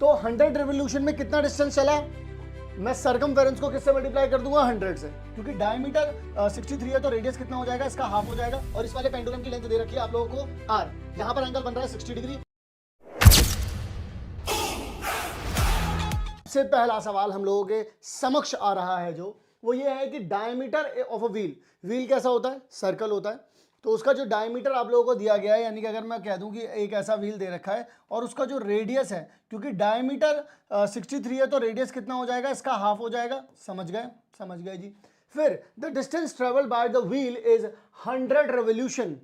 तो 100 रेवोल्यूशन में कितना डिस्टेंस चला? मैं सर्कमफेरेंस को किससे मल्टीप्लाई कर दूंगा? 100 से, क्योंकि डायमीटर 63 है तो रेडियस कितना हो जाएगा? इसका हाफ हो जाएगा। और इस वाले पेंडुलम की लेंथ दे रखी है आप लोगों को r, यहां पर एंगल बन रहा है 60 डिग्री। सबसे पहला सवाल हम लोगों के समक्ष आ रहा है जो वो ये है कि डायमीटर ऑफ अ व्हील कैसा होता है? सर्कल होता है। तो उसका जो डायमीटर आप लोगों को दिया गया है, यानी कि अगर मैं कह दूं कि एक ऐसा व्हील दे रखा है और उसका जो रेडियस है, क्योंकि डायमीटर 63 है तो रेडियस कितना हो जाएगा? इसका हाफ हो जाएगा। समझ गए जी। फिर the distance travelled by the wheel is 100 revolution.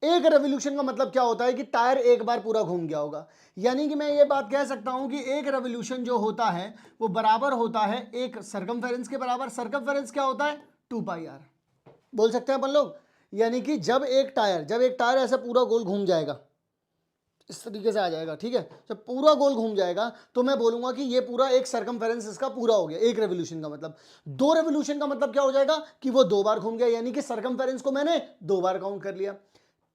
एक रेवोल्यूशन का मतलब क्या होता है कि टायर एक बार पूरा घूम गया होगा। यानी कि मैं ये बात कह सकता हूं कि एक रेवोल्यूशन जो होता है वो बराबर होता है एक सर्कमफेरेंस के बराबर। सर्कमफेरेंस क्या होता है? 2πr बोल सकते हैं अपन लोग। यानी कि जब एक टायर ऐसा पूरा गोल घूम जाएगा, इस तरीके से आ जाएगा, ठीक है, जब पूरा गोल घूम जाएगा तो मैं बोलूंगा कि ये पूरा एक सर्कमफेरेंस इसका पूरा हो गया। एक रेवोल्यूशन का मतलब। दो रेवोल्यूशन का मतलब क्या हो जाएगा कि वो 2 बार घूम गया, यानी कि सर्कमफेरेंस को मैंने 2 बार काउंट कर लिया।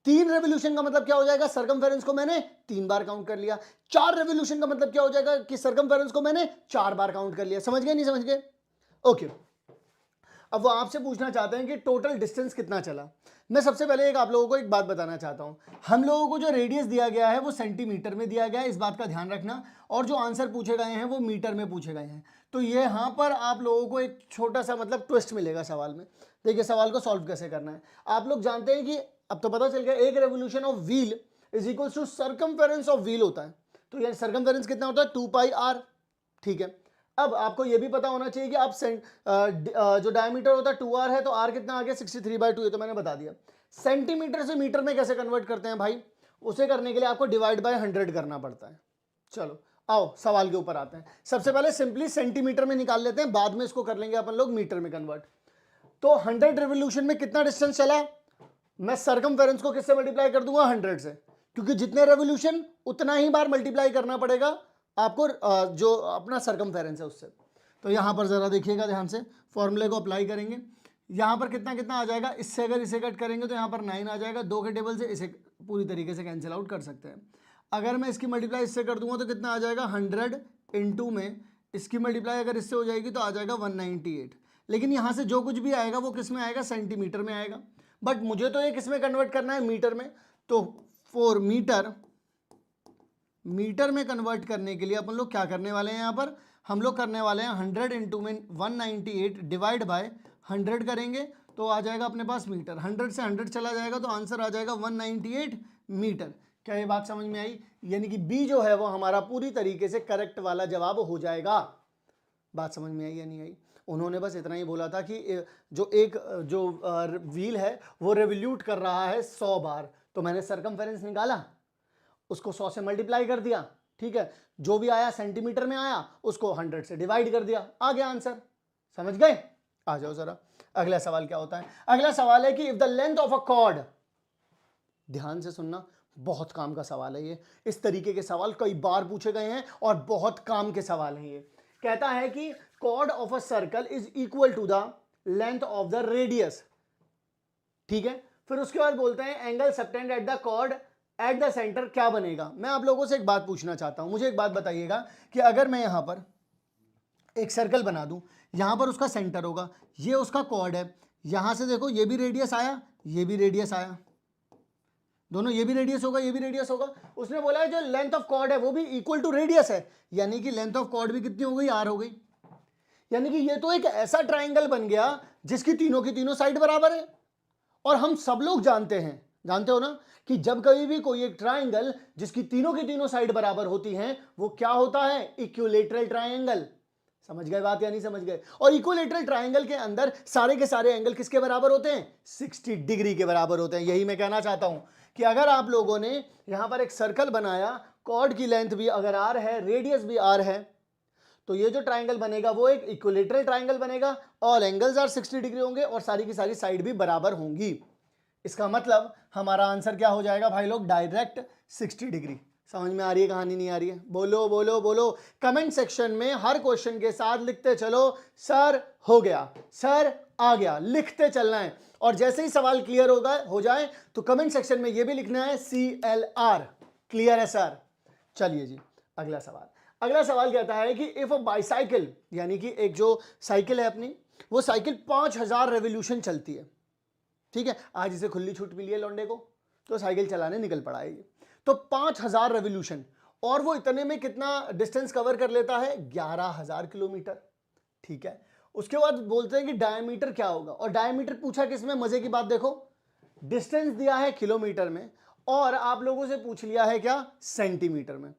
3 रेवोल्यूशन का मतलब क्या हो जाएगा? सर्कमफेरेंस को मैंने 3 बार काउंट कर लिया। 4 रेवोल्यूशन का मतलब क्या हो जाएगा कि सर्कमफेरेंस को मैंने 4 बार काउंट कर लिया। समझ गए नहीं समझ गए? ओके। अब वो आपसे पूछना चाहते हैं कि टोटल डिस्टेंस कितना चला। मैं सबसे पहले आप लोगों को एक बात बताना चाहता हूं। हम लोगों को जो रेडियस दिया गया है वो सेंटीमीटर में दिया गया है, इस बात का ध्यान रखना। और जो आंसर पूछे गए हैं वो मीटर में पूछे गए हैं। तो यहाँ पर आप लोगों को एक छोटा सा मतलब ट्विस्ट मिलेगा सवाल में। देखिए सवाल को सॉल्व कैसे करना है। आप लोग जानते हैं कि अब तो पता चल गया एक revolution of wheel is equal to circumference of wheel होता है। तो ये सर्कमफेरेंस कितना होता है? 2πr। ठीक है। अब आपको यह भी पता होना चाहिए कि आप जो डायमीटर होता है 2r है तो r कितना आ गया? 63/2। ये तो मैंने बता दिया। सेंटीमीटर से मीटर में कैसे कन्वर्ट करते हैं भाई? उसे करने के लिए आपको डिवाइड बाय 100 करना पड़ता है। चलो आओ सवाल के ऊपर आते हैं। सबसे पहले सिंपली सेंटीमीटर में निकाल लेते हैं, बाद में इसको कर लेंगे अपन लोग मीटर में कन्वर्ट। तो 100 रेवोल्यूशन में कितना डिस्टेंस चला? मैं सर्कमफेरेंस को किससे मल्टीप्लाई कर दूंगा? 100 से, क्योंकि जितने रेवोल्यूशन उतना ही बार मल्टीप्लाई करना पड़ेगा आपको जो अपना सर्कमफेरेंस है उससे। तो यहां पर जरा देखिएगा ध्यान से, फॉर्मूले को अप्लाई करेंगे। यहां पर कितना कितना आ जाएगा? इससे अगर इसे कट करेंगे तो यहां पर 9 आ जाएगा। 2 के टेबल से इसे पूरी तरीके से कैंसिल आउट कर सकते हैं। अगर मैं इसकी मल्टीप्लाई इससे कर दूंगा तो कितना आ जाएगा? 100 इंटू में इसकी मल्टीप्लाई अगर इससे हो जाएगी तो आ जाएगा 198। लेकिन यहाँ से जो कुछ भी आएगा वो किस में आएगा? सेंटीमीटर में आएगा। बट मुझे तो ये किस में कन्वर्ट करना है? मीटर में। तो 4 मीटर में कन्वर्ट करने के लिए अपन लोग क्या करने वाले हैं? यहाँ पर हम लोग करने वाले हैं 100 इंटू में 198 डिवाइड बाय 100 करेंगे तो आ जाएगा अपने पास मीटर। 100 से 100 चला जाएगा तो आंसर आ जाएगा 198 मीटर। क्या ये बात समझ में आई? यानी कि बी जो है वो हमारा पूरी तरीके से करेक्ट वाला जवाब हो जाएगा। बात समझ में आई या नहीं आई? उन्होंने बस इतना ही बोला था कि जो व्हील है वो रेवोल्यूट कर रहा है 100 बार, तो मैंने सर्कमफेरेंस निकाला, उसको 100 से मल्टीप्लाई कर दिया। ठीक है, जो भी आया सेंटीमीटर में आया उसको 100 से डिवाइड कर दिया, आ गया आंसर। समझ गए? आ जाओ जरा, अगला सवाल क्या होता है? अगला सवाल है कि if the length of a cord, ध्यान से सुनना, बहुत काम का सवाल है ये। इस तरीके के सवाल कई बार पूछे गए हैं और बहुत काम के सवाल हैं ये। कहता है कि chord of a circle is equal to the length of the radius. ठीक है, फिर उसके बाद बोलते हैं angle subtend at the chord at the centre क्या बनेगा? मैं आप लोगों से एक बात पूछना चाहता हूं, मुझे एक बात बताइएगा कि अगर मैं यहां पर एक सर्कल बना दूं, यहां पर उसका सेंटर होगा, ये उसका कॉर्ड है, यहां से देखो ये भी रेडियस आया, ये भी रेडियस आया, दोनों ये भी रेडियस होगा, ये भी रेडियस होगा। उसने बोला है जो लेंथ ऑफ कॉर्ड है वो भी इक्वल टू रेडियस है, यानी कि लेंथ ऑफ कॉर्ड भी कितनी हो गई? आर हो गई। यानी कि ये तो एक ऐसा ट्राइंगल बन गया जिसकी तीनों की तीनों साइड बराबर है। और हम सब लोग जानते हैं, जानते हो ना, कि जब कभी भी कोई एक ट्राइंगल जिसकी तीनों की तीनों साइड बराबर होती हैं वो क्या होता है? Equilateral triangle. समझ गए बात या नहीं समझ गए? और इक्विलेटरल ट्राइंगल के अंदर सारे के सारे एंगल किसके बराबर होते हैं? 60 डिग्री के बराबर होते हैं। यही मैं कहना चाहता हूं कि अगर आप लोगों ने यहां पर एक सर्कल बनाया, कॉर्ड की लेंथ भी अगर आर है, रेडियस भी आर है, तो ये जो ट्राइंगल बनेगा वो एक इक्विलेटरल ट्राइंगल बनेगा। ऑल एंगल्स आर 60 डिग्री होंगे और सारी की सारी साइड भी बराबर होंगी। इसका मतलब हमारा आंसर क्या हो जाएगा भाई लोग? Direct 60 degree. समझ में आ रही है कहानी? नहीं आ रही है? बोलो बोलो बोलो कमेंट सेक्शन में हर क्वेश्चन के साथ लिखते चलो सर हो गया, सर आ गया, लिखते चलना है। और जैसे ही सवाल क्लियर हो जाए तो कमेंट सेक्शन में यह भी लिखना है CLR, क्लियर है सर? चलिए जी, अगला सवाल। अगला सवाल कहता है कि इफ अ बाईसाइकिल, यानी कि एक जो साइकिल है अपनी, वो साइकिल 5000 रेवोल्यूशन चलती है, ठीक है, आज इसे खुली छूट मिली है लौंडे को, तो साइकिल चलाने निकल पड़ा है ये, तो 5000 रेवोल्यूशन, और वो इतने में कितना डिस्टेंस कवर कर लेता है, 11000 किलोमीटर, ठीक है। उसके बाद बोलते हैं कि डायमीटर क्या होगा, और डायमीटर पूछा किसमें, मजे की बात देखो, डिस्टेंस दिया है किलोमीटर में और आप लोगों से पूछ लिया है क्या, सेंटीमीटर में।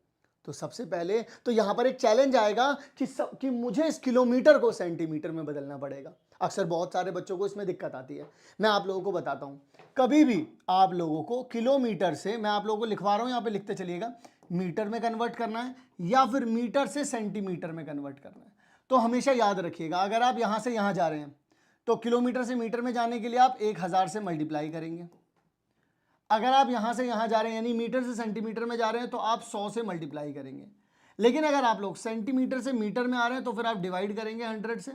तो सबसे पहले तो यहां पर एक चैलेंज आएगा कि मुझे इस किलोमीटर को सेंटीमीटर में बदलना पड़ेगा। अक्सर बहुत सारे बच्चों को इसमें दिक्कत आती है। मैं आप लोगों को बताता हूं, कभी भी आप लोगों को किलोमीटर से, मैं आप लोगों को लिखवा रहा हूं, यहां पे लिखते चलिएगा, मीटर में कन्वर्ट करना है या फिर मीटर से सेंटीमीटर में कन्वर्ट करना है। तो हमेशा याद रखिएगा, अगर आप यहां से यहां जा रहे हैं तो किलोमीटर से मीटर में जाने के लिए आप 1000 से मल्टीप्लाई करेंगे। अगर आप यहां से यहां जा रहे हैं यानी मीटर से सेंटीमीटर में जा रहे हैं तो आप 100 से मल्टीप्लाई करेंगे। लेकिन अगर आप लोग सेंटीमीटर से मीटर में आ रहे हैं तो फिर आप डिवाइड करेंगे 100 से,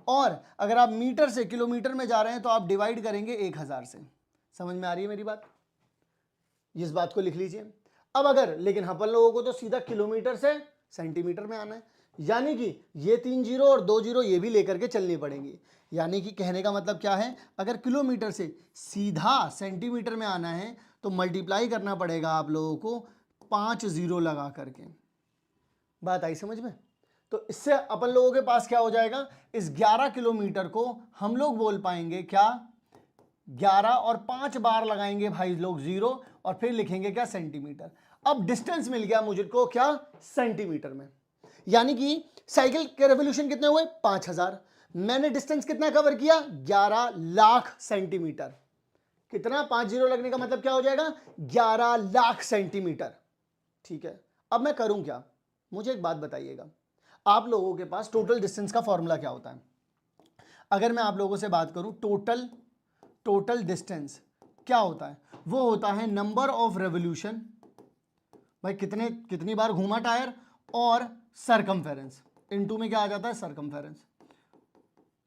और अगर आप मीटर से किलोमीटर में जा रहे हैं तो आप डिवाइड करेंगे 1000 से। समझ में आ रही है मेरी बात, इस बात को लिख लीजिए। अब अगर, लेकिन अपन लोगों को तो सीधा किलोमीटर से सेंटीमीटर में आना है, यानी कि ये 3 जीरो और 2 जीरो ये भी लेकर के चलनी पड़ेंगी। यानी कि कहने का मतलब क्या है, अगर किलोमीटर से सीधा सेंटीमीटर में आना है तो मल्टीप्लाई करना पड़ेगा आप लोगों को 5 जीरो लगा करके। बात आई समझ में? तो इससे अपन लोगों के पास क्या हो जाएगा, इस 11 किलोमीटर को हम लोग बोल पाएंगे क्या, 11 और 5 बार लगाएंगे भाई लोग जीरो और फिर लिखेंगे क्या, सेंटीमीटर। अब डिस्टेंस मिल गया मुझको क्या, सेंटीमीटर में। यानी कि साइकिल के रेवोल्यूशन कितने हुए, 5000। मैंने डिस्टेंस कितना कवर किया, 11 लाख सेंटीमीटर। कितना, 5 जीरो लगने का मतलब क्या हो जाएगा, 11 लाख सेंटीमीटर, ठीक है। अब मैं करूं क्या, मुझे एक बात बताइएगा, आप लोगों के पास टोटल डिस्टेंस का फॉर्मूला क्या होता है? अगर मैं आप लोगों से बात करूं टोटल डिस्टेंस क्या होता है, वो होता है नंबर ऑफ रेवोल्यूशन, भाई कितनी बार घूमा टायर, और सरकमफेरेंस, इनटू में क्या आ जाता है, सरकमफेरेंस,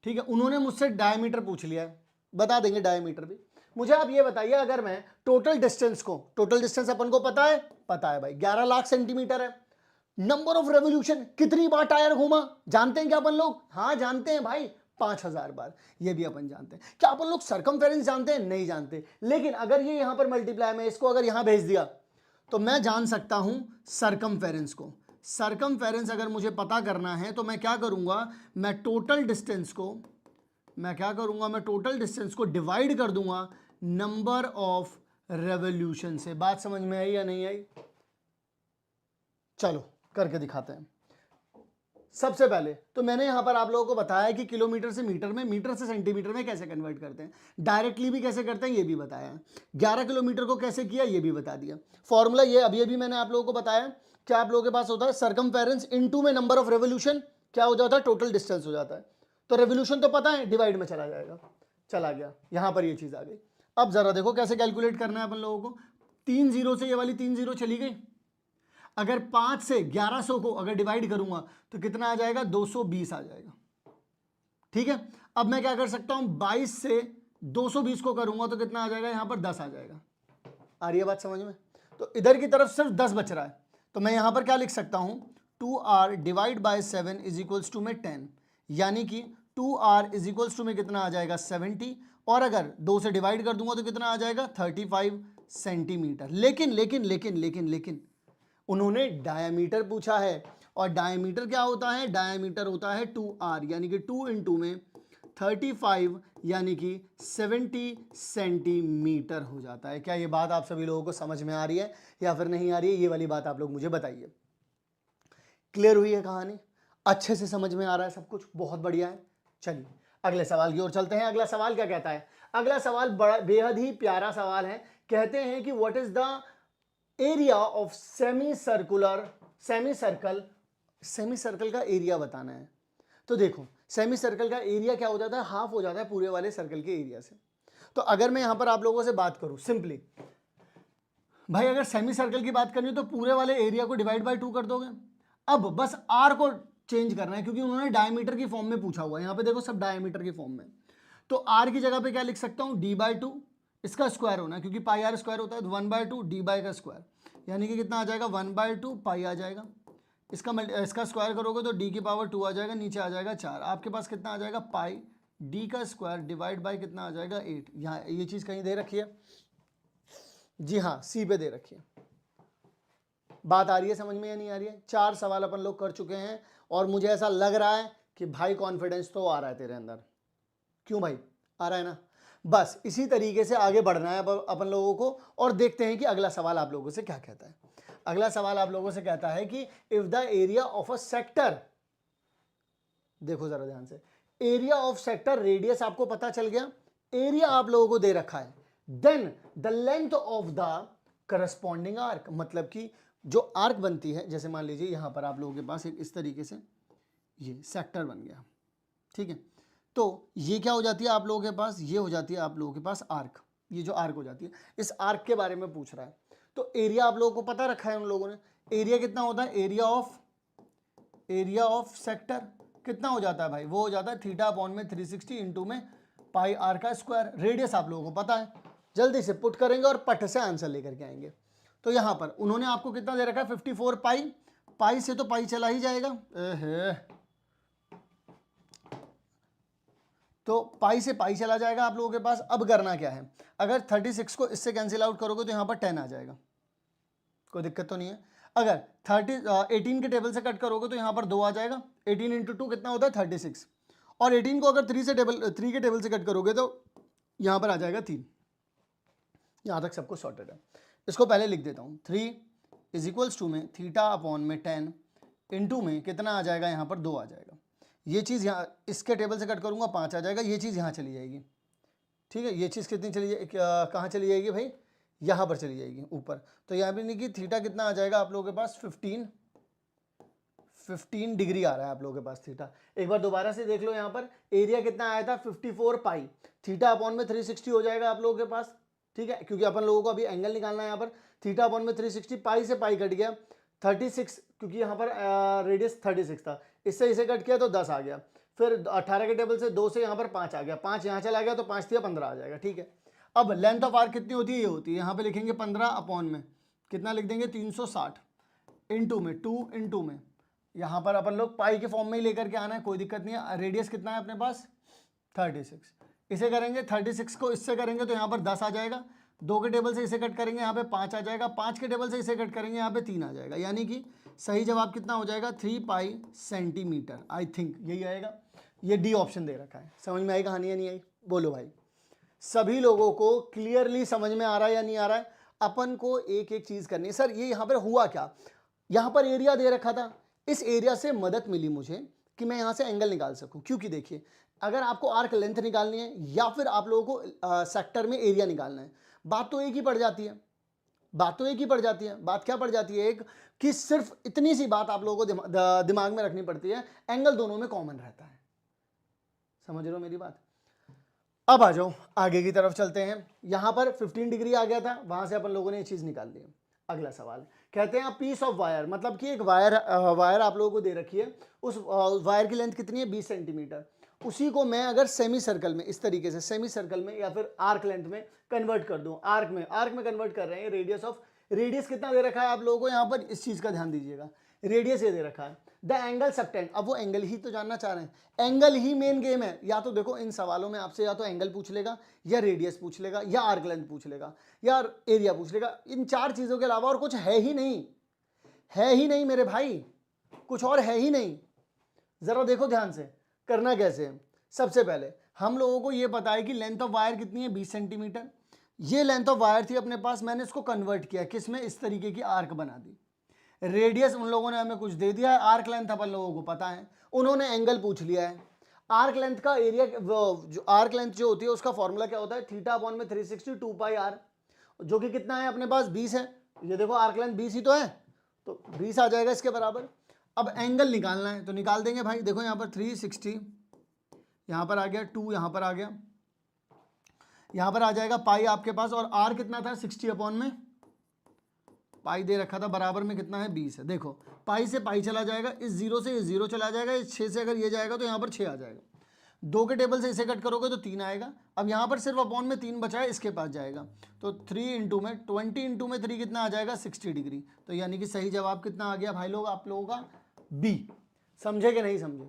ठीक है। उन्होंने मुझसे डायमीटर पूछ लिया है, बता देंगे डायमीटर भी। मुझे आप ये बताइए, अगर मैं टोटल डिस्टेंस अपन को पता है भाई 11 लाख सेंटीमीटर है। नंबर ऑफ रेवोल्यूशन, कितनी बार टायर घूमा, जानते हैं क्या अपन लोग? हाँ जानते हैं भाई, 5000 बार, ये भी अपन जानते हैं। क्या अपन लोग सरकमफेरेंस जानते हैं? नहीं जानते। लेकिन अगर ये यहां पर मल्टीप्लाई में इसको अगर यहां भेज दिया तो मैं जान सकता हूं सरकमफेरेंस को। सरकमफेरेंस अगर मुझे पता करना है तो मैं क्या करूंगा, मैं टोटल डिस्टेंस को डिवाइड कर दूंगा नंबर ऑफ रेवोल्यूशन से। बात समझ में आई या नहीं आई? चलो करके दिखाते हैं। सबसे पहले तो मैंने यहां पर आप लोगों को बताया कि किलोमीटर से मीटर में, मीटर से सेंटीमीटर में कैसे कन्वर्ट करते हैं, डायरेक्टली भी कैसे करते हैं ये भी बताया है, 11 किलोमीटर को कैसे किया ये भी बता दिया। फॉर्मूला ये अभी मैंने आप लोगों को बताया, क्या आप लोगों के पास होता है, सरकमफेरेंस इनटू में नंबर ऑफ रेवोल्यूशन, क्या हो जाता है, टोटल डिस्टेंस हो जाता है। तो रेवोल्यूशन तो पता है, डिवाइड में चला जाएगा, चला गया, यहां पर ये चीज आ गई। अब जरा देखो कैसे कैलकुलेट करना है अपन लोगों को। 3 जीरो से ये वाली 3 जीरो चली गई, अगर 5 से 1100 को अगर डिवाइड करूंगा तो कितना आ जाएगा, 220 आ जाएगा, ठीक है। अब मैं क्या कर सकता हूं, 22 से 220 को करूंगा तो कितना आ जाएगा, यहां पर 10 आ जाएगा। आ रही है बात समझ में? तो इधर की तरफ सिर्फ 10 बच रहा है, तो मैं यहां पर क्या लिख सकता हूं, 2r divide by 7 is equals to में 10, यानी कि 2r इज इक्वल्स टू में कितना आ जाएगा, 70, और अगर 2 से डिवाइड कर दूंगा तो कितना आ जाएगा, 35 सेंटीमीटर। लेकिन उन्होंने डायमीटर पूछा है, और डायमीटर क्या होता है, डायमीटर होता है 2r, यानी कि 2 इंटू में 35 यानी कि 70 सेंटीमीटर हो जाता है। क्या ये बात आप सभी लोगों को समझ में आ रही है या फिर नहीं आ रही है, ये वाली बात आप लोग मुझे बताइए। क्लियर हुई है कहानी? अच्छे से समझ में आ रहा है सब कुछ? बहुत बढ़िया है। चलिए अगले सवाल की ओर चलते हैं। अगला सवाल क्या कहता है? अगला सवाल बड़ा बेहद ही प्यारा सवाल है। कहते हैं कि what is the area of semi circle का एरिया बताना है। तो देखो सेमी सर्कल का एरिया क्या हो जाता है, हाफ हो जाता है पूरे वाले सर्कल के एरिया से। तो अगर मैं यहां पर आप लोगों से बात करूं सिंपली, भाई अगर सेमी सर्कल की बात करनी है तो पूरे वाले एरिया को डिवाइड बाय 2 कर दोगे। अब बस आर को चेंज करना है क्योंकि उन्होंने डायमीटर की फॉर्म में पूछा हुआ है। यहां पे देखो सब डायमीटर की फॉर्म में, तो आर की जगह पे क्या लिख सकता हूं, d/2, इसका स्क्वायर होना है क्योंकि पाई आर स्क्वायर होता है, 1/2 d बाय का स्क्वायर, यानी कि कितना आ जाएगा, 1/2 पाई आ जाएगा, इसका स्क्वायर करोगे तो d की पावर 2 आ जाएगा, नीचे आ जाएगा 4, आपके पास कितना आ जाएगा पाई d का स्क्वायर डिवाइड बाय कितना आ जाएगा 8। यहाँ ये चीज़ कहीं दे रखी है, जी हाँ सी पे दे रखी है। बात आ रही है समझ में या नहीं आ रही है? 4 सवाल अपन लोग कर चुके हैं और मुझे ऐसा लग रहा है कि भाई कॉन्फिडेंस तो आ रहा है तेरे अंदर। क्यों भाई, आ रहा है ना? बस इसी तरीके से आगे बढ़ना है अपन लोगों को, और देखते हैं कि अगला सवाल आप लोगों से क्या कहता है। अगला सवाल आप लोगों से कहता है कि if the area of a sector, देखो जरा ध्यान से, एरिया ऑफ सेक्टर, रेडियस आपको पता चल गया, एरिया आप लोगों को दे रखा है, then the length of the corresponding arc, मतलब कि जो आर्क बनती है, जैसे मान लीजिए यहां पर आप लोगों के पास एक इस तरीके से ये सेक्टर बन गया, ठीक है, तो ये क्या हो जाती है आप लोगों के पास, ये हो जाती है आप लोगों के पास आर्क, ये जो आर्क हो जाती है, इस आर्क के बारे में पूछ रहा है। तो एरिया आप लोगों को पता रखा है उन लोगों ने, एरिया कितना होता है, एरिया ऑफ सेक्टर कितना हो जाता है भाई, वो हो जाता है थीटा अपॉन में 360 इंटू में पाई आर का स्क्वायर। रेडियस आप लोगों को पता है, जल्दी से पुट करेंगे और पट से आंसर लेकर के आएंगे। तो यहां पर उन्होंने आपको कितना दे रखा है 54 पाई, पाई से तो पाई चला ही जाएगा, तो पाई से पाई चला जाएगा आप लोगों के पास। अब करना क्या है, अगर 36 को इससे कैंसिल आउट करोगे तो यहाँ पर 10 आ जाएगा, कोई दिक्कत तो नहीं है। अगर 18 के टेबल से कट करोगे तो यहाँ पर 2 आ जाएगा, 18 इंटू 2 कितना होता है 36, और 18 को अगर 3 के टेबल से कट करोगे तो यहाँ पर आ जाएगा 3। यहाँ तक सबको सॉर्टेड है। इसको पहले लिख देता हूँ, 3 इज इक्वल्स टू में थीटा अपॉन में 10 इंटू में कितना आ जाएगा, यहाँ पर 2 आ जाएगा। ये चीज़ यहाँ इसके टेबल से कट करूँगा 5 आ जाएगा, ये चीज़ यहाँ चली जाएगी, ठीक है, ये चीज़ कितनी चली जाएगी, कहाँ चली जाएगी भाई, यहाँ पर चली जाएगी ऊपर। तो यहाँ पे नहीं कि थीटा कितना आ जाएगा आप लोगों के पास 15 डिग्री आ रहा है आप लोगों के पास थीटा। एक बार दोबारा से देख लो, यहाँ पर एरिया कितना आया था 54 पाई, थीटा अपॉन में 360 हो जाएगा आप लोगों के पास, ठीक है, क्योंकि अपन लोगों को अभी एंगल निकालना है। यहाँ पर थीटा अपॉन में 360, पाई से पाई कट गया 36, क्योंकि यहाँ पर रेडियस 36 था, इससे इसे कट किया तो 10 आ गया, फिर 18 के टेबल से 2 से यहाँ पर 5 आ गया, 5 यहाँ चला गया तो 5 थी 15 आ जाएगा, ठीक है। अब लेंथ ऑफ आर्क कितनी होती है, ये होती है, यहाँ पे लिखेंगे 15 अपॉन में कितना लिख देंगे 360 इंटू में 2 इंटू में, यहाँ पर अपन लोग पाई के फॉर्म में ही लेकर के आना है, कोई दिक्कत नहीं है। रेडियस कितना है अपने पास 36, इसे करेंगे 36 को इससे करेंगे तो यहाँ पर 10 आ जाएगा, 2 के टेबल से इसे कट करेंगे यहाँ पे 5 आ जाएगा, 5 के टेबल से इसे कट करेंगे यहाँ पे 3 आ जाएगा, यानी कि सही जवाब कितना हो जाएगा 3 पाई सेंटीमीटर, आई थिंक यही आएगा। ये डी ऑप्शन दे रखा है। समझ में आई कहानी या नहीं आई, बोलो भाई। सभी लोगों को क्लियरली समझ में आ रहा है या नहीं आ रहा है? अपन को एक एक चीज करनी है। सर ये यहाँ पर हुआ क्या, यहाँ पर एरिया दे रखा था, इस एरिया से मदद मिली मुझे कि मैं यहाँ से एंगल निकाल सकूं, क्योंकि देखिए अगर आपको आर्क लेंथ निकालनी है या फिर आप लोगों को सेक्टर में एरिया निकालना है, बात तो एक ही पड़ जाती है, बात तो एक ही पड़ जाती है। बात क्या पड़ जाती है, एक कि सिर्फ इतनी सी बात आप लोगों को दिमाग में रखनी पड़ती है, एंगल दोनों में कॉमन रहता है। समझ रहे हो मेरी बात? अब आ जाओ आगे की तरफ चलते हैं। यहां पर 15 डिग्री आ गया था, वहां से अपन लोगों ने ये चीज निकाल ली। अगला सवाल कहते हैं पीस ऑफ वायर, मतलब कि एक वायर आप लोगों को दे रखी है, उस वायर की लेंथ कितनी है 20 सेंटीमीटर। उसी को मैं अगर सेमी सर्कल में, इस तरीके से सेमी सर्कल में या फिर आर्क लेंथ में कन्वर्ट कर दूं, आर्क में कन्वर्ट कर रहे हैं। रेडियस कितना दे रखा है आप लोगों को, यहाँ पर इस चीज का ध्यान दीजिएगा, रेडियस ये दे रखा है। द एंगल सबटेंड, अब वो एंगल ही तो जानना चाह रहे हैं, एंगल ही मेन गेम है। या तो देखो इन सवालों में आपसे या तो एंगल पूछ लेगा, या रेडियस पूछ लेगा, या आर्क लेंथ पूछ लेगा, या एरिया पूछ लेगा। इन 4 चीजों के अलावा और कुछ है ही नहीं, है ही नहीं मेरे भाई, कुछ और है ही नहीं। जरा देखो ध्यान से, करना कैसे है। सबसे पहले हम लोगों को यह पता है कि लेंथ ऑफ वायर कितनी है 20 सेंटीमीटर। ये लेंथ ऑफ वायर थी अपने पास, मैंने इसको कन्वर्ट किया किस में, इस तरीके की आर्क बना दी। रेडियस उन लोगों ने हमें कुछ दे दिया है, आर्क लेंथ अपन लोगों को पता है, उन्होंने एंगल पूछ लिया है। आर्क लेंथ का एरिया, जो आर्क लेंथ जो होती है उसका फॉर्मूला क्या होता है, थीटा अपॉन में 360 2 पाई आर, जो कि कितना है अपने पास 20 है। ये देखो आर्क लेंथ 20 ही तो है, तो 20 आ जाएगा इसके बराबर। अब एंगल निकालना है तो निकाल देंगे भाई। देखो यहाँ पर 360, यहाँ पर आ गया 2, यहाँ पर आ गया, यहाँ पर आ जाएगा पाई आपके पास, और आर कितना था 60 अपॉन में पाई दे रखा था, बराबर में कितना है 20 है। देखो पाई से पाई चला जाएगा, इस 0 से इस 0 चला जाएगा, इस 6 से अगर ये जाएगा तो यहाँ पर 6 आ जाएगा। 2 के टेबल से इसे कट करोगे तो 3 आएगा। अब यहाँ पर सिर्फ अपॉन में 3 बचा है, इसके पास जाएगा तो 3 इंटू में 20 इंटू में 3 कितना आ जाएगा 60 डिग्री। तो यानी कि सही जवाब कितना आ गया भाई लोग आप लोगों का बी। समझे कि नहीं समझे?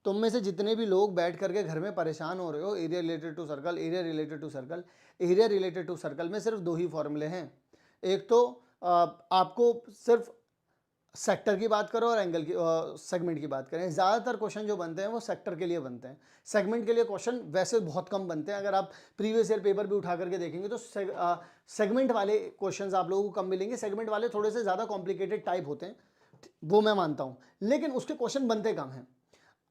तुम में से जितने भी लोग बैठ करके घर में परेशान हो रहे हो area related to circle, area related to circle, area related to circle में सिर्फ 2 ही फॉर्मूले हैं। एक तो आपको सिर्फ सेक्टर की बात करो और एंगल की सेगमेंट की बात करें। ज़्यादातर क्वेश्चन जो बनते हैं वो सेक्टर के लिए बनते हैं, सेगमेंट के लिए क्वेश्चन वैसे बहुत कम बनते हैं। अगर आप प्रीवियस ईयर पेपर भी उठा करके देखेंगे तो सेगमेंट वाले क्वेश्चन आप लोगों को कम मिलेंगे। सेगमेंट वाले थोड़े से ज़्यादा कॉम्प्लिकेटेड टाइप होते हैं, वो मैं मानता हूँ, लेकिन उसके क्वेश्चन बनते कम हैं।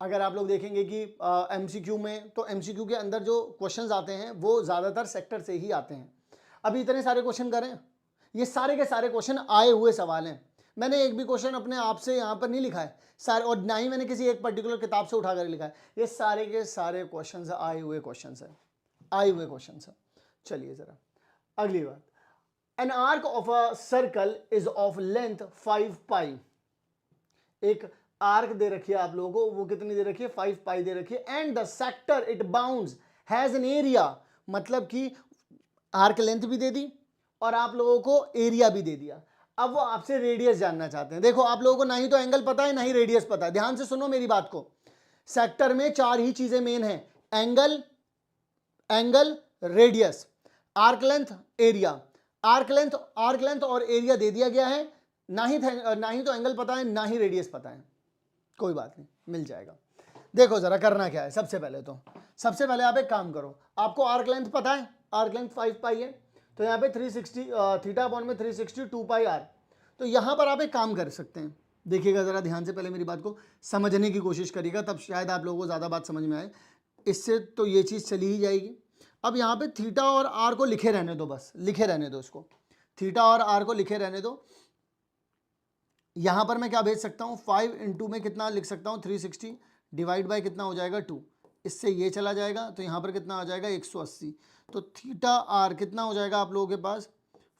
अगर आप लोग देखेंगे कि MCQ में, तो MCQ के अंदर जो क्वेश्चंस आते हैं वो ज़्यादातर सेक्टर से ही आते हैं। अभी इतने सारे क्वेश्चन करें, ये सारे के सारे क्वेश्चन आए हुए सवाल हैं। मैंने एक भी क्वेश्चन अपने आप से यहाँ पर नहीं लिखा है सारे, और ना ही मैंने किसी एक पर्टिकुलर किताब से उठा कर लिखा है। ये सारे के सारे क्वेश्चंस आए हुए क्वेश्चंस हैं, आए हुए क्वेश्चंस हैं। चलिए ज़रा अगली बात, an arc of a circle is of length 5 पाई। एक आर्क दे रखी है आप लोगों को, वो कितनी दे रखी है 5 पाई दे रखी है। And the sector it bounds has an area, मतलब कि आर्क लेंथ भी दे दी और आप लोगों को एरिया भी दे दिया। अब वो आपसे रेडियस जानना चाहते हैं। देखो आप लोगों को ना ही तो एंगल पता है ना ही रेडियस पता है, ध्यान से सुनो मेरी बात को। सेक्टर में 4 ही चीजें मेन हैं, angle, angle, radius, arc length, area. Arc length और एरिया दे दिया गया है, ना ही तो एंगल पता है ना ही रेडियस पता है, कोई बात नहीं मिल जाएगा। देखो जरा करना क्या है, सबसे पहले आप एक काम करो, आपको आर्क लेंथ पता है, आर्क लेंथ 5 पाई है, तो यहाँ पे 360 थीटा अपॉन में 360 2 पाई आर। तो यहाँ पर आप एक काम कर सकते हैं, देखिएगा ज़रा ध्यान से, पहले मेरी बात को समझने की कोशिश करिएगा, तब शायद आप लोगों को ज़्यादा बात समझ में आए। इससे तो ये चीज़ चली ही जाएगी। अब यहाँ पे थीटा और आर को लिखे रहने दो, बस लिखे रहने दो इसको, थीटा और आर को लिखे रहने दो। यहाँ पर मैं क्या भेज सकता हूँ, 5 इंटू में कितना लिख सकता हूँ 360 डिवाइड बाय कितना हो जाएगा 2, इससे ये चला जाएगा तो यहाँ पर कितना आ जाएगा 180। तो थीटा आर कितना हो जाएगा आप लोगों के पास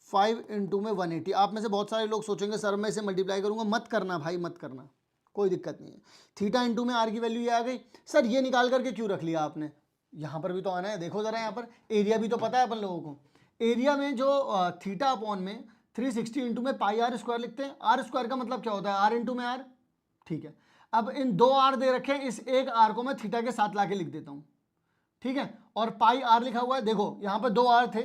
5 इंटू में 180। आप में से बहुत सारे लोग सोचेंगे सर मैं इसे मल्टीप्लाई करूँगा, मत करना भाई मत करना, कोई दिक्कत नहीं है। थीटा इंटू में आर की वैल्यू ये आ गई। सर ये निकाल करके क्यों रख लिया आपने, यहाँ पर भी तो आना है। देखो ज़रा यहाँ पर एरिया भी तो पता है अपन लोगों को, एरिया में जो थीटा अपॉन में 360 इंटू में पाई आर स्क्वायर लिखते हैं। आर स्क्वायर का मतलब क्या होता है, आर इंटू में आर, ठीक है। अब इन 2 आर दे रखे हैं, इस एक आर को मैं थीटा के साथ लाके लिख देता हूँ, ठीक है। और पाई आर लिखा हुआ है, देखो यहाँ पर 2 आर थे,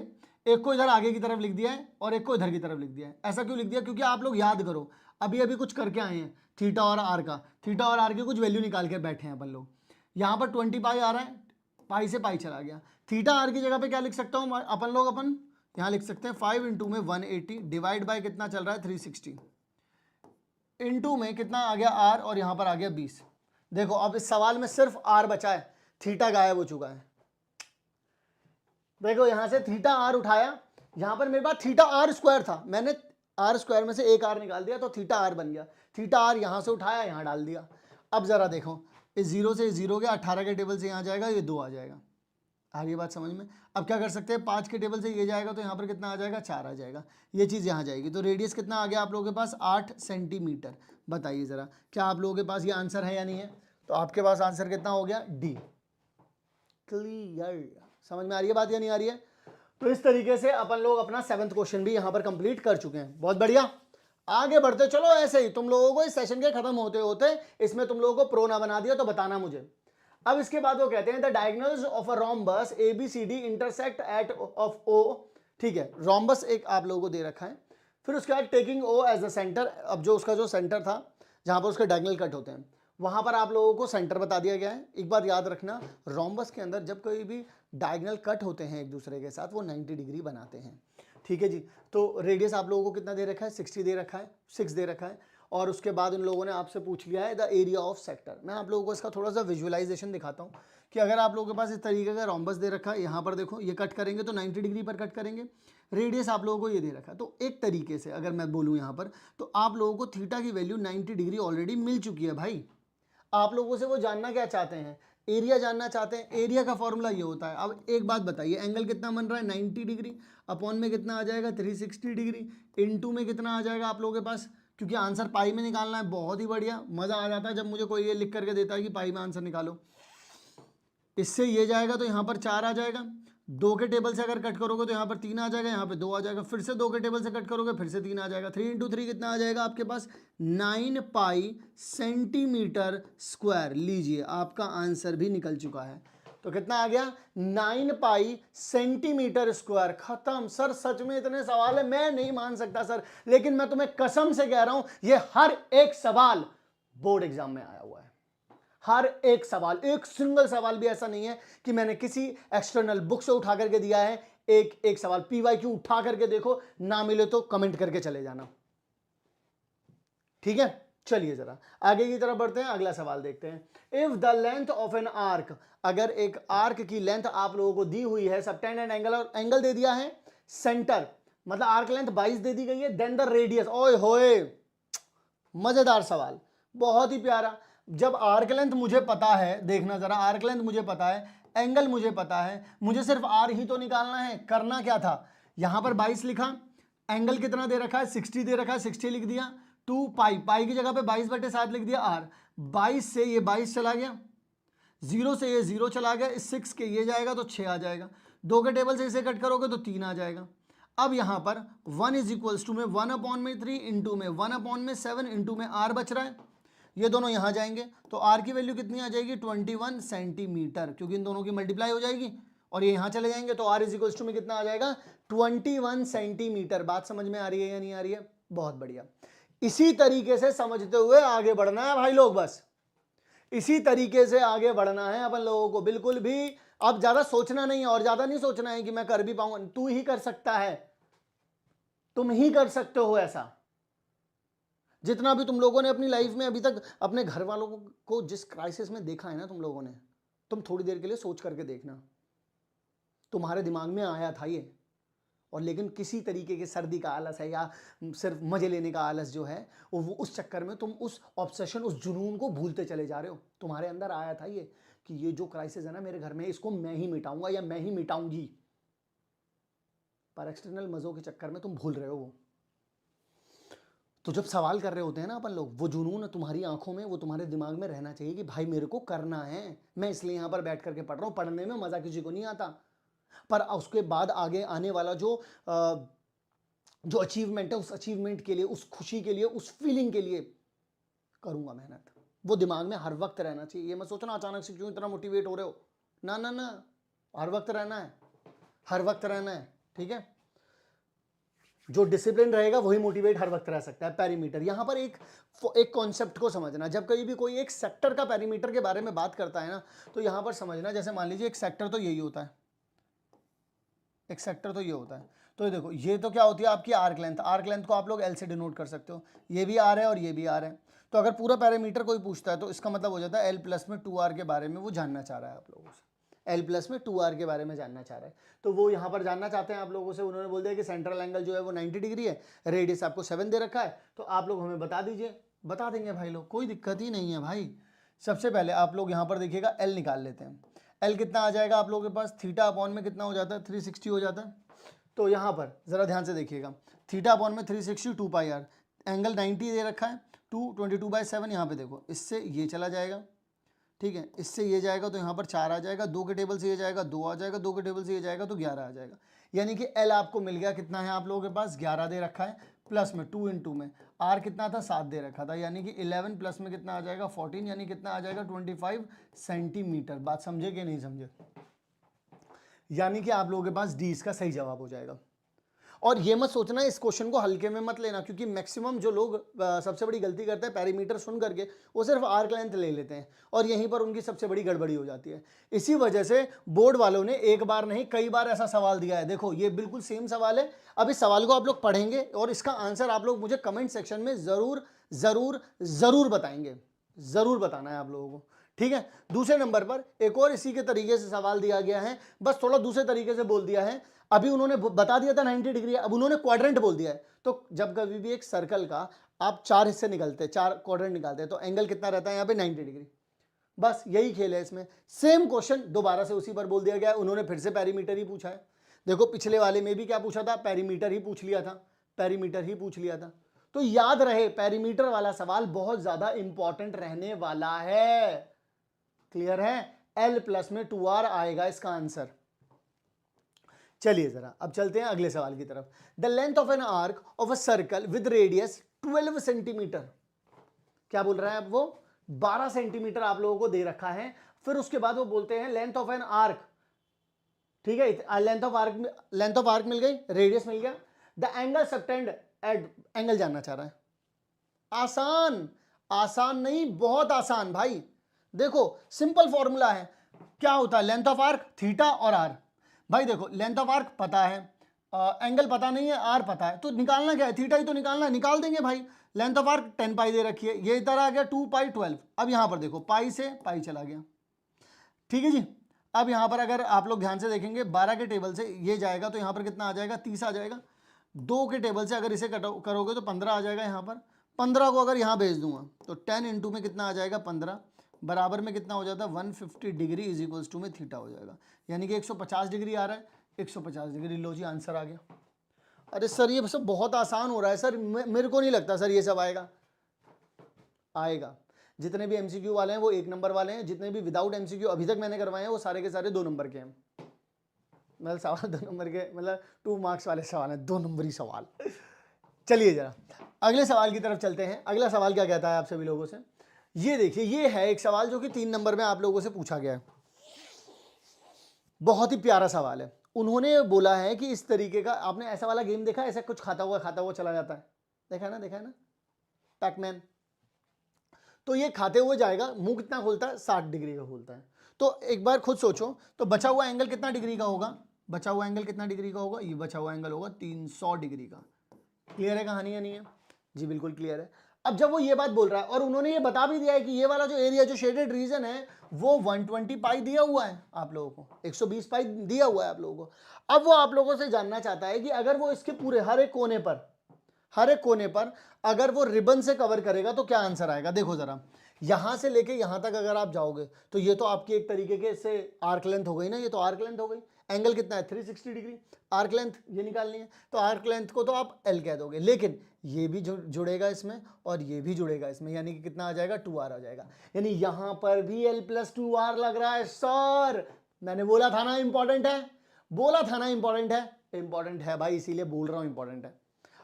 एक को इधर आगे की तरफ लिख दिया है और एक को इधर की तरफ लिख दिया है। ऐसा क्यों लिख दिया, क्योंकि आप लोग याद करो अभी अभी कुछ करके आए हैं, थीटा और आर का, थीटा और आर की कुछ वैल्यू निकाल के बैठे हैं अपन लोग। यहाँ पर 20 पाई आ रहा है, पाई से पाई चला गया। थीटा आर की जगह पे क्या लिख सकता हूँ अपन लोग, अपन यहाँ लिख सकते हैं 5 इंटू में 180 डिवाइड बाय कितना चल रहा है 360, इंटू में कितना आ गया आर और यहाँ पर आ गया 20। देखो अब इस सवाल में सिर्फ आर बचा है, थीटा गायब हो चुका है। देखो यहाँ से थीटा आर उठाया, यहाँ पर मेरे पास थीटा आर स्क्वायर था, मैंने आर स्क्वायर में से एक आर निकाल दिया तो थीटा आर बन गया। थीटा आर यहाँ से उठाया यहाँ डाल दिया। अब जरा देखो इस 0 से 0 गया, 18 के टेबल से यहाँ जाएगा, ये 2 आ जाएगा। आ गई बात समझ में। अब क्या कर सकते हैं, 5 के टेबल से ये जाएगा तो यहाँ पर कितना आ जाएगा 4 आ जाएगा, ये चीज़ यहाँ जाएगी। तो रेडियस कितना आ गया आप लोगों के पास 8 सेंटीमीटर। बताइए ज़रा क्या आप लोगों के पास ये आंसर है या नहीं है। तो आपके पास आंसर कितना हो गया डी। क्लियर, समझ में आ रही है बात या नहीं आ रही है। तो इस तरीके से अपन लोग अपना 7th क्वेश्चन भी यहाँ पर कंप्लीट कर चुके हैं। बहुत बढ़िया, आगे बढ़ते चलो। ऐसे ही तुम लोगों को इस सेशन के खत्म होते होते इसमें तुम लोगों को प्रो ना बना दिया तो बताना मुझे। अब इसके बाद वो कहते हैं the diagonals of a rhombus ABCD intersect at of O, ठीक है। रोम्बस एक आप लोगों को दे रखा है, फिर उसके बाद taking O as the centre. अब जो उसका जो सेंटर था जहां पर उसके डायगोनल कट होते हैं वहां पर आप लोगों को सेंटर बता दिया गया है। एक बात याद रखना, रोम्बस के अंदर जब कोई भी डायगोनल कट होते हैं एक दूसरे के साथ वो 90 डिग्री बनाते हैं, ठीक है जी। तो रेडियस आप लोगों को कितना दे रखा है 60 दे रखा है, 6 दे रखा है। और उसके बाद उन लोगों ने आपसे पूछ लिया है द एरिया ऑफ सेक्टर। मैं आप लोगों को इसका थोड़ा सा विजुअलाइजेशन दिखाता हूँ कि अगर आप लोगों के पास इस तरीके का रोम्बस दे रखा है, यहाँ पर देखो ये कट करेंगे तो 90 डिग्री पर कट करेंगे, रेडियस आप लोगों को ये दे रखा है। तो एक तरीके से अगर मैं बोलूँ यहाँ पर तो आप लोगों को थीटा की वैल्यू 90 डिग्री ऑलरेडी मिल चुकी है भाई। आप लोगों से वो जानना क्या चाहते हैं, एरिया जानना चाहते हैं। एरिया का फॉर्मूला ये होता है। अब एक बात बताइए, एंगल कितना बन रहा है 90 डिग्री, अपॉन में कितना आ जाएगा 360 डिग्री, इनटू में कितना आ जाएगा आप लोगों के पास, क्योंकि आंसर पाई में निकालना है। बहुत ही बढ़िया, मज़ा आ जाता है जब मुझे कोई ये लिख करके देता है कि पाई में आंसर निकालो। इससे ये जाएगा तो यहाँ पर 4 आ जाएगा, 2 के टेबल से अगर कट करोगे तो यहाँ पर 3 आ जाएगा, यहाँ पे 2 आ जाएगा, फिर से 2 के टेबल से कट करोगे फिर से 3 आ जाएगा। 3 इंटू 3 कितना आ जाएगा आपके पास? 9 पाई सेंटीमीटर स्क्वायर। लीजिए आपका आंसर भी निकल चुका है। तो कितना आ गया? 9 पाई सेंटीमीटर स्क्वायर। खत्म सर, सच में इतने सवाल है, मैं नहीं मान सकता सर, लेकिन मैं तुम्हें कसम से कह रहा हूं ये हर एक सवाल बोर्ड एग्जाम में आया हुआ है। हर एक सवाल, एक सिंगल सवाल भी ऐसा नहीं है कि मैंने किसी एक्सटर्नल बुक से उठा करके दिया है। एक एक सवाल पीवाईक्यू उठा करके देखो, ना मिले तो कमेंट करके चले जाना, ठीक है। चलिए जरा आगे की तरफ बढ़ते हैं, अगला सवाल देखते हैं। If the length of an arc, अगर एक आर्क की लेंथ आप लोगों को दी हुई है, सबटेंड एंगल और एंगल दे दिया है, सेंटर मतलब आर्क लेंथ 22 दे दी गई है, देन द रेडियस, ओए होए मजेदार सवाल, बहुत ही प्यारा। जब आर्क लेंथ मुझे पता है, देखना जरा, आर्क लेंथ मुझे पता है, एंगल मुझे पता है, मुझे सिर्फ आर ही तो निकालना है। करना क्या था, यहां पर 22 लिखा, एंगल कितना दे रखा है? 60 दे रखा है, 60 लिख दिया, 2 पाई, पाई की जगह पे 22/7 लिख दिया आर। 22 से ये 22 चला गया, 0 से ये 0 चला गया, इस 6 के ये जाएगा तो 6 आ जाएगा, 2 के टेबल से इसे कट करोगे तो 3 आ जाएगा। अब यहां पर 1 इज इक्वल्स टू में 1/3 इंटू में 1/7 इंटू में आर बच रहा है, ये दोनों यहां जाएंगे तो आर की वैल्यू कितनी आ जाएगी? 21 सेंटीमीटर, क्योंकि इन दोनों की मल्टीप्लाई हो जाएगी और ये यहां चले जाएंगे तो आर इज इक्वल्स टू में कितना आ जाएगा? 21 सेंटीमीटर। बात समझ में आ रही है या नहीं आ रही है? बहुत बढ़िया। इसी तरीके से समझते हुए आगे बढ़ना है भाई लोग, बस इसी तरीके से आगे बढ़ना है अपन लोगों को, बिल्कुल भी अब ज्यादा सोचना नहीं है, और ज्यादा नहीं सोचना है कि मैं कर भी पाऊंगा। तू ही कर सकता है, तुम ही कर सकते हो ऐसा। जितना भी तुम लोगों ने अपनी लाइफ में अभी तक अपने घर वालों को जिस क्राइसिस में देखा है ना तुम लोगों ने, तुम थोड़ी देर के लिए सोच करके देखना, तुम्हारे दिमाग में आया था ये, और लेकिन किसी तरीके के सर्दी का आलस है या सिर्फ मजे लेने का आलस जो है वो उस चक्कर में तुम उस ऑब्सेशन, उस जुनून को भूलते चले जा रहे हो। तुम्हारे अंदर आया था ये कि ये जो क्राइसिस है ना मेरे घर में, इसको मैं ही मिटाऊंगा या मैं ही मिटाऊंगी, पर एक्सटर्नल मजों के चक्कर में तुम भूल रहे हो वो। तो जब सवाल कर रहे होते हैं ना अपन लोग, वो जुनून तुम्हारी आंखों में, वो तुम्हारे दिमाग में रहना चाहिए कि भाई मेरे को करना है, मैं इसलिए यहां पर बैठ करके पढ़ रहा हूं। पढ़ने में मजा किसी को नहीं आता, पर उसके बाद आगे आने वाला जो अचीवमेंट है, उस अचीवमेंट के लिए, उस खुशी के लिए, उस फीलिंग के लिए करूंगा मेहनत, वो दिमाग में हर वक्त रहना चाहिए। ये मत सोचना अचानक से क्यों इतना मोटिवेट हो रहे हो, ना ना ना, हर वक्त रहना है, हर वक्त रहना है, ठीक है। जो डिसिप्लिन रहेगा वही मोटिवेट हर वक्त रह सकता है। पेरीमीटर, यहां पर एक कॉन्सेप्ट को समझना, जब कहीं भी कोई एक सेक्टर का पेरीमीटर के बारे में बात करता है ना, तो यहां पर समझना, जैसे मान लीजिए एक सेक्टर तो यही होता है, एक सेक्टर तो ये होता है, तो ये देखो, ये तो क्या होती है आपकी आर्क लेंथ। आर्क लेंथ को आप लोग एल से डिनोट कर सकते हो, ये भी आर है और ये भी आर है। तो अगर पूरा पैरामीटर कोई पूछता है तो इसका मतलब हो जाता है एल प्लस में 2r के बारे में वो जानना चाह रहा है आप लोगों से, एल प्लस में 2r के बारे में जानना चाह रहा है। तो वो यहाँ पर जानना चाहते हैं आप लोगों से, उन्होंने बोल दिया कि सेंट्रल एंगल जो है वो 90 डिग्री है, रेडियस आपको 7 दे रखा है, तो आप लोग हमें बता दीजिए। बता देंगे भाई लोग, कोई दिक्कत ही नहीं है भाई। सबसे पहले आप लोग यहाँ पर देखिएगा एल निकाल लेते हैं। एल कितना आ जाएगा आप लोगों के पास? थीटा अपॉन में कितना हो जाता है? 360 हो जाता है। तो यहाँ पर ज़रा ध्यान से देखिएगा, थीटा अपॉन में 360 2 पाई आर, एंगल 90 दे रखा है, 22/7 यहाँ पे देखो, इससे ये चला जाएगा, ठीक है, इससे ये जाएगा तो यहाँ पर 4 आ जाएगा, 2 के टेबल से ये जाएगा 2 आ जाएगा, 2 के टेबल से ये जाएगा तो 11 आ जाएगा। यानी कि एल आपको मिल गया, कितना है आप लोगों के पास? 11 दे रखा है, प्लस में 2 इंटू में आर कितना था? 7 दे रखा था, यानी कि 11 प्लस में कितना आ जाएगा? 14, यानी कितना आ जाएगा? 25 सेंटीमीटर। बात समझे कि नहीं समझे? यानी कि आप लोगों के पास डी इसका सही जवाब हो जाएगा। और ये मत सोचना इस क्वेश्चन को हल्के में मत लेना, क्योंकि मैक्सिमम जो लोग सबसे बड़ी गलती करते हैं पैरीमीटर सुन करके वो सिर्फ आर्क लेंथ ले लेते हैं, और यहीं पर उनकी सबसे बड़ी गड़बड़ी हो जाती है। इसी वजह से बोर्ड वालों ने एक बार नहीं कई बार ऐसा सवाल दिया है। देखो ये बिल्कुल सेम सवाल है, अब इस सवाल को आप लोग पढ़ेंगे और इसका आंसर आप लोग मुझे कमेंट सेक्शन में जरूर जरूर जरूर बताएंगे, जरूर बताना है आप लोगों को, ठीक है। दूसरे नंबर पर एक और इसी के तरीके से सवाल दिया गया है, बस थोड़ा दूसरे तरीके से बोल दिया है। अभी उन्होंने बता दिया था 90 डिग्री, अब उन्होंने क्वाड्रेंट बोल दिया है। तो जब कभी भी एक सर्कल का आप 4 हिस्से निकलते हैं, 4 क्वाड्रेंट निकालते हैं, तो एंगल कितना रहता है यहाँ पे? 90 डिग्री। बस यही खेल है इसमें। सेम क्वेश्चन दोबारा से उसी पर बोल दिया गया है, उन्होंने फिर से पैरीमीटर ही पूछा है। देखो पिछले वाले में भी क्या पूछा था? पैरीमीटर ही पूछ लिया था, पैरीमीटर ही पूछ लिया था। तो याद रहे पैरीमीटर वाला सवाल बहुत ज्यादा इंपॉर्टेंट रहने वाला है। क्लियर है? L प्लस में 2R आएगा इसका आंसर। चलिए जरा अब चलते हैं अगले सवाल की तरफ। The length of an arc of a circle with radius 12 centimetre. क्या बोल रहा है अब वो? 12 सेंटीमीटर आप लोगों को दे रखा है। फिर उसके बाद वो बोलते हैं लेंथ ऑफ एन आर्क, ठीक है, लेंथ ऑफ आर्क मिल गई, रेडियस मिल गया, the angle subtend at, angle जानना चाह रहा है। आसान, आसान नहीं, बहुत आसान भाई। देखो सिंपल फॉर्मूला है, क्या होता है लेंथ ऑफ आर्क, थीटा और आर। भाई देखो लेंथ ऑफ आर्क पता है, एंगल पता नहीं है, आर पता है, तो निकालना क्या है, थीटा ही तो निकालना है, निकाल देंगे भाई। लेंथ ऑफ आर्क 10 पाई दे रखी है, ये इधर आ गया 2 पाई 12। अब यहां पर देखो पाई से पाई चला गया, ठीक है जी। अब यहां पर अगर आप लोग ध्यान से देखेंगे 12 के टेबल से ये जाएगा तो यहां पर कितना आ जाएगा, 30 आ जाएगा। 2 के टेबल से अगर इसे करोगे तो 15 आ जाएगा यहां पर। 15 को अगर यहां भेज दूंगा तो 10 इंटू में कितना आ जाएगा 15, बराबर में कितना हो जाता है 150 डिग्री इज इक्वल्स टू में थीटा हो जाएगा, यानी कि 150 डिग्री आ रहा है, 150 डिग्री। लो जी आंसर आ गया। अरे सर ये सब बहुत आसान हो रहा है सर, मेरे को नहीं लगता सर ये सब आएगा। आएगा। जितने भी एमसीक्यू वाले हैं वो 1 नंबर वाले हैं, जितने भी विदाउट एमसीक्यू अभी तक मैंने करवाए हैं वो सारे के सारे 2 नंबर के हैं। मतलब सवाल 2 नंबर के, मतलब 2 मार्क्स वाले सवाल हैं, 2 नंबरी सवाल। चलिए जरा अगले सवाल की तरफ चलते हैं। अगला सवाल क्या कहता है आप सभी लोगों से, ये देखिए, ये है एक सवाल जो कि 3 नंबर में आप लोगों से पूछा गया है। बहुत ही प्यारा सवाल है। उन्होंने बोला है कि इस तरीके का, आपने ऐसा वाला गेम देखा है, ऐसा कुछ खाता हुआ चला जाता है, देखा है ना, देखा है ना, पैकमैन। तो ये खाते हुए जाएगा, मुंह कितना खोलता है, 60 डिग्री का खोलता है। तो एक बार खुद सोचो, तो बचा हुआ एंगल कितना डिग्री का होगा, बचा हुआ एंगल कितना डिग्री का होगा, ये बचा हुआ एंगल होगा 300 डिग्री का। क्लियर है कहानी या नहीं है? जी बिल्कुल क्लियर है। अब जब वो ये बात बोल रहा है और उन्होंने ये बता भी दिया है कि ये वाला जो एरिया, जो शेडेड रीजन है, वो 120 पाई दिया हुआ है आप लोगों को, 120 पाई दिया हुआ है आप लोगों को। अब वो आप लोगों से जानना चाहता है कि अगर वो इसके पूरे हर एक कोने पर अगर वो रिबन से कवर करेगा तो क्या आंसर आएगा। देखो जरा, यहां से लेके यहां तक अगर आप जाओगे तो ये तो आपकी एक तरीके के से आर्क लेंथ हो गई ना, ये तो आर्क लेंथ हो गई। एंगल कितना है 360 डिग्री, आर्क लेंथ ये निकालनी है, तो आर्क लेंथ को तो आप एल कह दोगे, लेकिन ये भी जुड़ेगा इसमें और ये भी जुड़ेगा इसमें, यानी कि कितना आ जाएगा 2r आ जाएगा। यानी यहां पर भी l प्लस 2r लग रहा है। सर मैंने बोला था ना इंपॉर्टेंट है, बोला था ना इंपॉर्टेंट है, इंपॉर्टेंट है भाई, इसीलिए बोल रहा हूं इंपॉर्टेंट है।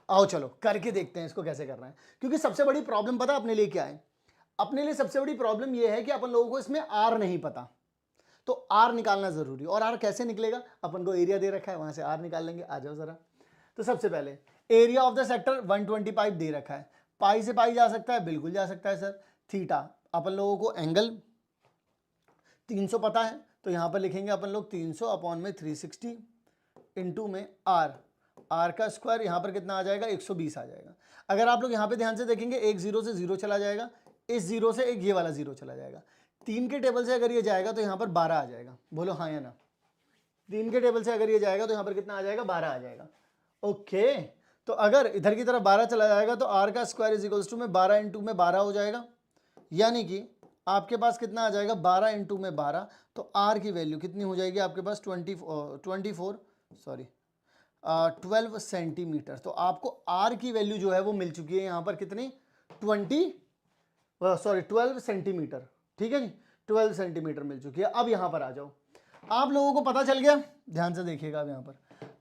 आओ चलो करके देखते हैं इसको कैसे करना है, क्योंकि सबसे बड़ी प्रॉब्लम पता अपने लिए क्या है, अपने लिए सबसे बड़ी प्रॉब्लम यह है कि अपन लोगों को इसमें आर नहीं पता, तो आर निकालना जरूरी। और आर कैसे निकलेगा, अपन को एरिया दे रखा है, वहां से आर निकाल लेंगे। आ जाओ जरा। तो सबसे पहले एरिया ऑफ द सेक्टर 125 दे रखा है, पाई से पाई जा सकता है, बिल्कुल जा सकता है सर। थीटा अपन लोगों को एंगल 300 पता है, तो यहां पर लिखेंगे अपन लोग 300 अपॉन में 360 इंटू में आर, आर का स्क्वायर यहां पर कितना आ जाएगा 120 आ जाएगा। अगर आप लोग यहां पे ध्यान से देखेंगे, एक जीरो से जीरो चला जाएगा, इस जीरो से एक ये वाला जीरो चला जाएगा। 3 के टेबल से अगर ये जाएगा तो यहां पर 12 आ जाएगा, बोलो हाँ या ना। 3 के टेबल से अगर ये जाएगा तो यहां पर कितना आ जाएगा 12 आ जाएगा। ओके, तो अगर इधर की तरफ 12 चला जाएगा तो आर का स्क्वायर इज इक्वल्स टू में 12 इंटू में 12 हो जाएगा, यानी कि आपके पास कितना आ जाएगा 12 इंटू में 12, तो आर की वैल्यू कितनी हो जाएगी आपके पास 12 सेंटीमीटर। तो आपको आर की वैल्यू जो है वो मिल चुकी है यहाँ पर कितनी 12 सेंटीमीटर, ठीक है जी, 12 सेंटीमीटर मिल चुकी है। अब यहाँ पर आ जाओ, आप लोगों को पता चल गया, ध्यान से देखिएगा। अब यहाँ पर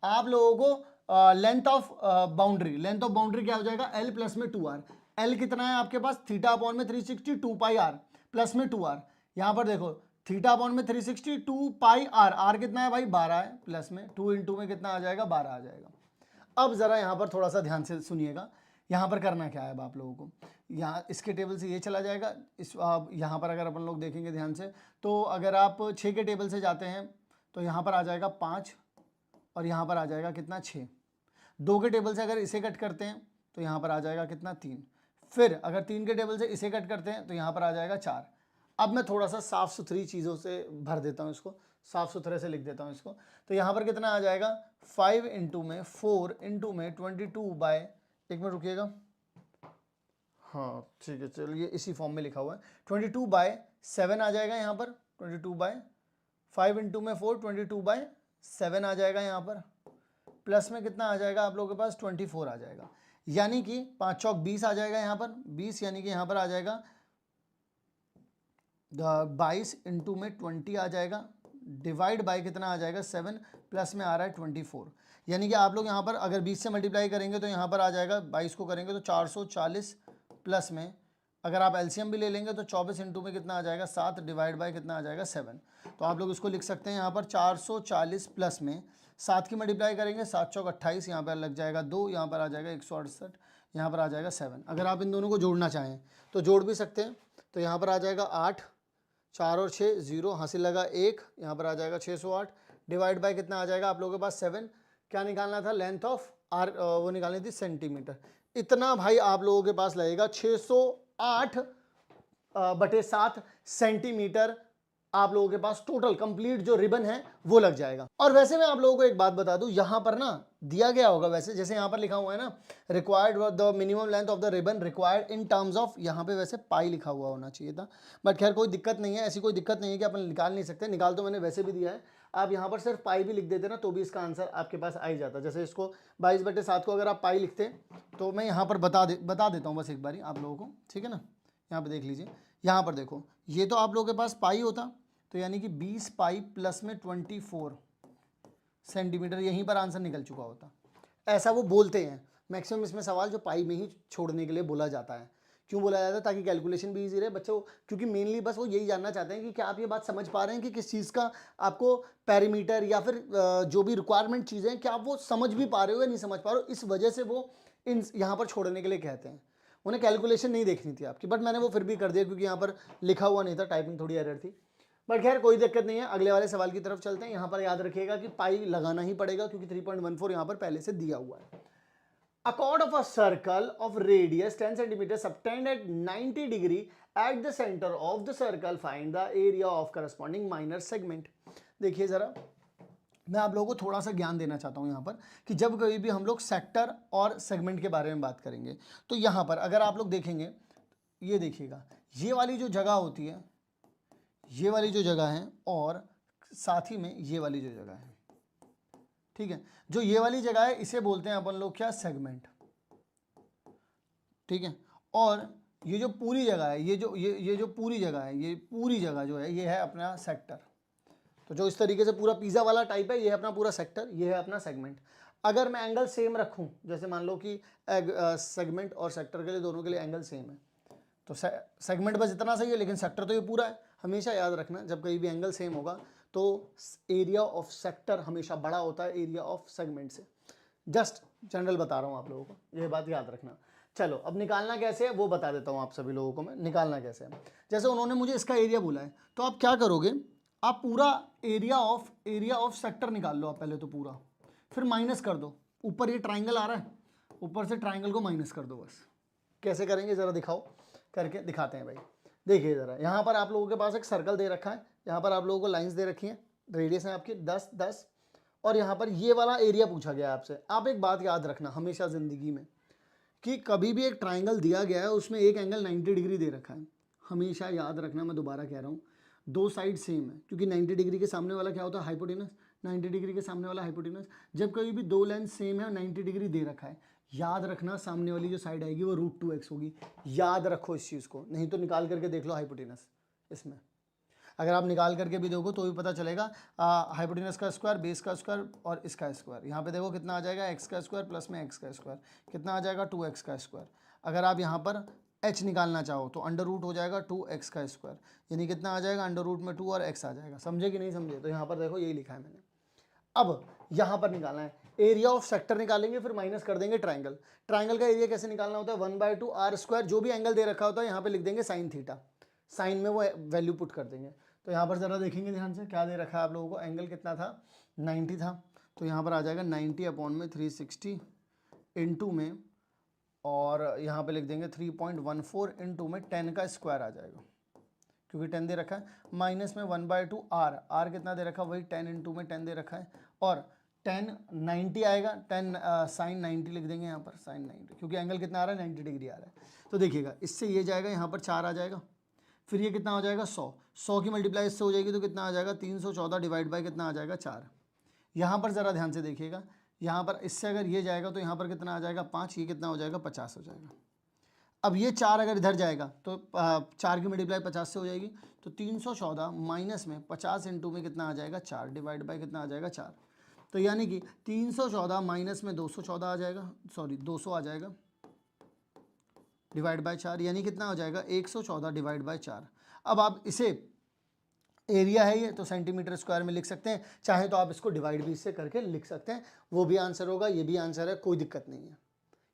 आप लोगों को लेंथ ऑफ बाउंड्री क्या हो जाएगा एल प्लस में 2r। एल कितना है आपके पास, थीटा अपॉन में 360 2 पाई आर प्लस में 2r। यहाँ पर देखो थीटा अपॉन में 360 2 पाई आर, आर कितना है भाई 12 है, प्लस में 2 इंटू में कितना आ जाएगा 12 आ जाएगा। अब जरा यहाँ पर थोड़ा सा ध्यान से सुनिएगा, यहाँ पर करना क्या है अब आप लोगों को, यहाँ इसके टेबल से ये चला जाएगा, इस यहाँ पर अगर अपन लोग देखेंगे ध्यान से, तो अगर आप 6 के टेबल से जाते हैं तो यहाँ पर आ जाएगा 5 और यहाँ पर आ जाएगा कितना 6। 2 के टेबल से अगर इसे कट करते हैं तो यहाँ पर आ जाएगा कितना 3। फिर अगर 3 के टेबल से इसे कट करते हैं तो यहाँ पर आ जाएगा 4। अब मैं थोड़ा सा साफ़ सुथरी चीज़ों से भर देता हूँ इसको, साफ़ सुथरे से लिख देता हूँ इसको। तो यहाँ पर कितना आ जाएगा 5 इंटू में 4 इंटू में 22 बाय, एक मिनट रुकिएगा, हाँ ठीक है चलिए इसी फॉर्म में लिखा हुआ है, 22 बाय 7 आ जाएगा यहाँ पर, 22 बाय 5 इंटू में 4 22 बाय 7 आ जाएगा यहाँ पर, प्लस में कितना आ जाएगा आप लोगों के पास 24 आ जाएगा, यानी कि 5 चौक 20 आ जाएगा यहाँ पर 20, यानी कि यहाँ पर आ जाएगा 22 इंटू में 20 आ जाएगा, डिवाइड बाय कितना आ जाएगा 7, प्लस में आ रहा है 24। यानी कि आप लोग यहाँ पर अगर 20 से मल्टीप्लाई करेंगे तो यहाँ पर आ जाएगा 22 को करेंगे तो 440, प्लस में अगर आप एलसीएम भी ले लेंगे तो 24 इंटू में कितना आ जाएगा 7, डिवाइड बाय कितना आ जाएगा 7। तो आप लोग इसको लिख सकते हैं यहाँ पर 440 प्लस में 7 की मल्टीप्लाई करेंगे, 7 चौक 28, यहाँ पर लग जाएगा 2, यहाँ पर आ जाएगा 168, यहाँ पर आ जाएगा 7। अगर आप इन दोनों को जोड़ना चाहें तो जोड़ भी सकते हैं। तो यहाँ पर आ जाएगा 8, 4 और 6 0, हासिल लगा 1, यहाँ पर आ जाएगा 608, डिवाइड बाय कितना आ जाएगा आप लोगों के पास 7। क्या निकालना था, लेंथ ऑफ आर, वो निकालनी थी सेंटीमीटर। इतना भाई आप लोगों के पास लगेगा 608/7 सेंटीमीटर आप लोगों के पास टोटल कंप्लीट जो रिबन है वो लग जाएगा। और वैसे मैं आप लोगों को एक बात बता दूं, यहां पर ना दिया गया होगा वैसे, जैसे यहां पर लिखा हुआ है ना required the minimum length of the ribbon required in terms of, यहां पे वैसे पाई लिखा हुआ होना चाहिए था, बट खैर कोई दिक्कत नहीं है, ऐसी कोई दिक्कत नहीं है कि अपन निकाल नहीं सकते। निकाल तो मैंने वैसे भी दिया है, आप यहाँ पर सिर्फ पाई भी लिख देते ना तो भी इसका आंसर आपके पास आ ही जाता। जैसे इसको 22/7 को अगर आप पाई लिखते तो मैं यहाँ पर बता देता हूँ बस एक बारी आप लोगों को, ठीक है ना। यहाँ पर देख लीजिए, यहाँ पर देखो, ये तो आप लोगों के पास पाई होता तो यानी कि 20 पाई प्लस में 24 सेंटीमीटर, यहीं पर आंसर निकल चुका होता। ऐसा वो बोलते हैं मैक्सिमम इसमें सवाल जो पाई में ही छोड़ने के लिए बोला जाता है। क्यों बोला जाता है, ताकि कैलकुलेशन भी इजी रहे बच्चों, क्योंकि मेनली बस वो यही जानना चाहते हैं कि क्या आप ये बात समझ पा रहे हैं कि किस चीज़ का आपको पैरामीटर या फिर जो भी रिक्वायरमेंट चीज़ें हैं क्या आप वो समझ भी पा रहे हो या नहीं समझ पा रहे हो। इस वजह से वो इन यहाँ पर छोड़ने के लिए कहते हैं। उन्हें कैलकुलेशन नहीं देखनी थी आपकी, बट मैंने वो फिर भी कर दिया क्योंकि यहाँ पर लिखा हुआ नहीं था, टाइपिंग थोड़ी एरर थी, बट खैर कोई दिक्कत नहीं है। अगले वाले सवाल की तरफ चलते हैं। यहाँ पर याद रखिएगा कि पाई लगाना ही पड़ेगा क्योंकि 3.14 यहाँ पर पहले से दिया हुआ है। A chord of a circle of radius 10 cm subtend at 90 degree at the center of the circle, find the area of corresponding minor segment। देखिए जरा, मैं आप लोगों को थोड़ा सा ज्ञान देना चाहता हूँ यहाँ पर कि जब कभी भी हम लोग सेक्टर और सेगमेंट के बारे में बात करेंगे तो यहाँ पर अगर आप लोग देखेंगे, ये देखिएगा, ये वाली जो जगह होती है, ये वाली जो जगह है और साथ ही में ये वाली जो जगह है, ठीक है, जो ये वाली जगह है इसे बोलते हैं अपन लोग क्या, सेगमेंट, ठीक है। और ये जो पूरी जगह है, ये जो पूरी जगह है, ये पूरी जगह जो है ये है अपना सेक्टर। तो जो इस तरीके से पूरा पिज़्ज़ा वाला टाइप है ये है अपना पूरा सेक्टर, ये है अपना सेगमेंट। अगर मैं एंगल सेम रखूं, जैसे मान लो कि सेगमेंट और सेक्टर के लिए दोनों के लिए एंगल सेम है, तो सेगमेंट बस इतना सही है, लेकिन सेक्टर तो ये पूरा है। हमेशा याद रखना जब कहीं भी एंगल सेम होगा तो एरिया ऑफ सेक्टर हमेशा बड़ा होता है एरिया ऑफ सेगमेंट से। जस्ट जनरल बता रहा हूँ आप लोगों को, ये बात याद रखना। चलो अब निकालना कैसे है वो बता देता हूँ आप सभी लोगों को मैं, निकालना कैसे है। जैसे उन्होंने मुझे इसका एरिया बोला है तो आप क्या करोगे, आप पूरा एरिया ऑफ सेक्टर निकाल लो आप पहले तो पूरा, फिर माइनस कर दो। ऊपर ये ट्राइंगल आ रहा है, ऊपर से ट्राइंगल को माइनस कर दो बस। कैसे करेंगे ज़रा दिखाओ, करके दिखाते हैं भाई। देखिए ज़रा, यहाँ पर आप लोगों के पास एक सर्कल दे रखा है, यहाँ पर आप लोगों को लाइंस दे रखी हैं, रेडियस है आपकी 10 10, और यहाँ पर ये वाला एरिया पूछा गया है आपसे। आप एक बात याद रखना हमेशा ज़िंदगी में कि कभी भी एक ट्राइंगल दिया गया है उसमें एक एंगल 90 डिग्री दे रखा है, हमेशा याद रखना। मैं दोबारा कह रहा हूँ, दो साइड सेम है क्योंकि 90 डिग्री के सामने वाला क्या होता है, हाइपोटेनस। 90 डिग्री के सामने वाला हाइपोटेनस। जब कभी भी दो लेंथ सेम है और 90 डिग्री दे रखा है, याद रखना सामने वाली जो साइड आएगी वो √2x होगी। याद रखो इस चीज़ को, नहीं तो निकाल करके देख लो हाइपोटेनस। इसमें अगर आप निकाल करके भी देखो तो भी पता चलेगा, हाइपोटेनस का स्क्वायर, बेस का स्क्वायर और इसका स्क्वायर। यहाँ पे देखो कितना आ जाएगा, x का स्क्वायर प्लस में x का स्क्वायर कितना आ जाएगा, 2x का स्क्वायर। अगर आप यहाँ पर h निकालना चाहो तो √, हो जाएगा 2x का स्क्वायर, यानी कितना आ जाएगा, √2 में 2 और x आ जाएगा। समझे कि नहीं समझे, तो यहाँ पर देखो यही लिखा है मैंने। अब यहाँ पर निकालना है एरिया ऑफ सेक्टर, निकालेंगे फिर माइनस कर देंगे ट्राइंगल। ट्राइंगल का एरिया कैसे निकालना होता है, 1/2 r², जो भी एंगल दे रखा होता है यहाँ पे लिख देंगे साइन थीटा, साइन में वो वैल्यू पुट कर देंगे। तो यहाँ पर ज़रा देखेंगे ध्यान से, क्या दे रखा है आप लोगों को, एंगल कितना था, 90 था, तो यहाँ पर आ जाएगा 90/360 इंटू में, और यहाँ पे लिख देंगे 3.14 इंटू में 10 का स्क्वायर आ जाएगा क्योंकि 10 दे रखा है, माइनस में 1/2 r कितना दे रखा है, वही 10 इंटू में 10 दे रखा है, और 10 90 आएगा, 10 साइन 90 लिख देंगे यहाँ पर, साइन 90, क्योंकि एंगल कितना आ रहा है, 90 डिग्री आ रहा है। तो देखिएगा इससे ये जाएगा, यहाँ पर 4 आ जाएगा, फिर ये कितना हो जाएगा 100 की मल्टीप्लाई इससे हो जाएगी तो कितना आ जाएगा 314 डिवाइड बाय कितना आ जाएगा 4। यहाँ पर ज़रा ध्यान से देखिएगा, यहाँ पर इससे अगर ये जाएगा तो यहाँ पर कितना आ जाएगा 5, ये कितना हो जाएगा 50 हो जाएगा। अब ये 4 अगर इधर जाएगा तो 4 की मल्टीप्लाई 50 से हो जाएगी, तो 314 माइनस में 50 इंटू में कितना आ जाएगा 4 डिवाइड बाई कितना आ जाएगा 4। तो यानी कि 314 माइनस में 214 आ जाएगा, सॉरी 200 आ जाएगा डिवाइड बाय 4, यानी कितना हो जाएगा 114 डिवाइड बाय 4। अब आप इसे, एरिया है ये तो सेंटीमीटर स्क्वायर में लिख सकते हैं, चाहे तो आप इसको डिवाइड भी इससे करके लिख सकते हैं, वो भी आंसर होगा, ये भी आंसर है, कोई दिक्कत नहीं है।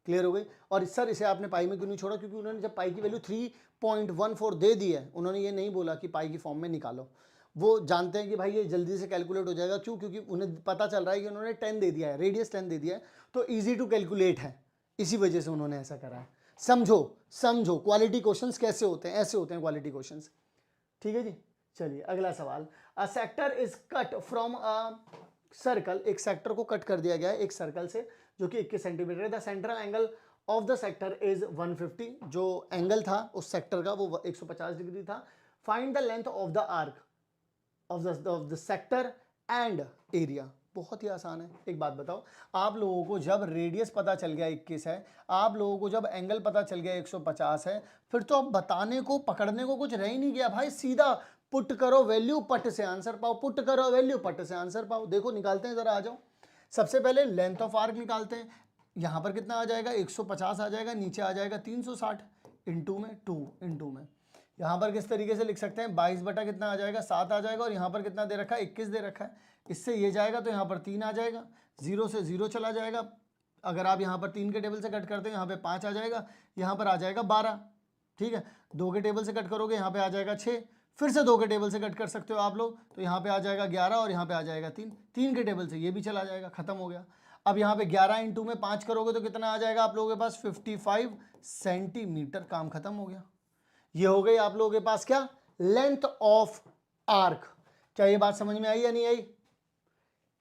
क्लियर हो गई। और सर इसे आपने पाई में क्यों नहीं छोड़ा, क्योंकि उन्होंने जब पाई की वैल्यू 3.14 दे दी है, उन्होंने ये नहीं बोला कि पाई की फॉर्म में निकालो, वो जानते हैं कि भाई ये जल्दी से कैलकुलेट हो जाएगा। क्यों? क्योंकि उन्हें पता चल रहा है कि उन्होंने 10 दे दिया है, रेडियस 10 दे दिया है, तो ईजी टू कैलकुलेट है, इसी वजह से उन्होंने ऐसा करा है। समझो क्वालिटी क्वेश्चंस कैसे होते हैं, ऐसे होते हैं क्वालिटी क्वेश्चंस। ठीक है जी, चलिए अगला सवाल। A sector is cut from a circle, एक सेक्टर को कट कर दिया गया है एक सर्कल से जो कि 21 सेंटीमीटर है। The central angle of the sector is 150, जो एंगल था उस सेक्टर का वो 150 डिग्री था। Find the length of the arc of the sector and area. बहुत ही आसान है। एक बात बताओ, आप लोगों को जब रेडियस पता चल गया 21 है, आप लोगों को जब एंगल पता चल गया 150 है, फिर तो अब बताने को पकड़ने को कुछ रह ही नहीं गया भाई, सीधा पुट करो वैल्यू, पट से आंसर पाओ, पुट करो वैल्यू, पट से आंसर पाओ। देखो निकालते हैं, जरा आ जाओ। सबसे पहले लेंथ ऑफ आर्क निकालते हैं। यहाँ पर कितना आ जाएगा 150 आ जाएगा, नीचे आ जाएगा 360 इंटू में 2 इंटू में। यहाँ पर किस तरीके से लिख सकते हैं 22 बटा कितना आ जाएगा 7 आ जाएगा, और यहाँ पर कितना दे रखा है 21 दे रखा है। इससे ये जाएगा तो यहाँ पर 3 आ जाएगा, 0 से 0 चला जाएगा। अगर आप यहाँ पर 3 के टेबल से कट करते हैं यहाँ पे 5 आ जाएगा, यहाँ पर आ जाएगा 12। ठीक है, 2 के टेबल से कट करोगे यहाँ पे आ जाएगा 6, फिर से 2 के टेबल से कट कर सकते हो आप लोग, तो यहाँ पे आ जाएगा 11 और यहाँ पे आ जाएगा 3। 3 के टेबल से ये भी चला जाएगा, खत्म हो गया। अब यहाँ पे 11 इंटू में 5 करोगे तो कितना आ जाएगा आप लोगों के पास 55 सेंटीमीटर, काम खत्म हो गया। ये हो गई आप लोगों के पास क्या, लेंथ ऑफ आर्क। क्या ये बात समझ में आई या नहीं आई?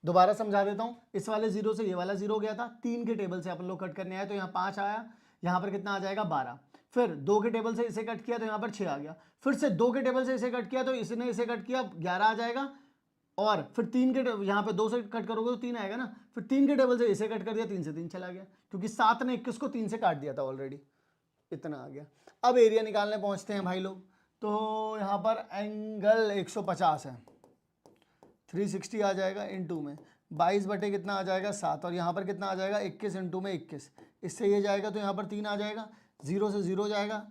दोबारा समझा देता हूं। इस वाले 0 से ये वाला 0 गया था, 3 के टेबल से अपन लोग कट करने आए तो यहाँ 5 आया, यहाँ पर कितना आ जाएगा 12। फिर 2 के टेबल से इसे कट किया तो यहाँ पर 6 आ गया, फिर से 2 के टेबल से इसे कट किया तो इसने इसे कट किया 11 आ जाएगा, और फिर 3 के यहाँ पे 2 से कट करोगे तो 3 आएगा ना, फिर 3 के टेबल से इसे कट कर दिया, 3 से 3 चला गया, क्योंकि 7 ने 21 को 3 से काट दिया था ऑलरेडी, इतना आ गया। अब एरिया निकालने पहुंचते हैं भाई लोग। तो यहाँ पर एंगल 150 है, 360 आ जाएगा इंटू में 22 बटे कितना आ जाएगा 7, और यहाँ पर कितना आ जाएगा 21 इंटू में 21। इससे ये जाएगा तो यहाँ पर 3 आ जाएगा, 0 से 0 जाएगा,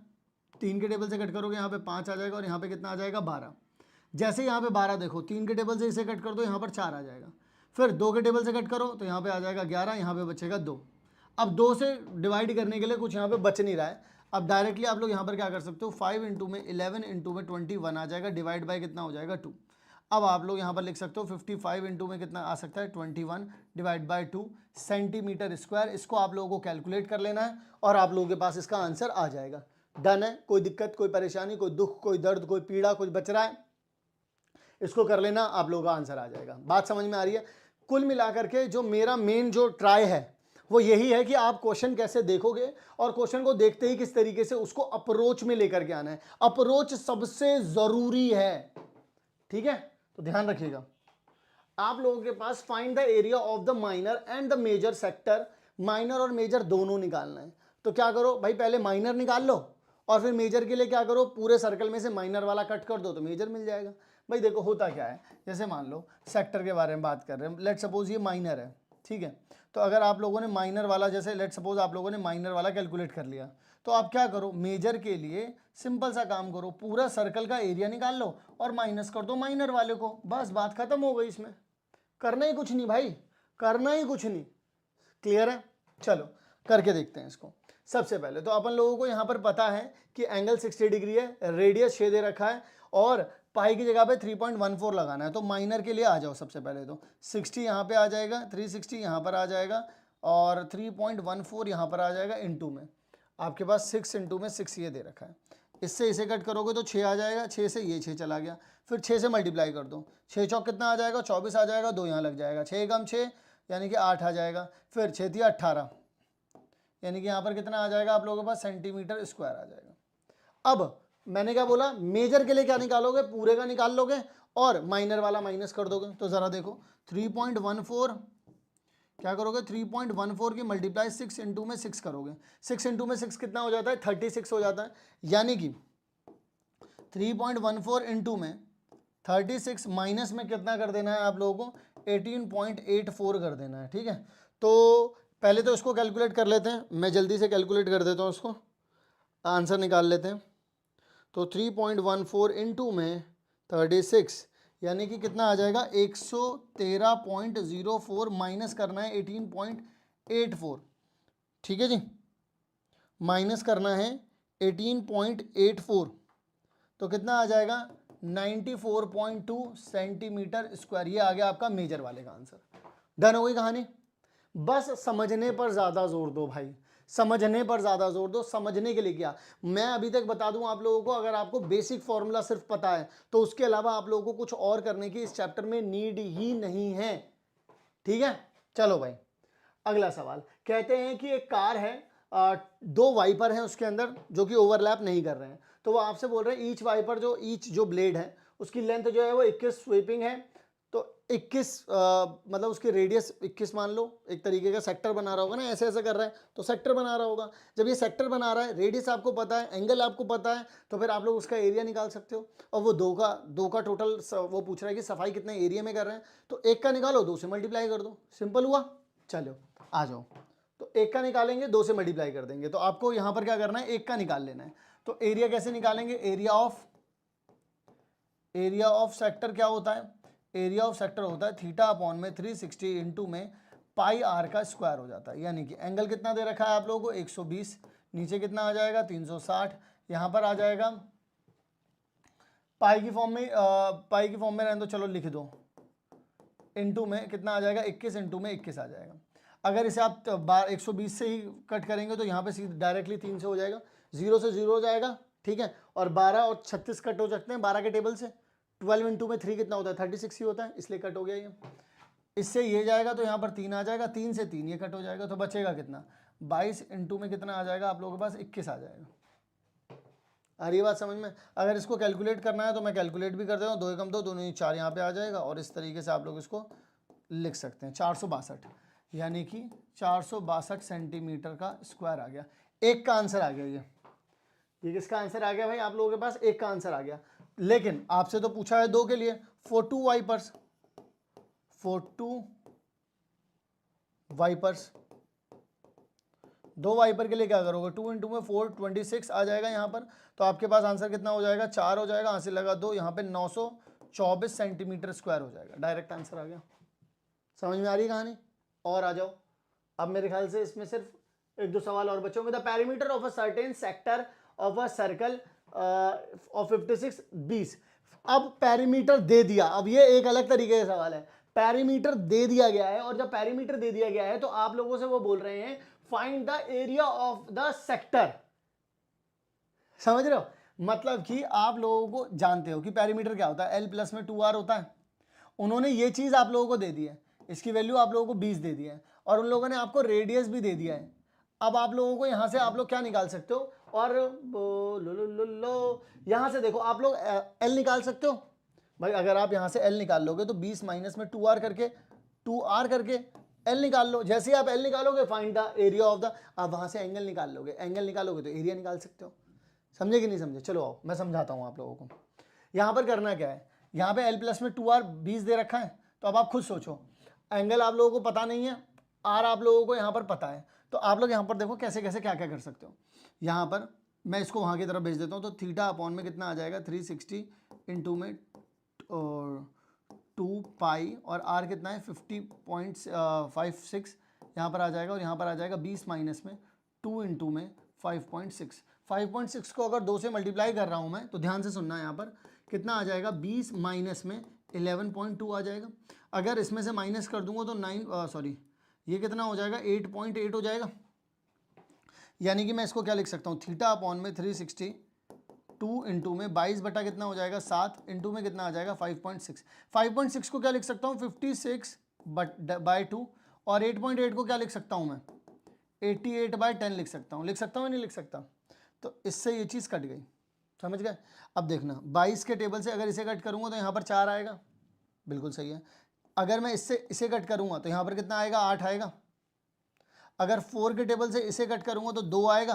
3 के टेबल से कट करोगे यहाँ पे 5 आ जाएगा, और यहाँ पे कितना आ जाएगा 12। जैसे यहाँ पे 12 देखो, 3 के टेबल से इसे कट कर दो, यहाँ पर 4 आ जाएगा, फिर 2 के टेबल से कट करो तो यहाँ पे आ जाएगा 11, यहाँ पे बचेगा 2। अब 2 से डिवाइड करने के लिए कुछ यहाँ पे बच नहीं रहा है, अब डायरेक्टली आप लोग यहाँ पर क्या कर सकते हो, 5 इंटू में 11 इंटू में 21 आ जाएगा, डिवाइड बाई कितना हो जाएगा 2। अब आप लोग यहाँ पर लिख सकते हो 55 इंटू में कितना आ सकता है 21 डिवाइड बाई 2 सेंटीमीटर स्क्वायर। इसको आप लोगों को कैलकुलेट कर लेना है और आप लोगों के पास इसका आंसर आ जाएगा। डन है, कोई दिक्कत, कोई परेशानी, कोई दुख, कोई दर्द, कोई पीड़ा, कुछ बच रहा है, इसको कर लेना, आप लोगों का आंसर आ जाएगा। बात समझ में आ रही है? कुल मिलाकर के जो मेरा मेन जो ट्राई है वो यही है कि आप क्वेश्चन कैसे देखोगे, और क्वेश्चन को देखते ही किस तरीके से उसको अप्रोच में लेकर के आना है। अप्रोच सबसे जरूरी है, ठीक है, तो ध्यान रखिएगा। आप लोगों के पास find the area of the minor and the major sector, minor और मेजर दोनों निकालना है। तो क्या करो भाई, पहले माइनर निकाल लो और फिर मेजर के लिए क्या करो, पूरे सर्कल में से माइनर वाला कट कर दो तो मेजर मिल जाएगा। भाई देखो होता क्या है, जैसे मान लो सेक्टर के बारे में बात कर रहे हैं, लेट सपोज ये माइनर है, ठीक है, तो अगर आप लोगों ने माइनर वाला, जैसे लेट सपोज आप लोगों ने माइनर वाला कैलकुलेट कर लिया, तो आप क्या करो, मेजर के लिए सिंपल सा काम करो, पूरा सर्कल का एरिया निकाल लो और माइनस कर दो माइनर वाले को, बस बात खत्म हो गई। इसमें करना ही कुछ नहीं भाई, करना ही कुछ नहीं। क्लियर है? चलो करके देखते हैं इसको। सबसे पहले तो अपन लोगों को यहाँ पर पता है कि एंगल 60 डिग्री है, रेडियस 6 दे रखा है, और पाई की जगह पे 3.14 लगाना है। तो माइनर के लिए आ जाओ, सबसे पहले तो 60 यहाँ पे आ जाएगा, 360 यहाँ पर आ जाएगा, और 3.14 यहाँ पर आ जाएगा इंटू में, आपके पास 6 इंटू में 6 ये दे रखा है। इससे इसे कट करोगे तो 6 आ जाएगा, 6 से ये 6 चला गया, फिर 6 से मल्टीप्लाई कर दो, 6 चौक कितना आ जाएगा 24 आ जाएगा, 2 यहाँ लग जाएगा, 6 कम 6 यानी कि 8 आ जाएगा, फिर 6 दिया 18 यानी कि यहाँ पर कितना आ जाएगा आप लोगों के पास सेंटीमीटर स्क्वायर आ जाएगा। अब मैंने क्या बोला, मेजर के लिए क्या निकालोगे, पूरे का निकाल लोगे और माइनर वाला माइनस कर दोगे। तो ज़रा देखो 3.14 क्या करोगे 3.14 की मल्टीप्लाई 6 इंटू में 6 करोगे, 6 इंटू में 6 कितना हो जाता है 36 हो जाता है, यानी कि 3.14 इंटू में 36 माइनस में कितना कर देना है आप लोगों को 18.84 कर देना है। ठीक है, तो पहले तो इसको कैलकुलेट कर लेते हैं, मैं जल्दी से कैलकुलेट कर देता हूँ, उसको आंसर निकाल लेते हैं। तो 3.14 इंटू में 36 यानी कि कितना आ जाएगा 113.04 माइनस करना है 18.84। ठीक है जी, माइनस करना है 18.84 तो कितना आ जाएगा 94.2 सेंटीमीटर स्क्वायर। ये आ गया आपका मेजर वाले का आंसर। डन हो गई कहानी। बस समझने पर ज़्यादा जोर दो भाई, समझने पर ज़्यादा जोर दो। समझने के लिए क्या, मैं अभी तक बता दूं आप लोगों को, अगर आपको बेसिक फॉर्मूला सिर्फ पता है तो उसके अलावा आप लोगों को कुछ और करने की इस चैप्टर में नीड ही नहीं है। ठीक है, चलो भाई अगला सवाल। कहते हैं कि एक कार है, दो वाइपर हैं उसके अंदर जो कि ओवरलैप नहीं कर रहे हैं, तो वो आपसे बोल रहे हैं ईच वाइपर ईच जो ब्लेड है उसकी लेंथ जो है वो 21 स्वीपिंग है, तो 21 मतलब उसकी रेडियस 21 मान लो, एक तरीके का सेक्टर बना रहा होगा ना, ऐसे ऐसे कर रहा है तो सेक्टर बना रहा होगा। जब ये सेक्टर बना रहा है, रेडियस आपको पता है, एंगल आपको पता है, तो फिर आप लोग उसका एरिया निकाल सकते हो। और वो दो का टोटल वो पूछ रहा है कि सफाई कितने एरिया में कर रहे हैं, तो एक का निकालो, दो से मल्टीप्लाई कर दो, सिंपल हुआ। चलो आ जाओ, तो एक का निकालेंगे, दो से मल्टीप्लाई कर देंगे, तो आपको यहां पर क्या करना है एक का निकाल लेना है। तो एरिया कैसे निकालेंगे, एरिया ऑफ सेक्टर क्या होता है, एरिया ऑफ सेक्टर होता है थीटा अपॉन में 360 इंटू में पाई आर का स्क्वायर हो जाता है। यानी कि एंगल कितना दे रखा है आप लोगों को 120, नीचे कितना आ जाएगा 360, यहां पर आ जाएगा पाई की फॉर्म में, रहने दो, चलो लिख दो, इंटू में कितना आ जाएगा 21 इंटू में 21 आ जाएगा। अगर इसे आप 120 से ही कट करेंगे तो यहाँ पे सीधे डायरेक्टली 3 से हो जाएगा, 0 से 0 हो जाएगा। ठीक है, और 12 और 36 कट हो सकते हैं 12 के टेबल से, 12 इंटू में 3 कितना होता है 36 ही होता है, इसलिए कट हो गया ये। इससे ये जाएगा तो यहाँ पर 3 आ जाएगा, 3 से 3 ये कट हो जाएगा, तो बचेगा कितना 22 इंटू में कितना आ जाएगा आप लोगों के पास 21 आ जाएगा। आ रही बात समझ में। अगर इसको कैलकुलेट करना है तो मैं कैलकुलेट भी कर देता हूँ, 2 एकम 2 दोनों 4 यहाँ पे आ जाएगा, और इस तरीके से आप लोग इसको लिख सकते हैं 462, यानी कि 462 सेंटीमीटर का स्क्वायर आ गया। एक का आंसर आ गया ये किसका आंसर आ गया भाई आप लोगों के पास, एक का आंसर आ गया। लेकिन आपसे तो पूछा है दो के लिए, फॉर टू वाइपर्स, दो वाइपर के लिए क्या करोगे 2 इंटू में 4 26 आ जाएगा यहाँ पर, तो आपके पास आंसर कितना हो जाएगा 4 हो जाएगा, हासिल लगा 2, यहाँ पे 924 सेंटीमीटर स्क्वायर हो जाएगा। डायरेक्ट आंसर आ गया। समझ में आ रही है कहानी। और आ जाओ, अब मेरे ख्याल से इसमें सिर्फ एक दो सवाल और बचे होंगे। The perimeter of a certain sector of a circle of 56 20। अब पैरीमीटर दे दिया, अब ये एक अलग तरीके का सवाल है। पैरीमीटर दे दिया गया है, और जब पैरीमीटर दे दिया गया है तो आप लोगों से वो बोल रहे हैं find the area of the sector. समझ रहे हो, मतलब कि आप लोगों को जानते हो कि पैरीमीटर क्या होता है, L प्लस में 2R होता है। उन्होंने ये चीज आप लोगों को दे दी है, इसकी वैल्यू आप लोगों को 20 दे दी है, और उन लोगों ने आपको रेडियस भी दे दिया है। अब आप लोगों को यहां से आप लोग क्या निकाल सकते हो, और लो यहां से देखो आप लोग L निकाल सकते हो भाई। अगर आप यहां से L निकाल लोगे तो 20 माइनस में 2R करके L निकाल लो। जैसे ही आप L निकालोगे find the area of the, आप वहां से एंगल निकालोगे तो एरिया निकाल सकते हो। समझे कि नहीं समझे, चलो आओ मैं समझाता हूं आप लोगों को। यहां पर करना क्या है, यहाँ पे L प्लस में 2R 20 दे रखा है, तो अब आप खुद सोचो, एंगल आप लोगों को पता नहीं है, R आप लोगों को यहाँ पर पता है, तो आप लोग यहाँ पर देखो कैसे कैसे क्या क्या कर सकते हो। यहाँ पर मैं इसको वहाँ की तरफ भेज देता हूँ, तो थीटा अपॉन में कितना आ जाएगा 360 इंटू में 2 पाई, और R कितना है 50.56 यहाँ पर आ जाएगा, और यहाँ पर आ जाएगा 20 माइनस में 2 इंटू में 5.6। 5.6 को अगर 2 से मल्टीप्लाई कर रहा हूँ मैं, तो ध्यान से सुनना है, यहाँ पर कितना आ जाएगा 20 माइनस में 11.2 आ जाएगा। अगर इसमें से माइनस कर दूंगा तो ये कितना हो जाएगा 8.8 हो जाएगा। यानी कि मैं इसको क्या लिख सकता हूँ, थीटा अपॉन में 360 2 इंटू में 22 बटा कितना हो जाएगा 7 इंटू में कितना आ जाएगा 5.6। 5.6 को क्या लिख सकता हूँ 56 बाई 2, और 8.8 को क्या लिख सकता हूँ मैं 88/10 लिख सकता हूँ या नहीं लिख सकता। तो इससे ये चीज़ कट गई, समझ गए। अब देखना 22 के टेबल से अगर इसे कट करूंगा तो यहाँ पर 4 आएगा, बिल्कुल सही है। अगर मैं इससे इसे कट करूँगा तो यहाँ पर कितना आएगा, 8 आएगा। अगर 4 के टेबल से इसे कट करूँगा तो 2 आएगा।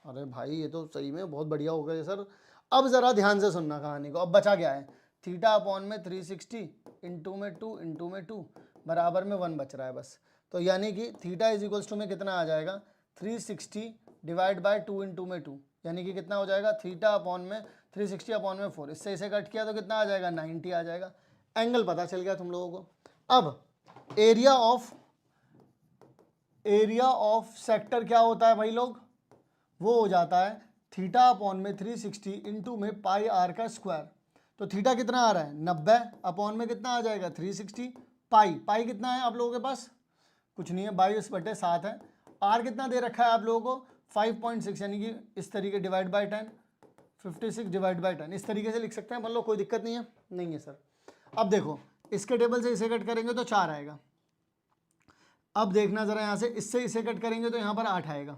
अरे भाई ये तो सही में बहुत बढ़िया हो गया सर। अब ज़रा ध्यान से सुनना कहानी को। अब बचा क्या है, थीटा अपॉन में 360 इंटू में 2 इंटू में 2 बराबर में 1 बच रहा है बस। तो यानी कि थीटा इज इक्वल्स टू में कितना आ जाएगा, 360 डिवाइड बाय 2 इंटू में 2, यानी कि कितना हो जाएगा, थीटा अपॉन में 360 अपॉन में 4। इससे इसे कट किया तो कितना आ जाएगा, 90 आ जाएगा। एंगल पता चल गया तुम लोगों को। अब एरिया ऑफ सेक्टर क्या होता है भाई लोग, वो हो जाता है थीटा अपॉन में 360 इंटू में पाई आर का स्क्वायर। तो थीटा कितना आ रहा है, 90 अपॉन में कितना आ जाएगा, 360 पाई कितना है आप लोगों के पास, कुछ नहीं है, 22/7 है। आर कितना दे रखा है आप लोगों को, 5.6, यानी कि इस तरीके डिवाइड बाई 10, 56 डिवाइड बाई 10, इस तरीके से लिख सकते हैं मतलब, कोई दिक्कत नहीं है। नहीं है सर। अब देखो इसके टेबल से इसे कट करेंगे तो 4 आएगा। अब देखना जरा, यहाँ से इससे इसे कट करेंगे तो यहाँ पर 8 आएगा,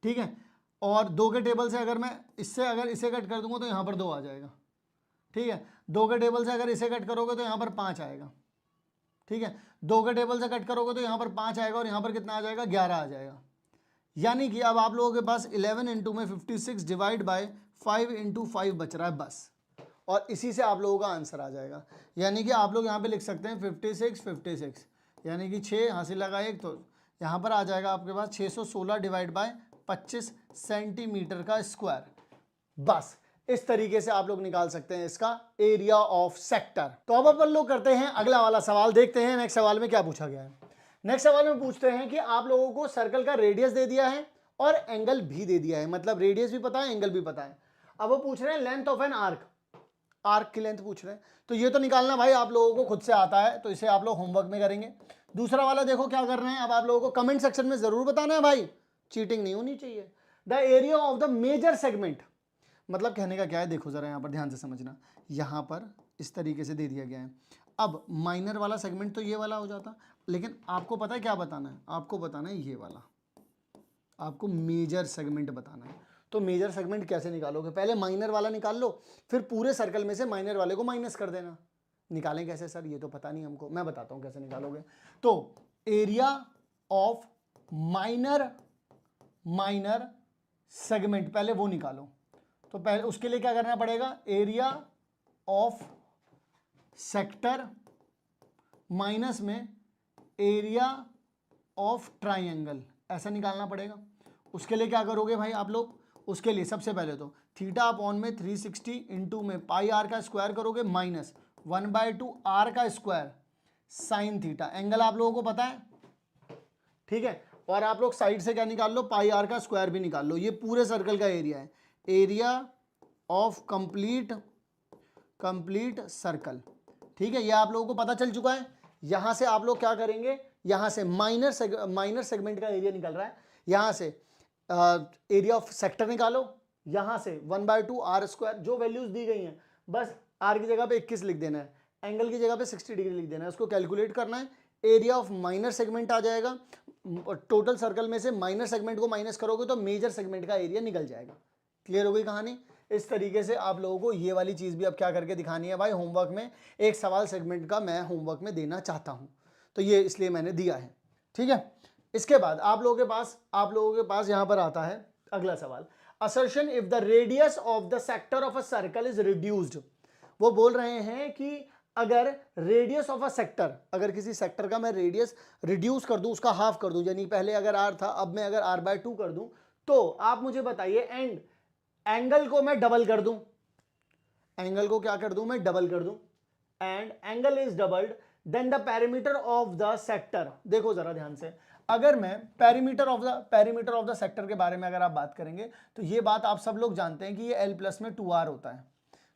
ठीक है। और 2 के टेबल से अगर मैं इससे अगर इसे कट कर दूंगा तो यहाँ पर 2 आ जाएगा, ठीक है। 2 के टेबल से अगर इसे कट करोगे तो यहाँ पर 5 आएगा, ठीक है। 2 के टेबल से कट करोगे तो यहाँ पर 5 आएगा और यहाँ पर कितना आ जाएगा, 11 आ जाएगा। यानी कि अब आप लोगों के पास 11 इंटू में 56 डिवाइड बाय 5 इंटू 5 बच रहा है बस, और इसी से आप लोगों का आंसर आ जाएगा। यानी कि आप लोग यहाँ पे लिख सकते हैं 56 यानी कि 6 हासिल लगा 1, तो यहाँ पर आ जाएगा आपके पास 616 डिवाइड बाय 25 सेंटीमीटर का स्क्वायर। बस इस तरीके से आप लोग निकाल सकते हैं इसका एरिया ऑफ सेक्टर। तो अब अपन लोग करते हैं अगला वाला सवाल, देखते हैं नेक्स्ट सवाल में क्या पूछा गया है। नेक्स्ट सवाल में पूछते हैं कि आप लोगों को सर्कल का रेडियस दे दिया है और एंगल भी दे दिया है, मतलब रेडियस भी पता है एंगल भी पता है। अब वो पूछ रहे हैं लेंथ ऑफ एन आर्क की लेंथ पूछ रहे हैं। तो ये तो निकालना भाई आप लोगों को खुद से आता है, तो इसे आप लोग होमवर्क में करेंगे। दूसरा वाला देखो क्या कर रहे हैं, अब आप लोगों को कमेंट सेक्शन में जरूर बताना है भाई, चीटिंग नहीं होनी चाहिए। The area of the major segment, मतलब कहने का क्या है, देखो जरा यहाँ पर ध्यान से समझना। यहाँ पर इस तरीके से दे दिया गया है। अब माइनर वाला सेगमेंट तो ये वाला हो जाता, लेकिन आपको पता है क्या बताना है, आपको बताना है ये वाला, आपको मेजर सेगमेंट बताना है। तो मेजर सेगमेंट कैसे निकालोगे, पहले माइनर वाला निकाल लो, फिर पूरे सर्कल में से माइनर वाले को माइनस कर देना। निकालें कैसे सर, ये तो पता नहीं हमको, मैं बताता हूँ कैसे निकालोगे। तो एरिया ऑफ माइनर सेगमेंट, पहले वो निकालो। तो पहले उसके लिए क्या करना पड़ेगा, एरिया ऑफ सेक्टर माइनस में एरिया ऑफ ट्राइंगल, ऐसा निकालना पड़ेगा। उसके लिए क्या करोगे भाई आप लोग, उसके लिए सबसे पहले तो थीटा अपॉन में 360 इंटू में पाई आर का स्क्वायर करोगे माइनस 1/2 आर का स्क्वायर साइन थीटा। एंगल आप लोगों को पता है, ठीक है। और आप लोग साइड से क्या निकाल लो, पाई आर का स्क्वायर भी निकाल लो। ये पूरे सर्कल का एरिया है, एरिया ऑफ कंप्लीट सर्कल, ठीक है। ये आप लोगों को पता चल चुका है। यहां से आप लोग क्या करेंगे, यहां से माइनर सेगमेंट का एरिया निकल रहा है, यहां से एरिया ऑफ सेक्टर निकालो, यहां से 1/2 आर स्क्वायर, जो वैल्यूज दी गई हैं बस आर की जगह पे 21 लिख देना है, एंगल की जगह पे 60 डिग्री लिख देना है, उसको कैलकुलेट करना है। एरिया ऑफ माइनर सेगमेंट आ जाएगा, टोटल सर्कल में से माइनर सेगमेंट को माइनस करोगे तो मेजर सेगमेंट का एरिया निकल जाएगा। क्लियर हो गई कहानी। इस तरीके से आप लोगों को ये वाली चीज़ भी अब क्या करके दिखानी है भाई, होमवर्क में एक सवाल सेगमेंट का मैं होमवर्क में देना चाहता हूँ, तो ये इसलिए मैंने दिया है, ठीक है। इसके बाद आप लोगों के पास यहाँ पर आता है अगला सवाल, assertion if the radius of the sector of a circle is reduced. वो बोल रहे हैं कि अगर रेडियस ऑफ अ सेक्टर, अगर किसी सेक्टर का मैं रेडियस रिड्यूस कर दूं, उसका हाफ कर दूं, यानी पहले अगर आर था अब मैं अगर r/2 कर दूं, तो आप मुझे बताइए एंड एंगल को मैं डबल कर दूं, एंगल को क्या कर दूं मैं, डबल कर दूं, and angle is doubled then the perimeter of the sector. देखो जरा ध्यान से, अगर मैं पेरीमीटर ऑफ द सेक्टर के बारे में अगर आप बात करेंगे तो ये बात आप सब लोग जानते हैं कि ये L प्लस में 2r होता है,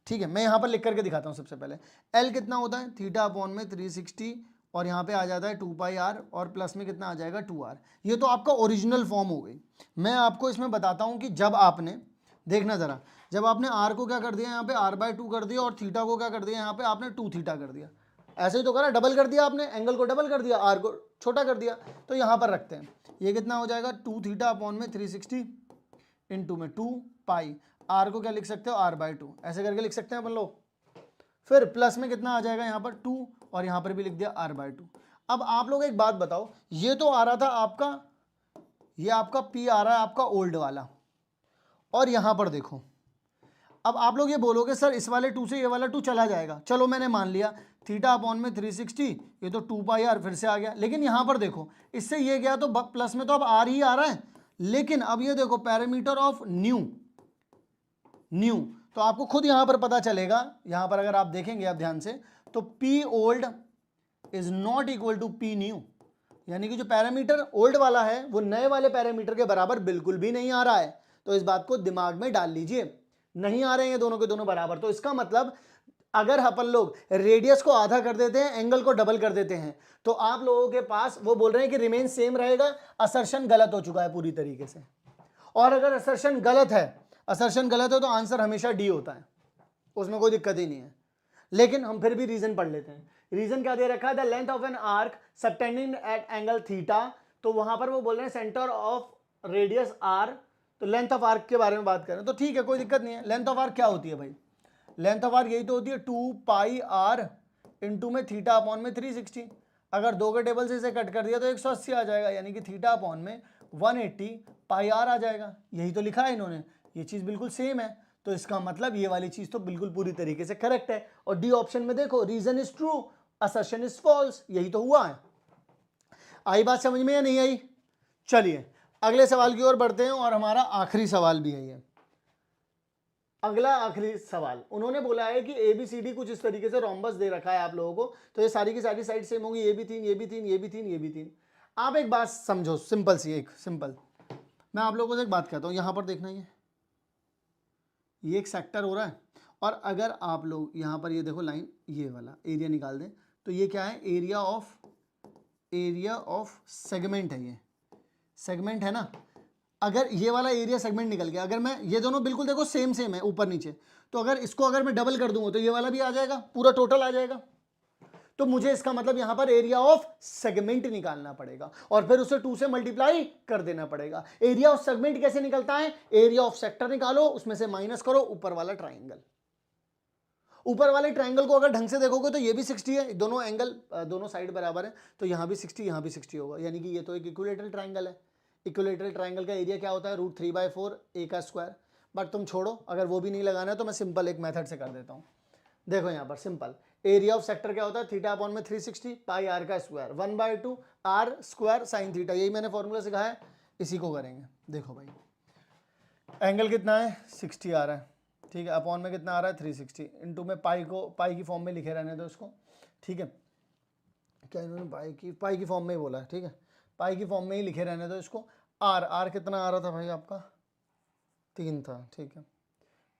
ठीक है। मैं यहां पर लिख करके दिखाता हूं। सबसे पहले L कितना होता है, थीटा अपॉन में 360 और यहाँ पे आ जाता है 2πr और प्लस में कितना आ जाएगा 2r। ये तो आपका ओरिजिनल फॉर्म हो गई। मैं आपको इसमें बताता हूं कि जब आपने, देखना जरा, जब आपने r को क्या कर दिया यहाँ पे r/2 कर दिया और थीटा को क्या कर दिया यहाँ पे आपने 2 थीटा कर दिया, ऐसे ही तो करा, डबल कर दिया आपने, एंगल को डबल कर दिया, r को छोटा कर दिया। तो यहाँ पर रखते हैं, ये कितना हो जाएगा 2 थीटा अपॉन में 360 इंटू में 2 पाई, r को क्या लिख सकते हो r/2, ऐसे करके लिख सकते हैं अपन लोग। फिर प्लस में कितना आ जाएगा यहाँ पर 2 और यहाँ पर भी लिख दिया r/2। अब आप लोग एक बात बताओ, ये तो आ रहा था आपका, ये आपका P आ रहा है आपका ओल्ड वाला, और यहाँ पर देखो अब आप लोग ये बोलोगे सर इस वाले 2 से ये वाला 2 चला जाएगा, चलो मैंने मान लिया थीटा अपॉन में 360, ये तो 2 पाई r फिर से आ गया। लेकिन यहाँ पर देखो इससे ये गया तो प्लस में तो अब r ही आ रहा है, लेकिन अब ये देखो पैरामीटर ऑफ न्यू, तो आपको खुद यहाँ पर पता चलेगा, यहाँ पर अगर आप देखेंगे आप ध्यान से, तो P old is not equal to P new, यानी कि जो पैरामीटर ओल्ड वाला है वो नए वाले पैरामीटर के बराबर बिल्कुल भी नहीं आ रहा है। तो इस बात को दिमाग में डाल लीजिए, नहीं आ रहे हैं दोनों के दोनों बराबर। तो इसका मतलब अगर अपन लोग रेडियस को आधा कर देते हैं, एंगल को डबल कर देते हैं, तो आप लोगों के पास वो बोल रहे हैं कि रिमेन सेम रहेगा, असर्शन गलत हो चुका है पूरी तरीके से। और अगर असर्शन गलत है तो आंसर हमेशा डी होता है, उसमें कोई दिक्कत ही नहीं है। लेकिन हम फिर भी रीजन पढ़ लेते हैं। रीजन क्या दे रखा है, the length of an arc subtending at angle theta, तो वहां पर वो बोल रहे हैं सेंटर ऑफ रेडियस आर, तो लेंथ ऑफ आर्क के बारे में बात करें तो ठीक है, कोई दिक्कत नहीं है। लेंथ ऑफ आर्क क्या होती है भाई, लेंथ ऑफ आर्क यही तो होती है 2 पाई r इंटू में थीटा अपॉन में 360। अगर दो के टेबल से इसे कट कर दिया तो 180 आ जाएगा, यानी कि थीटा अपॉन में 180 पाई r आ जाएगा। यही तो लिखा है इन्होंने, ये चीज बिल्कुल सेम है। तो इसका मतलब ये वाली चीज तो बिल्कुल पूरी तरीके से करेक्ट है। और डी ऑप्शन में देखो, reason is true, assertion is false, यही तो हुआ है। आई बात समझ में या नहीं आई? चलिए अगले सवाल की ओर बढ़ते हैं, और हमारा आखिरी सवाल भी है ये। अगला आखिरी सवाल, उन्होंने बोला है कि ABCD कुछ इस तरीके से रोम्बस दे रखा है आप लोगों को, तो ये सारी की सारी साइड सेम होगी, ये भी 3, ये भी 3, ये भी 3, ये भी 3। आप एक बात समझो, सिंपल सी, एक सिंपल, मैं आप लोगों से एक बात कहता हूँ, यहाँ पर देखना, ये एक सेक्टर हो रहा है, और अगर आप लोग यहाँ पर ये देखो लाइन, ये वाला एरिया निकाल दें, तो ये क्या है, एरिया ऑफ सेगमेंट है, ये सेगमेंट है ना। अगर ये वाला एरिया सेगमेंट निकल गया, अगर मैं ये दोनों बिल्कुल देखो सेम है ऊपर नीचे, तो अगर इसको अगर मैं डबल कर दूंगा तो ये वाला भी आ जाएगा, पूरा टोटल आ जाएगा। तो मुझे इसका मतलब यहां पर एरिया ऑफ सेगमेंट निकालना पड़ेगा, और फिर उसे 2 से मल्टीप्लाई कर देना पड़ेगा। एरिया ऑफ सेगमेंट कैसे निकलता है, एरिया ऑफ सेक्टर निकालो, उसमें से माइनस करो ऊपर वाला ट्राइंगल। ऊपर वाले ट्राइंगल को अगर ढंग से देखोगे तो ये भी 60 है, दोनों एंगल दोनों साइड बराबर है, तो यहां भी 60 यहां भी 60 होगा, यानी कि ये तो एक इक्विलेटरल ट्राइंगल है। इक्विलेटरल ट्राइंगल का एरिया क्या होता है, √3/4 a का स्क्वायर। बट तुम छोड़ो, अगर वो भी नहीं लगाना है तो मैं सिंपल एक मेथड से कर देता हूँ। देखो यहाँ पर सिंपल, एरिया ऑफ सेक्टर क्या होता है, थीटा अपॉन में 360 पाई r का square, 1/2 r square sine theta, यही मैंने फॉर्मूला सिखाया है, इसी को करेंगे। देखो भाई एंगल कितना है, 60 आ रहा है, ठीक है, अपॉन में कितना आ रहा है, 360, इंटू में पाई की फॉर्म में लिखे रहने दो इसको, ठीक है। क्या इन्होंने पाई की फॉर्म में ही बोला है, ठीक है, पाई की फॉर्म में ही लिखे रहने दो इसको। आर कितना आ रहा था भाई आपका, 3 था, ठीक है।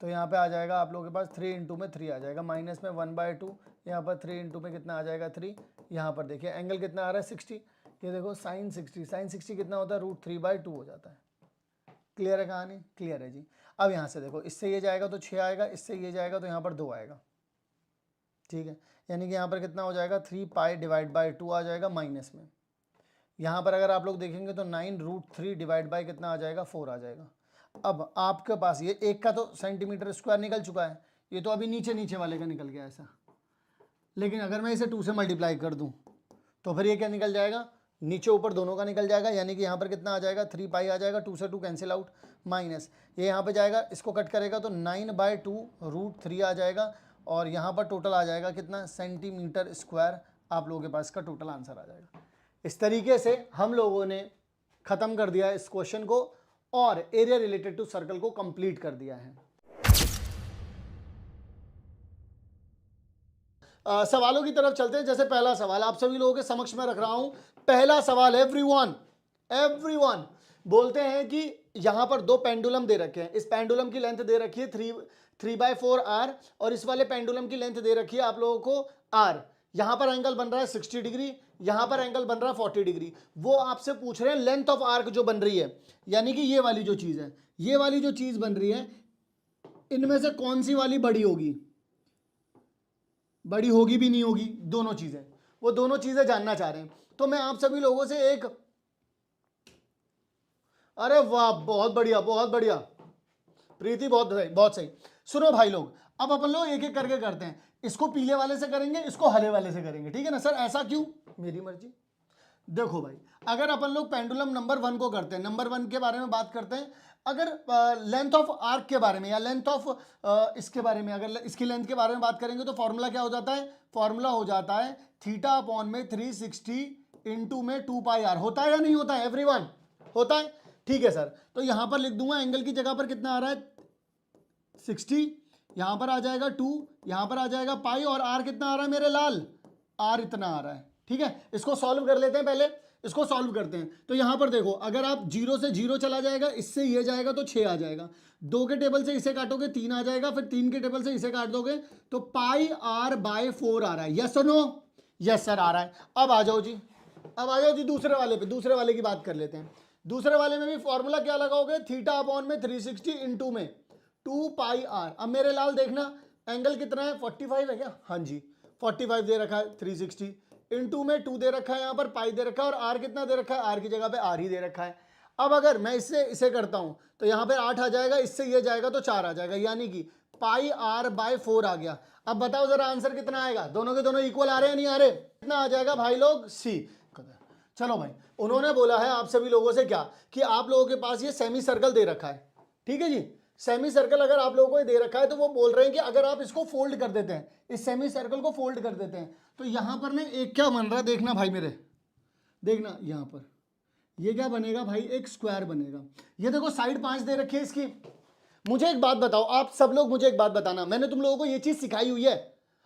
तो यहाँ पे आ जाएगा आप लोगों के पास 3 इंटू में 3 आ जाएगा, माइनस में 1/2, यहाँ पर 3 इंटू में कितना आ जाएगा 3। यहाँ पर देखिए एंगल कितना आ रहा है 60, ये देखो साइन 60 कितना होता है, √3/2 हो जाता है। क्लियर है कहानी, क्लियर है जी। अब यहाँ से देखो, इससे ये जाएगा तो 6 आएगा, इससे ये जाएगा तो यहाँ पर 2 आएगा, ठीक है, यानी कि यहाँ पर कितना हो जाएगा, 3 पाई डिवाइड बाई 2 आ जाएगा माइनस में। यहाँ पर अगर आप लोग देखेंगे तो 9√3 डिवाइड बाई कितना आ जाएगा, 4 आ जाएगा। अब आपके पास ये एक का तो सेंटीमीटर स्क्वायर निकल चुका है, ये तो अभी नीचे वाले का निकल गया ऐसा। लेकिन अगर मैं इसे 2 से मल्टीप्लाई कर दूं तो फिर ये क्या निकल जाएगा, नीचे ऊपर दोनों का निकल जाएगा, यानी कि यहाँ पर कितना आ जाएगा, 3 पाई आ जाएगा, 2 से 2 कैंसिल आउट, माइनस ये यहाँ पे जाएगा, इसको कट करेगा तो 9/2 √3 आ जाएगा, और यहाँ पर टोटल आ जाएगा कितना, सेंटीमीटर स्क्वायर। आप लोगों के पास का टोटल आंसर आ जाएगा। इस तरीके से हम लोगों ने खत्म कर दिया इस क्वेश्चन को, और एरिया रिलेटेड टू सर्कल को कंप्लीट कर दिया है। सवालों की तरफ चलते हैं। जैसे पहला सवाल आप सभी लोगों के समक्ष में रख रहा हूं। पहला सवाल, एवरीवन बोलते हैं कि यहां पर 2 पेंडुलम दे रखे हैं, इस पेंडुलम की लेंथ दे रखी है 3/4 r, और इस वाले पेंडुलम की लेंथ दे रखी है आप लोगों को r। यहां पर एंगल बन रहा है 60 डिग्री, यहां पर एंगल बन रहा है 40 डिग्री। वो आपसे पूछ रहे हैं लेंथ ऑफ आर्क जो बन रही है, यानी कि ये वाली जो चीज है, ये वाली जो चीज बन रही है, इनमें से कौन सी वाली बड़ी होगी, बड़ी होगी भी नहीं होगी, दोनों चीजें, वो दोनों चीजें जानना चाह रहे हैं। तो मैं आप सभी लोगों से एक, अरे वाह बहुत बढ़िया प्रीति, बहुत सही। सुनो भाई लोग, अब अपन लोग एक एक करके करते हैं, इसको पीले वाले से करेंगे, इसको हरे वाले से करेंगे, ठीक है ना सर? ऐसा क्यों? मेरी मर्जी। देखो भाई, अगर अपन लोग पेंडुलम नंबर 1 को करते हैं, नंबर 1 के बारे में बात करते हैं, अगर लेंथ ऑफ आर्क के बारे में या लेंथ ऑफ इसके बारे में, अगर इसकी लेंथ के बारे में बात करेंगे तो फॉर्मूला क्या हो जाता है? फॉर्मूला हो जाता है थीटा अपॉन में 360 इंटू में 2 पाई आर। होता है या नहीं होता है एवरीवन? होता है, ठीक है सर। तो यहां पर लिख दूंगा एंगल की जगह पर कितना आ रहा है 60, यहां पर आ जाएगा 2, यहां पर आ जाएगा पाई, और आर कितना आ रहा है मेरे लाल? आर इतना आ रहा है, ठीक है। इसको सॉल्व कर लेते हैं, पहले इसको सॉल्व करते हैं। तो यहां पर देखो, अगर आप 0 से 0 चला जाएगा, इससे ये जाएगा तो 6 आ जाएगा, 2 के टेबल से इसे काटोगे 3 आ जाएगा, फिर 3 के टेबल से इसे काट दोगे तो पाई आर बाय 4 आ रहा है। यस और नो? यस सर आ रहा है। अब आ जाओ जी, अब आ जाओ जी दूसरे वाले पे, दूसरे वाले की बात कर लेते हैं। दूसरे वाले में भी फॉर्मूला क्या लगाओगे? थीटा अपॉन में 360 इंटू में 2 पाई आर। अब मेरे लाल देखना एंगल कितना है? 45 है क्या? हाँ जी 45 दे रखा है, 360 इंटू में 2 दे रखा है, यहाँ पर पाई दे रखा है, और आर कितना दे रखा है? आर की जगह पे आर ही दे रखा है। अब अगर मैं इससे इसे करता हूं तो यहाँ पे 8 आ जाएगा, इससे ये जाएगा तो 4 आ जाएगा, यानी कि पाई आर बाय 4 आ गया। अब बताओ जरा आंसर कितना आएगा? दोनों के दोनों इक्वल आ रहे हैं नहीं आ रहे? कितना आ जाएगा भाई लोग? सी। चलो भाई, उन्होंने बोला है आप सभी लोगों से क्या, कि आप लोगों के पास ये सेमी सर्कल दे रखा है, ठीक है जी। सेमी सर्कल अगर आप लोगों को दे रखा है तो वो बोल रहे हैं कि अगर आप इसको फोल्ड कर देते हैं, इस सेमी सर्कल को फोल्ड कर देते हैं, तो यहां पर ना एक क्या बन रहा है देखना भाई मेरे, देखना यहां पर ये क्या बनेगा भाई? एक स्क्वायर बनेगा। ये देखो साइड 5 दे रखी है इसकी। मुझे एक बात बताओ, आप सब लोग मुझे एक बात बताना, मैंने तुम लोगों को ये चीज सिखाई हुई है,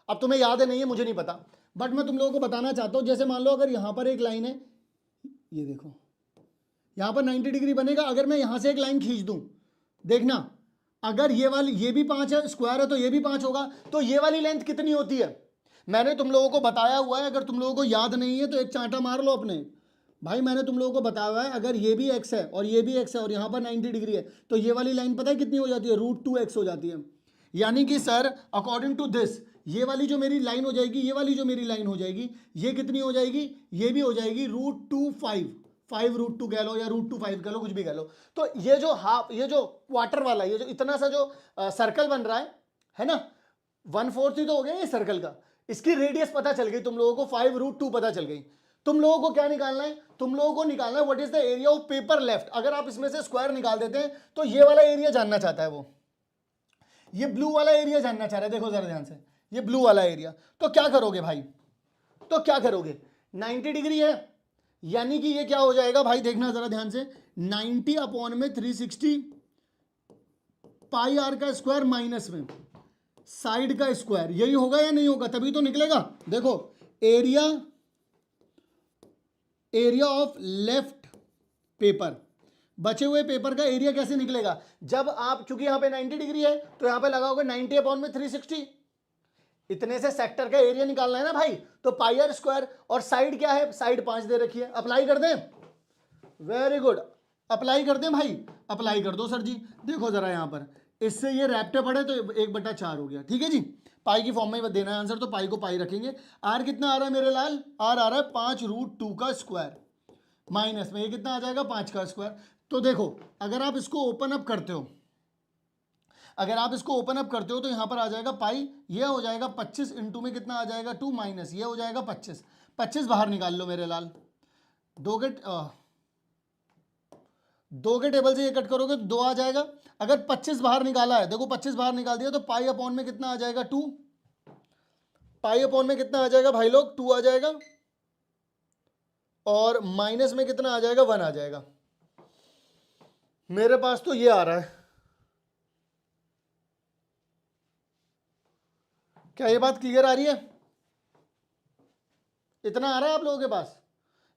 अब तुम्हें याद है नहीं है मुझे नहीं पता, बट मैं तुम लोगों को बताना चाहता हूं। जैसे मान लो अगर यहां पर एक लाइन है, ये देखो यहां पर 90 डिग्री बनेगा, अगर मैं यहां से एक लाइन खींच दूं, देखना अगर ये वाली, ये भी 5 है, स्क्वायर है तो ये भी 5 होगा, तो ये वाली लेंथ कितनी होती है? मैंने तुम लोगों को बताया हुआ है, अगर तुम लोगों को याद नहीं है तो एक चांटा मार लो अपने भाई। मैंने तुम लोगों को बताया हुआ है, अगर ये भी x है और ये भी x है और यहाँ पर 90 डिग्री है, तो ये वाली लाइन पता है कितनी हो जाती है? √2x हो जाती है। यानी कि सर अकॉर्डिंग टू दिस, ये वाली जो मेरी लाइन हो जाएगी, ये वाली जो मेरी लाइन हो जाएगी, ये कितनी हो जाएगी? ये भी हो जाएगी √2 5 √2 कह लो या √2 5 कह लो, कुछ भी कह लो। तो ये जो हाफ, ये जो क्वार्टर वाला, ये जो इतना सा जो सर्कल बन रहा है ना, 1/4 ही तो हो गया ये सर्कल का, इसकी रेडियस पता चल गई तुम लोगों को, 5 √2 पता चल गई। तुम लोगों को क्या निकालना है? तुम लोगों को निकालना है what is the area of paper left. अगर आप इसमें से स्क्वायर निकाल देते हैं तो ये वाला एरिया जानना चाहता है वो, ये ब्लू वाला एरिया जानना चाह रहा है। देखो जरा ध्यान से, ये ब्लू वाला एरिया। तो क्या करोगे भाई? तो क्या करोगे? 90 डिग्री है, यानी कि ये क्या हो जाएगा भाई? देखना जरा ध्यान से, 90 अपॉन में 360 पाई आर का स्क्वायर माइनस में साइड का स्क्वायर, यही होगा या नहीं होगा? तभी तो निकलेगा। देखो area, area of left paper, बचे हुए पेपर का एरिया कैसे निकलेगा? जब आप, क्योंकि यहां पे 90 डिग्री है तो यहां पे लगाओगे 90 अपॉन में 360, इतने से सेक्टर का एरिया निकालना है ना भाई, तो पाई आर स्क्वायर, और साइड क्या है? साइड 5 दे रखी है। अप्लाई कर दें? वेरी गुड, अप्लाई कर दें भाई, अप्लाई कर दो सर जी। देखो जरा यहां पर, इससे ये रैप्टे पड़े तो 1/4 हो गया, ठीक है जी। पाई की फॉर्म में देना है आंसर, तो पाई को पाई रखेंगे। आर कितना आ रहा है मेरे लाल? आर आ रहा है 5 √2 का स्क्वायर, माइनस में ये कितना आ जाएगा? 5 का स्क्वायर। तो देखो अगर आप इसको ओपन अप करते हो, अगर आप इसको ओपन अप करते हो तो यहां पर आ जाएगा पाई, ये हो जाएगा 25 इंटू में कितना आ जाएगा? 2 माइनस ये हो जाएगा 25। 25 बाहर निकाल लो मेरे लाल, दो के टेबल से ये कट करोगे तो 2 आ जाएगा। अगर 25 बाहर निकाला है, देखो 25 बाहर निकाल दिया तो पाई अपॉन में कितना आ जाएगा? 2। पाई अपॉन में कितना आ जाएगा भाई लोग? 2 आ जाएगा, और माइनस में कितना आ जाएगा? 1 आ जाएगा। मेरे पास तो ये आ रहा है। क्या ये बात क्लियर आ रही है? इतना आ रहा है आप लोगों के पास,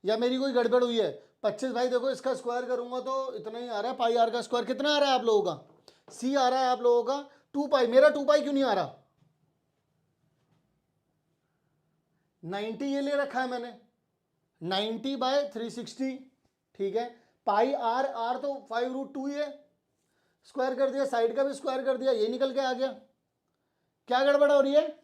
या मेरी कोई गड़बड़ हुई है? 25 भाई देखो, इसका स्क्वायर करूंगा तो इतना ही आ रहा है। पाई आर का स्क्वायर कितना आ रहा है आप लोगों का? सी आ रहा है आप लोगों का 2 पाई। मेरा 2 पाई क्यों नहीं आ रहा? 90 ये ले रखा है मैंने, 90/360, ठीक है। पाई आर, आर तो 5 √2 ही है, स्क्वायर कर दिया, साइड का भी स्क्वायर कर दिया, ये निकल के आ गया। क्या गड़बड़ हो रही है?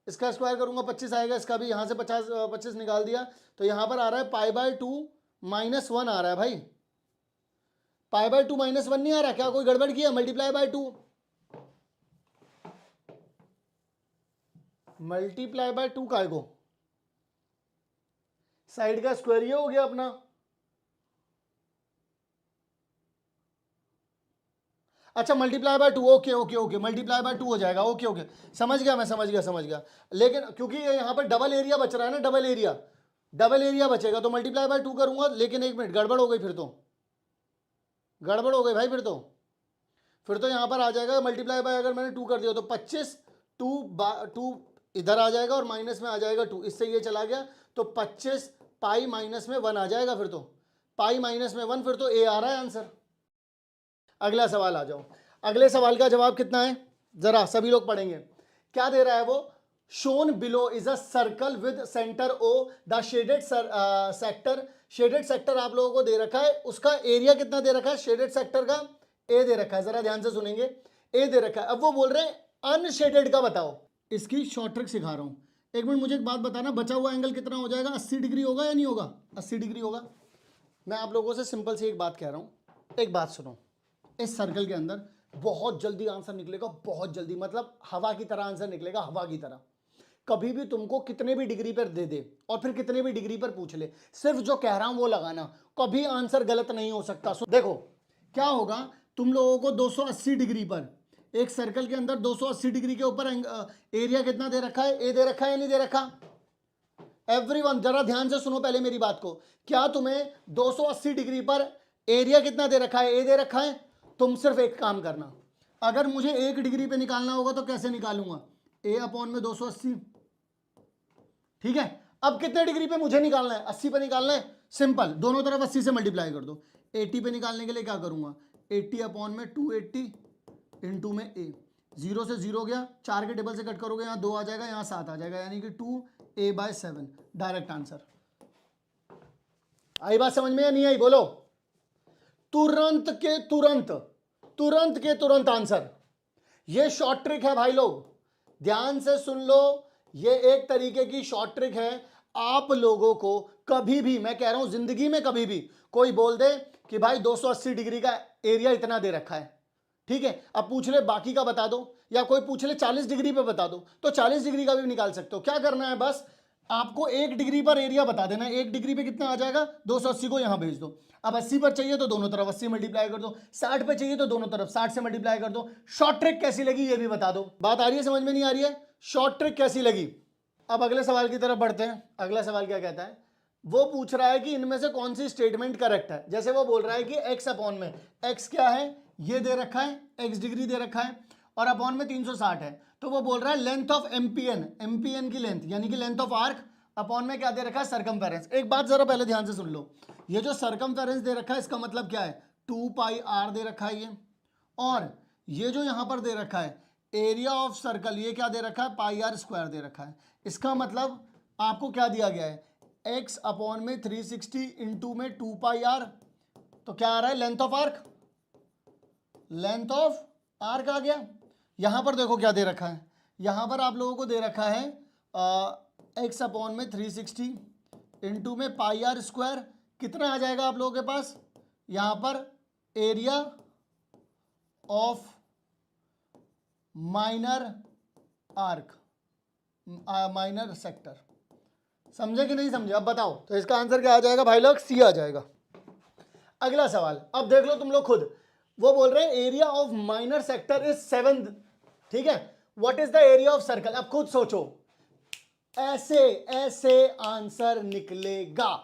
इसका स्क्वायर करूंगा 25 आएगा, इसका भी यहां से 25 निकाल दिया, तो यहां पर आ रहा है पाई/2 -1 आ रहा है भाई। पाई/2 -1 नहीं आ रहा? क्या कोई गड़बड़ किया? मल्टीप्लाई बाय 2, मल्टीप्लाई बाय 2 काय को, साइड का स्क्वायर ये हो गया अपना। अच्छा multiply by 2, okay okay okay, multiply by 2 हो जाएगा, ओके ओके, समझ गया मैं, समझ गया। लेकिन क्योंकि ये यहाँ पर डबल एरिया बच रहा है ना, डबल एरिया बचेगा तो मल्टीप्लाई बाय 2 करूंगा। लेकिन एक मिनट, गड़बड़ हो गई फिर तो, गड़बड़ हो गई भाई। फिर तो यहाँ पर आ जाएगा मल्टीप्लाई बाय, अगर मैंने 2 कर दिया तो 25, 2 इधर आ जाएगा और माइनस में आ जाएगा 2, इससे ये चला गया तो 25 पाई माइनस में 1 आ जाएगा। फिर तो पाई माइनस में 1, फिर तो ए आ रहा है आंसर। अगला सवाल आ जाओ। अगले सवाल का जवाब कितना है, जरा सभी लोग पढ़ेंगे। क्या दे रहा है वो, shown below is a circle with centre O, the shaded sector, shaded sector आप लोगों को दे रखा है, उसका एरिया कितना दे रखा है शेडेड सेक्टर का, ए दे रखा है, जरा ध्यान से सुनेंगे, ए दे रखा है। अब वो बोल रहे हैं अनशेडेड का बताओ, इसकी शॉर्ट ट्रिक सिखा रहा हूं। एक मिनट मुझे एक बात बताना, बचा हुआ एंगल कितना हो जाएगा, 80 डिग्री होगा या नहीं होगा, 80 डिग्री होगा। मैं आप लोगों से सिंपल सी एक बात कह रहा हूं, एक बात सुनो, इस सर्कल के अंदर बहुत जल्दी आंसर निकलेगा, बहुत जल्दी, मतलब हवा की तरह आंसर निकलेगा, हवा की तरह। कभी भी तुमको कितने भी डिग्री पर दे दे और फिर कितने भी डिग्री पर पूछ ले, सिर्फ जो कह रहा हूं वो लगाना, कभी आंसर गलत नहीं हो सकता। देखो क्या होगा, तुम लोगों को 280 डिग्री पर एक सर्कल के अंदर 280 डिग्री के ऊपर एरिया कितना दे रखा है, ए दे रखा है या नहीं दे रखा। एवरीवन जरा ध्यान से सुनो पहले मेरी बात को, क्या तुम्हें 280 डिग्री पर एरिया कितना दे रखा है, ए दे रखा है। तुम सिर्फ एक काम करना, अगर मुझे 1 डिग्री पे निकालना होगा तो कैसे निकालूंगा, ए अपॉन में 280, ठीक है। अब कितने डिग्री पे मुझे निकालना है, 80 पे निकालना है, सिंपल, दोनों तरफ 80 से मल्टीप्लाई कर दो। 80 पे निकालने के लिए क्या करूंगा, 80 अपॉन में 280 इंटू में ए, 0 से 0 गया, 4 के टेबल से कट करोगे, यहाँ 2 आ जाएगा, यहाँ 7 आ जाएगा, यानी कि 2a/7, डायरेक्ट आंसर। आई बात समझ में या नहीं आई, बोलो। तुरंत के तुरंत आंसर। ये शॉर्ट ट्रिक है भाई लोग, ध्यान से सुन लो, ये एक तरीके की शॉर्ट ट्रिक है। आप लोगों को कभी भी, मैं कह रहा हूं जिंदगी में कभी भी कोई बोल दे कि भाई 280 डिग्री का एरिया इतना दे रखा है, ठीक है, अब पूछ ले बाकी का बता दो, या कोई पूछ ले 40 डिग्री पे बता दो, तो 40 डिग्री का भी निकाल सकते हो। क्या करना है, बस आपको 1 डिग्री पर एरिया बता देना है, 1 डिग्री पे कितना आ जाएगा, 280 को यहां भेज दो। अब 80 पर चाहिए तो दोनों तरफ 80 मल्टीप्लाई कर दो, 60 पे चाहिए तो दोनों तरफ 60 से मल्टीप्लाई कर दो। शॉर्ट ट्रिक कैसी लगी ये भी बता दो। बात आ रही है, समझ में नहीं आ रही है, शॉर्ट ट्रिक कैसी लगी। अब अगले सवाल की तरफ बढ़ते हैं। अगला सवाल क्या कहता है, वो पूछ रहा है कि इनमें से कौन सी स्टेटमेंट करेक्ट है। जैसे वो बोल रहा है कि x अपॉन में, x क्या है, ये दे रखा है, x डिग्री दे रखा है, और अपॉन में 360 है, तो वो बोल रहा है लेंथ ऑफ एमपीएन की लेंथ, यानी कि लेंथ ऑफ आर्क, अपॉन में क्या दे रखा है, सर्कमफेरेंस। एक बात जरा पहले ध्यान से सुन लो, ये जो सर्कमफेरेंस दे रखा है इसका मतलब क्या है, 2πr दे रखा है ये, और ये जो यहां पर दे रखा है एरिया ऑफ सर्कल, ये क्या दे रखा है, πr² दे रखा है। इसका मतलब आपको क्या दिया गया है, x अपॉन में 360 इंटू में 2πr, तो क्या आ रहा है, length of arc, length of arc आ गया। यहां पर देखो क्या दे रखा है, यहां पर आप लोगों को दे रखा है x अपॉन में 360 इंटू में πr², कितना आ जाएगा आप लोगों के पास, यहां पर area of minor arc, minor sector. समझे कि नहीं समझे, अब बताओ। तो इसका आंसर क्या आ जाएगा भाई लोग, सी आ जाएगा। अगला सवाल अब देख लो तुम लोग खुद, वो बोल रहे हैं area of minor sector is 7, ठीक है, what is the area of circle. अब खुद सोचो, ऐसे ऐसे आंसर निकलेगा।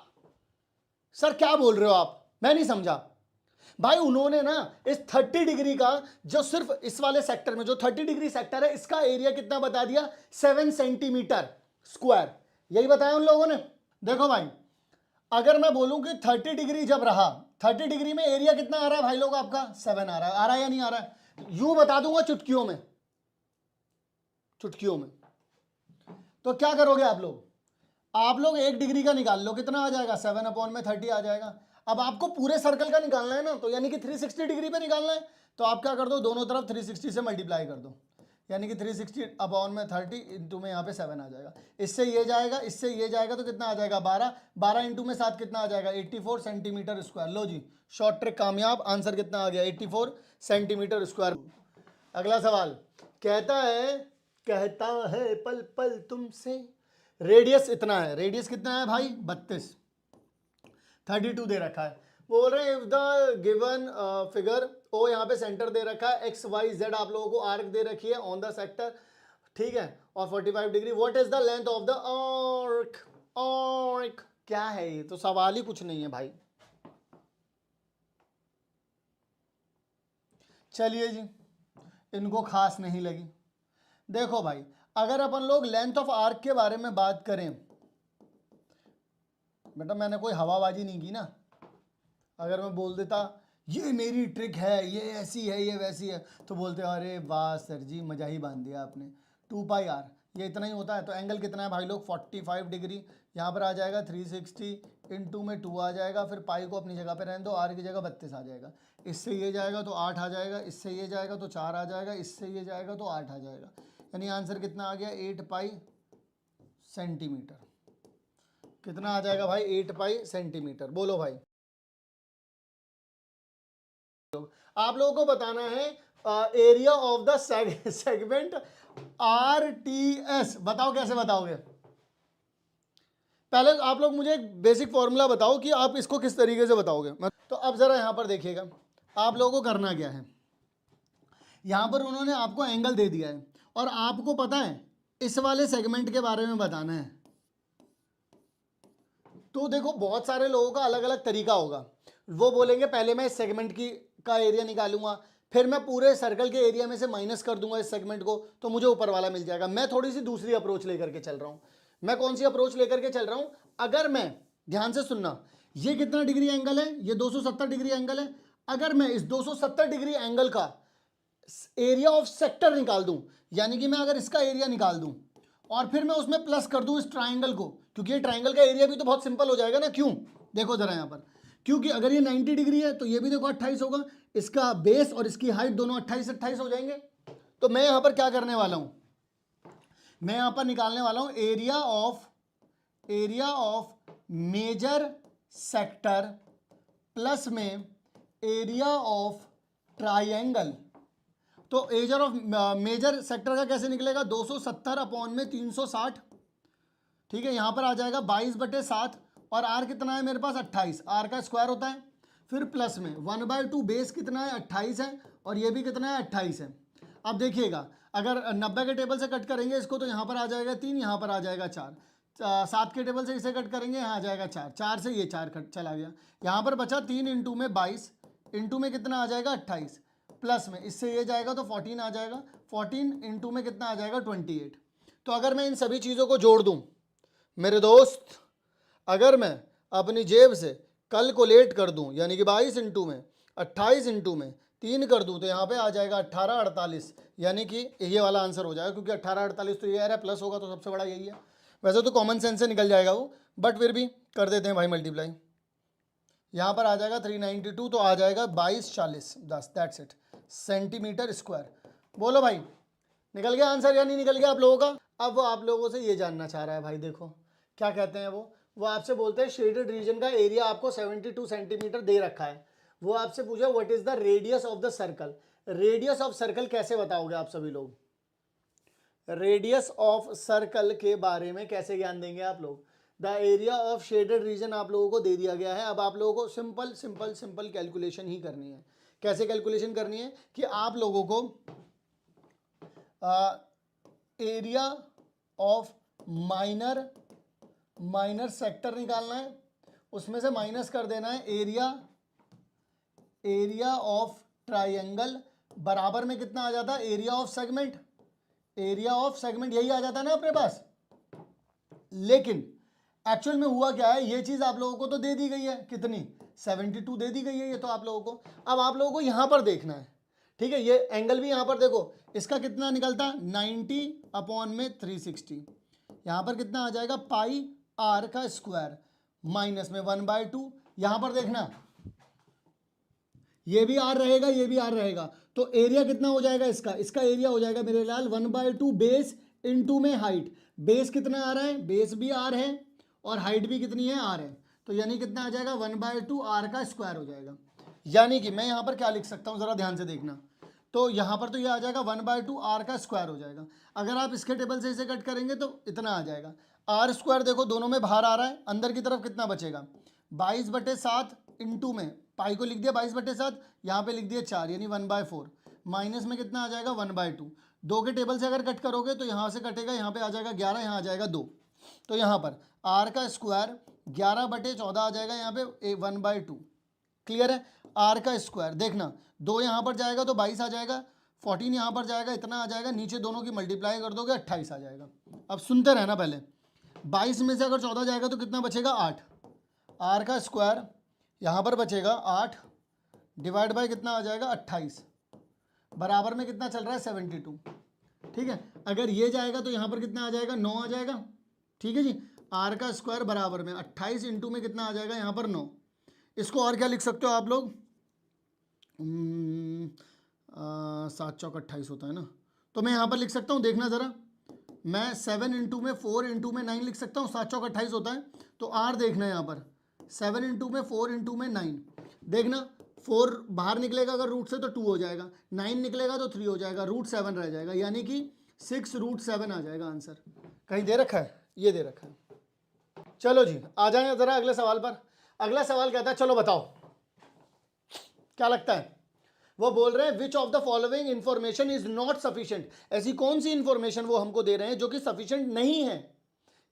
सर क्या बोल रहे हो आप, मैं नहीं समझा भाई। उन्होंने ना इस 30 डिग्री का, जो सिर्फ इस वाले सेक्टर में जो 30 डिग्री सेक्टर है, इसका एरिया कितना बता दिया, 7 सेंटीमीटर स्क्वायर, यही बताया उन लोगों ने। देखो भाई, अगर मैं बोलूं कि 30 डिग्री जब रहा, 30 डिग्री में एरिया कितना आ रहा है भाई लोग आपका, 7 आ रहा है या नहीं आ रहा है, यूं बता दूंगा चुटकियों में, चुटकियों में। तो क्या करोगे आप लोग 1 डिग्री का निकाल लो, कितना आ जाएगा, 7 अपॉन में 30 आ जाएगा। अब आपको पूरे सर्कल का निकालना है ना, तो यानी कि 360 डिग्री पे निकालना है, तो आप क्या कर दो, दोनों तरफ 360 से मल्टीप्लाई कर दो, यानी कि 360 अपॉन में 30 इंटू में यहाँ पे 7 आ जाएगा। इससे ये जाएगा, इससे ये जाएगा, तो कितना आ जाएगा, 12 इंटू में 7 कितना आ जाएगा, 84 सेंटीमीटर स्क्वायर। लो जी, शॉर्ट ट्रिक कामयाब, आंसर कितना आ गया, 84 सेंटीमीटर स्क्वायर। अगला सवाल कहता है कहता है पल पल तुमसे। रेडियस इतना है, रेडियस कितना है भाई 32, 32 दे रखा है। बोल रहे हैं if the given figure O, यहाँ पे सेंटर दे रखा है, एक्स वाई जेड आप लोगों को आर्क दे रखी है ऑन द सेक्टर, ठीक है, और 45 degree, what is the length of the arc. Arc क्या है, ये तो सवाल ही कुछ नहीं है भाई। चलिए जी, इनको खास नहीं लगी। देखो भाई, अगर अपन लोग लेंथ ऑफ आर्क के बारे में बात करें, बेटा मैंने कोई हवाबाजी नहीं की ना। अगर मैं बोल देता ये मेरी ट्रिक है, ये ऐसी है, ये वैसी है, तो बोलते अरे वाह सर जी, मजा ही बांध दिया आपने। 2 पाई आर ये इतना ही होता है। तो एंगल कितना है भाई लोग 45 डिग्री, यहाँ पर आ जाएगा 360 इंटू में 2 आ जाएगा, फिर पाई को अपनी जगह पे रहने दो, आर की जगह 32 आ जाएगा। इससे ये जाएगा तो 8 आ जाएगा, इससे ये जाएगा तो 4 आ जाएगा, इससे ये जाएगा तो 8 आ जाएगा। यानी आंसर कितना आ गया 8 पाई सेंटीमीटर। कितना आ जाएगा भाई 8 पाई सेंटीमीटर, बोलो भाई। आप लोगों को बताना है area of the segment RTS। बताओ कैसे बताओगे। पहले आप लोग मुझे एक बेसिक फॉर्मूला बताओ कि आप इसको किस तरीके से बताओगे। तो अब जरा यहां पर देखिएगा, आप लोगों को करना क्या है। यहां पर उन्होंने आपको एंगल दे दिया है और आपको पता है इस वाले सेगमेंट के बारे में बताना है। तो देखो बहुत सारे लोगों का अलग अलग तरीका होगा। वो बोलेंगे पहले मैं इस सेगमेंट की का एरिया निकालूंगा, फिर मैं पूरे सर्कल के एरिया में से माइनस कर दूंगा इस सेगमेंट को, तो मुझे ऊपर वाला मिल जाएगा। मैं थोड़ी सी दूसरी अप्रोच लेकर के चल रहा हूं। मैं कौन सी अप्रोच लेकर के चल रहा हूं, अगर मैं, ध्यान से सुनना, ये कितना डिग्री एंगल है, ये 270 डिग्री एंगल है। अगर मैं इस 270 डिग्री एंगल का एरिया ऑफ सेक्टर निकाल दूं, यानी कि मैं अगर इसका एरिया निकाल दूं और फिर मैं उसमें प्लस कर दूं इस ट्राइंगल को, क्योंकि ये ट्राइंगल का एरिया भी तो बहुत सिंपल हो जाएगा ना। क्यों, देखो जरा यहां पर, क्योंकि अगर ये 90 डिग्री है तो ये भी देखो 28 होगा, इसका बेस और इसकी हाइट दोनों 28 हो जाएंगे। तो मैं यहां पर क्या करने वाला हूं, मैं यहां पर निकालने वाला हूं area of major sector plus में एरिया ऑफ ट्राइंगल। तो एरिया ऑफ मेजर सेक्टर का कैसे निकलेगा, 270 अपॉन में 360, ठीक है। यहां पर आ जाएगा 22/7 और आर कितना है मेरे पास 28, आर का स्क्वायर होता है, फिर प्लस में 1/2, बेस कितना है 28 है और ये भी कितना है 28 है। अब देखिएगा अगर 90 के टेबल से कट करेंगे इसको तो यहाँ पर आ जाएगा 3, यहाँ पर आ जाएगा 4, 7 के टेबल से इसे कट करेंगे, यहाँ आ जाएगा 4, 4 से ये 4 कट चला गया, यहाँ पर बचा 3 इंटू में 22, इंटू में कितना आ जाएगा 28, प्लस में इससे ये जाएगा तो 14 आ जाएगा, 14 इंटू में कितना आ जाएगा 28। तो अगर मैं इन सभी चीज़ों को जोड़ दूँ मेरे दोस्त, अगर मैं अपनी जेब से कैलकुलेट कर दूं, यानी कि 22 इंटू में 28 इंटू में 3 कर दूं, तो यहाँ पे आ जाएगा 1848, यानी कि ये वाला आंसर हो जाएगा, क्योंकि 1848 तो ये आ रहा है, प्लस होगा तो सबसे बड़ा यही है। वैसे तो कॉमन सेंस से निकल जाएगा वो, बट फिर भी कर देते हैं भाई मल्टीप्लाई। यहाँ पर आ जाएगा 392, तो आ जाएगा 2240, दस, दैट्स इट, सेंटीमीटर स्क्वायर। बोलो भाई निकल गया आंसर या नहीं निकल गया आप लोगों का। अब वो आप लोगों से ये जानना चाह रहा है भाई, देखो क्या कहते हैं वो आपसे बोलते हैं शेडेड रीजन का एरिया आपको 72 सेंटीमीटर दे रखा है। वो आपसे पूछा what is the radius of the circle. Radius of circle कैसे बताओगे आप सभी लोग, रेडियस ऑफ सर्कल के बारे में कैसे ज्ञान देंगे आप लोग। The area of shaded region आप लोगों को दे दिया गया है। अब आप लोगों को सिंपल सिंपल सिंपल कैलकुलेशन ही करनी है। कैसे कैलकुलेशन करनी है कि आप लोगों को एरिया ऑफ माइनर सेक्टर निकालना है, उसमें से माइनस कर देना है एरिया ऑफ ट्राइंगल, बराबर में कितना आ जाता है area of segment. Area of segment यही आ जाता है ना अपने पास। लेकिन एक्चुअल में हुआ क्या है, ये चीज आप लोगों को तो दे दी गई है, कितनी 72 दे दी गई है ये तो आप लोगों को। अब आप लोगों को यहां पर देखना है, ठीक है। ये एंगल भी यहां पर देखो, इसका कितना निकलता है 90 अपॉन में 360, यहां पर कितना आ जाएगा पाई आर का स्क्वायर, माइनस में 1/2। यहां पर देखना ये भी आर रहेगा, ये भी आर रहेगा, तो एरिया कितना हो जाएगा इसका एरिया हो जाएगा मेरे लाल 1/2 बेस इंटू में हाइट। बेस कितना आ रहा है, बेस भी आर है और हाइट भी कितनी है आर है, तो यानी कितना आ जाएगा 1/2 आर का स्क्वायर हो जाएगा। यानी कि मैं यहां पर क्या लिख सकता हूं, जरा ध्यान से देखना, तो यहाँ पर तो ये आ जाएगा 1/2 आर का स्क्वायर हो जाएगा। अगर आप इसके टेबल से इसे कट करेंगे तो इतना आ जाएगा। आर स्क्वायर देखो दोनों में बाहर आ रहा है, अंदर की तरफ कितना बचेगा 22/7 इंटू में पाई को लिख दिया 22/7, यहाँ पे लिख दिया 4 यानी 1/4, माइनस में कितना आ जाएगा 1/2। 2 के टेबल से अगर कट करोगे तो यहाँ से कटेगा, यहाँ पे आ जाएगा 11, यहाँ आ जाएगा 2। तो यहाँ पर आर का स्क्वायर 11/14 आ जाएगा, यहाँ पे 1/2। क्लियर है। आर का स्क्वायर देखना 2 यहाँ पर जाएगा तो 22 आ जाएगा, 14 यहाँ पर जाएगा इतना आ जाएगा, नीचे दोनों की मल्टीप्लाई कर दोगे 28 आ जाएगा। अब सुनते रहना, पहले 22 में से अगर 14 जाएगा तो कितना बचेगा 8। आर का स्क्वायर यहाँ पर बचेगा 8 डिवाइड बाय कितना आ जाएगा 28, बराबर में कितना चल रहा है 72। ठीक है, अगर ये जाएगा तो यहाँ पर कितना आ जाएगा 9 आ जाएगा। ठीक है जी, आर का स्क्वायर बराबर में 28 इंटू में कितना आ जाएगा यहाँ पर 9। इसको और क्या लिख सकते हो आप लोग, 7 चौक 28 होता है ना, तो मैं यहाँ पर लिख सकता हूँ, देखना ज़रा, मैं 7 इंटू में 4 इंटू में 9 लिख सकता हूँ, 7 चौक 28 होता है। तो आर देखना है यहाँ पर 7 इंटू में 4 इंटू में 9, देखना 4 बाहर निकलेगा अगर रूट से तो 2 हो जाएगा, 9 निकलेगा तो 3 हो जाएगा, √7 रह जाएगा, यानी कि 6√7 आ जाएगा आंसर। कहीं दे रखा है, ये दे रखा है। चलो जी आ जाए ज़रा अगले सवाल पर। अगला सवाल कहता है, चलो बताओ क्या लगता है। वो बोल रहे हैं which of the following information is not sufficient. ऐसी कौन सी इंफॉर्मेशन वो हमको दे रहे हैं जो कि सफिशिएंट नहीं है।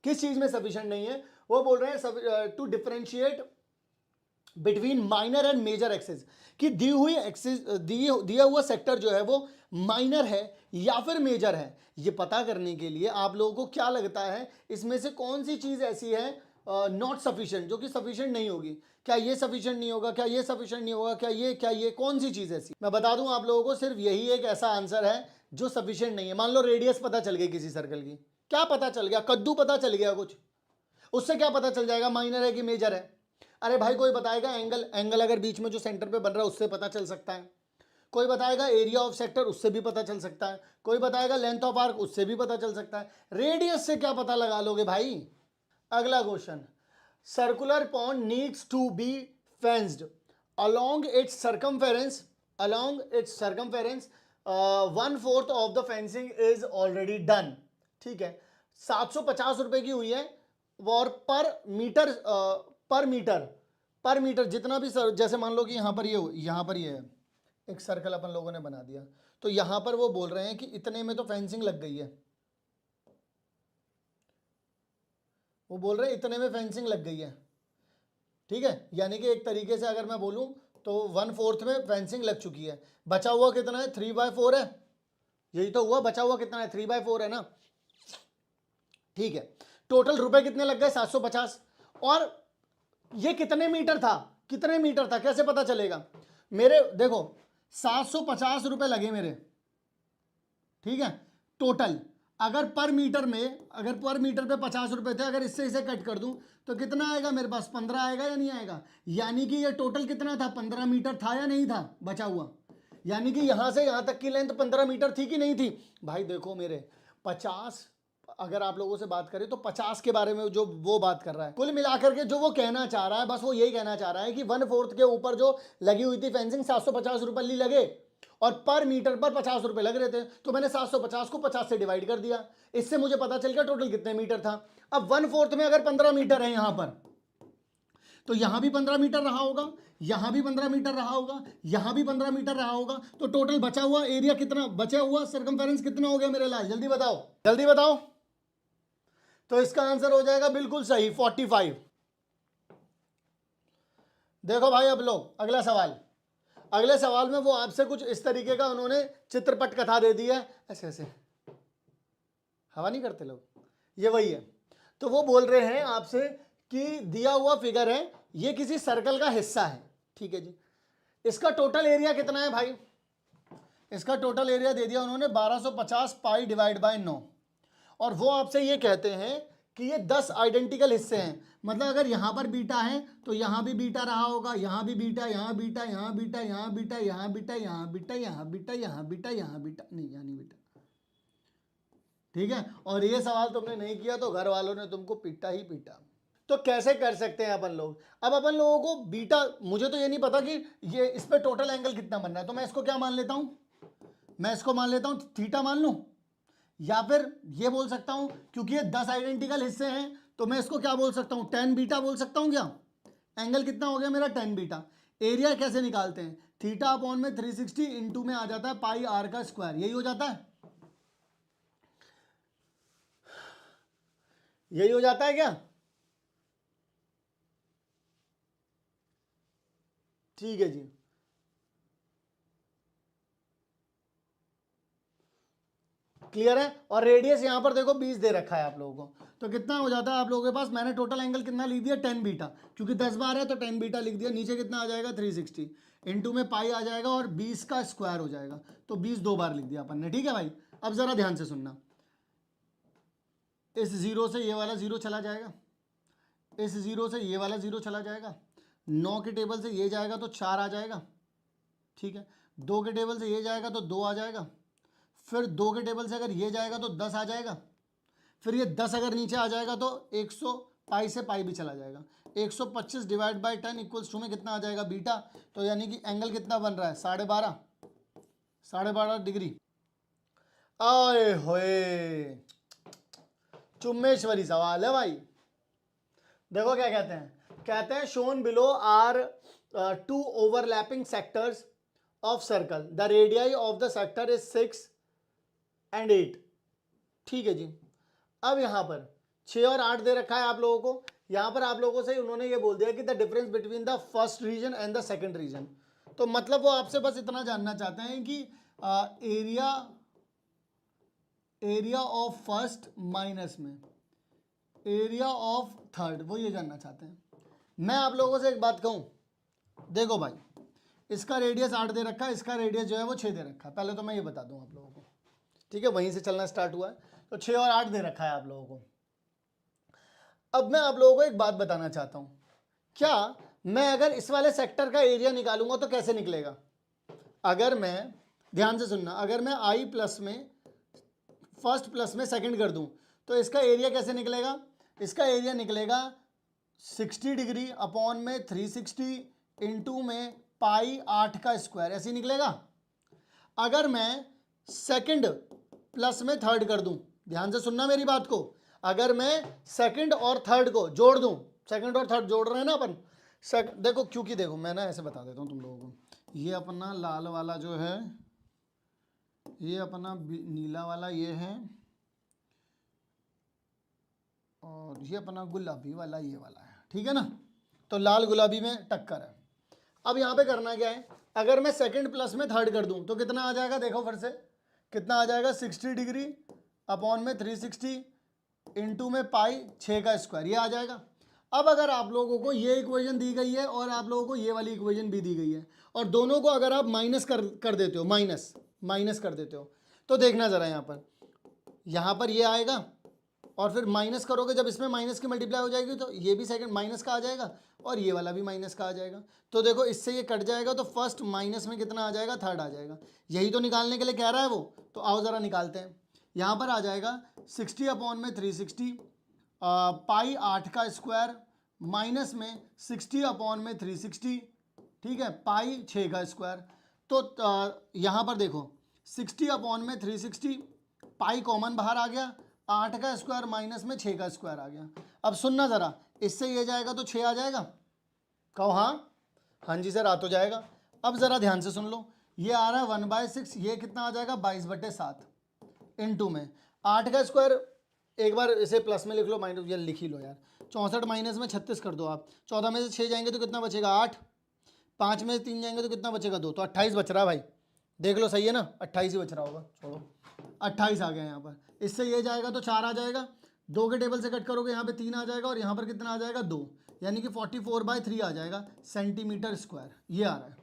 किस चीज में सफिशिएंट नहीं है, वो बोल रहे हैं to differentiate between minor and major axis, कि दी हुई एक्सिस दिया हुआ सेक्टर जो है वो माइनर है या फिर मेजर है। ये पता करने के लिए आप लोगों को क्या लगता है इसमें से कौन सी चीज ऐसी है नॉट सफिशिएंट, जो कि सफिशिएंट नहीं होगी। क्या ये सफिशिएंट नहीं होगा, क्या ये सफिशिएंट नहीं होगा, क्या ये कौन सी चीज ऐसी। मैं बता दूं आप लोगों को, सिर्फ यही एक ऐसा आंसर है जो सफिशिएंट नहीं है। मान लो रेडियस पता चल गई किसी सर्कल की, क्या पता चल गया, कद्दू पता चल गया कुछ, उससे क्या पता चल जाएगा माइनर है कि मेजर है। अरे भाई कोई बताएगा एंगल अगर बीच में जो सेंटर पे बन रहा है उससे पता चल सकता है। कोई बताएगा एरिया ऑफ सेक्टर, उससे भी पता चल सकता है। कोई बताएगा लेंथ ऑफ आर्क, उससे भी पता चल सकता है। रेडियस से क्या पता लगा लोगे भाई। अगला question, circular pond needs to be fenced along its circumference 1/4 of the fencing is already done. ठीक है, 750 रुपए की हुई है, और पर मीटर जितना भी जैसे मान लो कि यहाँ पर ये है एक सर्कल अपन लोगों ने बना दिया, तो यहाँ पर वो बोल रहे हैं कि इतने में तो फेंसिंग लग गई है। वो बोल रहे हैं इतने में फेंसिंग लग गई है। ठीक है, यानी कि एक तरीके से अगर मैं बोलूं तो 1/4 में फेंसिंग लग चुकी है। बचा हुआ कितना है 3/4 है, यही तो हुआ, बचा हुआ कितना है 3/4 है ना। ठीक है, टोटल रुपए कितने लग गए 750, और ये कितने मीटर था कैसे पता चलेगा। मेरे देखो 750 रुपए लगे मेरे, ठीक है टोटल। अगर पर मीटर पे 50 रुपए थे, अगर इससे इसे कट कर दूं तो कितना आएगा मेरे पास 15 आएगा या नहीं आएगा। यानी कि ये टोटल कितना था 15 मीटर था या नहीं था बचा हुआ। यानी कि यहां से यहां तक की लेंथ 15 मीटर थी कि नहीं थी। भाई देखो मेरे 50, अगर आप लोगों से बात करें तो 50 के बारे में जो वो बात कर रहा है, कुल मिलाकर के जो वो कहना चाह रहा है बस वो यही कहना चाह रहा है कि 1/4 के ऊपर जो लगी हुई थी फेंसिंग 750 रुपए लगे, और पर मीटर पर 50 रुपए लग रहे थे, तो मैंने 750 को 50 से डिवाइड कर दिया, इससे मुझे पता चल गया टोटल कितने मीटर था। अब 1/4 में अगर 15 मीटर है यहां पर, तो यहां भी 15 मीटर रहा होगा, यहां भी 15 मीटर रहा होगा, यहां भी 15 मीटर रहा होगा, तो टोटल बचा हुआ एरिया कितना, बचा हुआ सर्कमफेरेंस कितना हो गया मेरे लाल, जल्दी बताओ। तो इसका आंसर हो जाएगा बिल्कुल सही 45। देखो भाई अब लोग अगले सवाल में वो आपसे कुछ इस तरीके का उन्होंने चित्रपट कथा दे दी है, ऐसे हवा नहीं करते लोग, ये वही है। तो वो बोल रहे हैं आपसे कि दिया हुआ फिगर है, ये किसी सर्कल का हिस्सा है। ठीक है जी, इसका टोटल एरिया कितना है भाई, इसका टोटल एरिया दे दिया उन्होंने 1250 पाई डिवाइड बाय 9, और वो आपसे ये कहते हैं कि ये 10 आइडेंटिकल हिस्से हैं। मतलब अगर यहाँ पर बीटा है तो यहाँ भी बीटा रहा होगा, यहाँ भी बीटा, यहाँ बीटा, यहाँ बीटा, यहाँ बीटा, यहाँ बीटा, यहाँ बीटा, यहाँ बीटा, यहाँ बीटा, यहाँ बीटा, नहीं यहाँ नहीं बीटा। ठीक है, और ये सवाल तुमने नहीं किया तो घर वालों ने तुमको पीटा ही पीटा। तो कैसे कर सकते हैं अपन लोग, अब अपन लोगों को बीटा, मुझे तो ये नहीं पता कि ये इस पे टोटल एंगल कितना बन रहा है, तो मैं इसको क्या मान लेता हूँ, मैं इसको मान लेता हूं थीटा मान लूं, या फिर ये बोल सकता हूं क्योंकि ये 10 आइडेंटिकल हिस्से हैं तो मैं इसको क्या बोल सकता हूं, tan बीटा बोल सकता हूं क्या। एंगल कितना हो गया मेरा, tan बीटा। एरिया कैसे निकालते हैं, थीटा अपॉन में 360 इंटू में आ जाता है पाई आर का स्क्वायर, यही हो जाता है, यही हो जाता है क्या। ठीक है जी, क्लियर है। और रेडियस यहां पर देखो 20 दे रखा है आप लोगों को, तो कितना हो जाता है आप लोगों के पास, मैंने टोटल एंगल कितना लिख दिया, tan बीटा, क्योंकि 10 बार है तो tan बीटा लिख दिया। नीचे कितना आ जाएगा 360 इंटू में पाई आ जाएगा और 20 का स्क्वायर हो जाएगा, तो 20 दो बार लिख दिया अपन ने। ठीक है भाई, अब जरा ध्यान से सुनना, इस जीरो से ये वाला जीरो चला जाएगा, इस जीरो से ये वाला जीरो चला जाएगा, 9 के टेबल से ये जाएगा तो 4 आ जाएगा, ठीक है। 2 के टेबल से ये जाएगा तो 2 आ जाएगा, फिर 2 के टेबल से अगर ये जाएगा तो 10 आ जाएगा, फिर ये 10 अगर नीचे आ जाएगा तो 100 पाई से पाई भी चला जाएगा, 125 डिवाइड बाई 10 इक्वल्स टू में कितना आ जाएगा बीटा, तो यानी कि एंगल कितना बन रहा है 12.5 डिग्री। आए होए, चुम्मेश्वरी सवाल है भाई। देखो क्या कहते हैं, कहते हैं shown below are 2 overlapping sectors of circle, the radii of the sector is 6 and 8। ठीक है जी, अब यहां पर 6 और 8 दे रखा है आप लोगों को, यहां पर आप लोगों से उन्होंने ये बोल दिया कि the difference between the first region and the second region. तो मतलब वो आपसे बस इतना जानना चाहते हैं कि एरिया ऑफ फर्स्ट माइनस में एरिया ऑफ थर्ड, वो ये जानना चाहते हैं। मैं आप लोगों से एक बात कहूं, देखो भाई इसका रेडियस 8 दे रखा है, इसका रेडियस जो है वो 6 दे रखा है, पहले तो मैं ये बता दूं आप लोगों को, ठीक है, वहीं से चलना स्टार्ट हुआ है, तो 6 और 8 दे रखा है आप लोगों को। अब मैं आप लोगों को एक बात बताना चाहता हूं, क्या मैं अगर इस वाले सेक्टर का एरिया निकालूंगा तो कैसे निकलेगा, अगर मैं, ध्यान से सुनना, अगर मैं आई प्लस में फर्स्ट प्लस में सेकंड कर दूं तो इसका एरिया कैसे निकलेगा, इसका एरिया निकलेगा 60 डिग्री अपॉन में 360 इंटू में पाई 8 का स्क्वायर, ऐसे निकलेगा। अगर मैं सेकंड प्लस में थर्ड कर दूं, ध्यान से सुनना मेरी बात को, अगर मैं सेकंड और थर्ड को जोड़ दूं, सेकंड और थर्ड जोड़ रहे हैं ना अपन, देखो क्योंकि देखो मैं ना ऐसे बता देता हूं तुम लोगों को, ये अपना लाल वाला जो है, ये अपना नीला वाला ये है, और ये अपना गुलाबी वाला ये वाला है, ठीक है ना, तो लाल गुलाबी में टक्कर है। अब यहाँ पे करना क्या है, अगर मैं सेकंड प्लस में थर्ड कर दूं तो कितना आ जाएगा, देखो फिर से कितना आ जाएगा, 60 डिग्री अपॉन में 360 इंटू में पाई 6 का स्क्वायर, ये आ जाएगा। अब अगर आप लोगों को ये इक्वेशन दी गई है और आप लोगों को ये वाली इक्वेशन भी दी गई है, और दोनों को अगर आप माइनस कर देते हो, माइनस कर देते हो, तो देखना ज़रा यहाँ पर ये आएगा, और फिर माइनस करोगे, जब इसमें माइनस की मल्टीप्लाई हो जाएगी तो ये भी सेकंड माइनस का आ जाएगा और ये वाला भी माइनस का आ जाएगा, तो देखो इससे ये कट जाएगा, तो फर्स्ट माइनस में कितना आ जाएगा, थर्ड आ जाएगा। यही तो निकालने के लिए कह रहा है वो, तो आओ ज़रा निकालते हैं। यहाँ पर आ जाएगा 60 अपॉन में 360 पाई 8 का स्क्वायर माइनस में 60 अपॉन में 360, ठीक है, पाई 6 का स्क्वायर। तो यहाँ पर देखो 60 अपॉन में 360, पाई कॉमन बाहर आ गया, 8 का स्क्वायर माइनस में 6 का स्क्वायर आ गया। अब सुनना ज़रा, इससे ये जाएगा तो 6 आ जाएगा, कहो हाँ, हाँ जी सर आ तो जाएगा। अब ज़रा ध्यान से सुन लो, ये आ रहा है 1/6, ये कितना आ जाएगा 22/7 इंटू में 8 का स्क्वायर, एक बार इसे प्लस में लिख लो, माइनस ये लिख ही लो यार, 64 माइनस में 36 कर दो आप, 14 में से 6 जाएंगे तो कितना बचेगा 8, 5 में से 3 जाएंगे तो कितना बचेगा 2, तो 28 बच रहा है भाई, देख लो सही है ना, 28 ही बच रहा होगा, छोड़ो 28 आ गया यहाँ पर। इससे ये जाएगा तो 4 आ जाएगा, 2 के टेबल से कट करोगे यहाँ पे 3 आ जाएगा, और यहाँ पर कितना आ जाएगा 2, यानी कि 44/3 आ जाएगा सेंटीमीटर स्क्वायर, ये आ रहा है।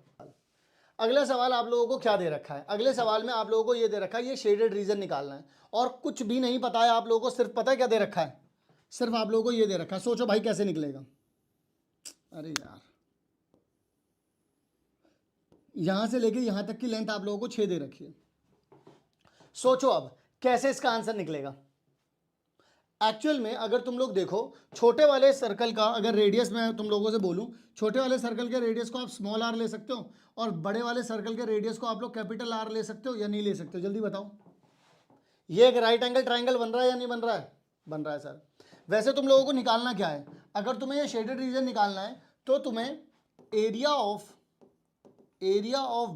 अगला सवाल आप लोगों को क्या दे रखा है, अगले सवाल में आप लोगों को ये दे रखा है, ये शेडेड रीजन निकालना है, और कुछ भी नहीं पता है आप लोगों को, सिर्फ पता है क्या दे रखा है, सिर्फ आप लोगों को ये दे रखा है। सोचो भाई कैसे निकलेगा, अरे यार यहां से लेके यहां तक की लेंथ आप लोगों को 6 दे रखी है, सोचो अब कैसे इसका आंसर निकलेगा। एक्चुअल में अगर तुम लोग देखो, छोटे वाले सर्कल का अगर रेडियस मैं तुम लोगों से बोलूं, छोटे वाले सर्कल के रेडियस को आप स्मॉल आर ले सकते हो, और बड़े वाले सर्कल के रेडियस को आप लोग कैपिटल आर ले सकते हो या नहीं ले सकते हो? जल्दी बताओ। ये एक राइट एंगल ट्राइंगल बन रहा है या नहीं बन रहा है? बन रहा है सर। वैसे तुम लोगों को निकालना क्या है? अगर तुम्हें ये शेडेड रीजन निकालना है तो तुम्हें area of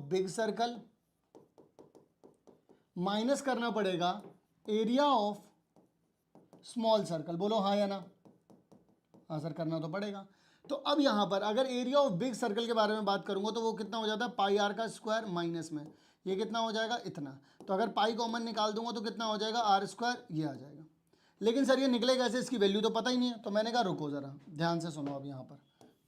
big circle minus करना पड़ेगा एरिया ऑफ स्मॉल सर्कल। बोलो हाँ या ना? हाँ सर, करना तो पड़ेगा। तो अब यहां पर अगर एरिया ऑफ बिग सर्कल के बारे में बात करूंगा तो वो कितना हो जाता है? पाई आर का स्क्वायर माइनस में ये कितना हो जाएगा? इतना। तो अगर पाई कॉमन निकाल दूंगा तो कितना हो जाएगा? आर स्क्वायर, ये आ जाएगा। लेकिन सर ये निकले कैसे? इसकी वैल्यू तो पता ही नहीं है। तो मैंने कहा रुको ज़रा ध्यान से सुनो अब यहाँ पर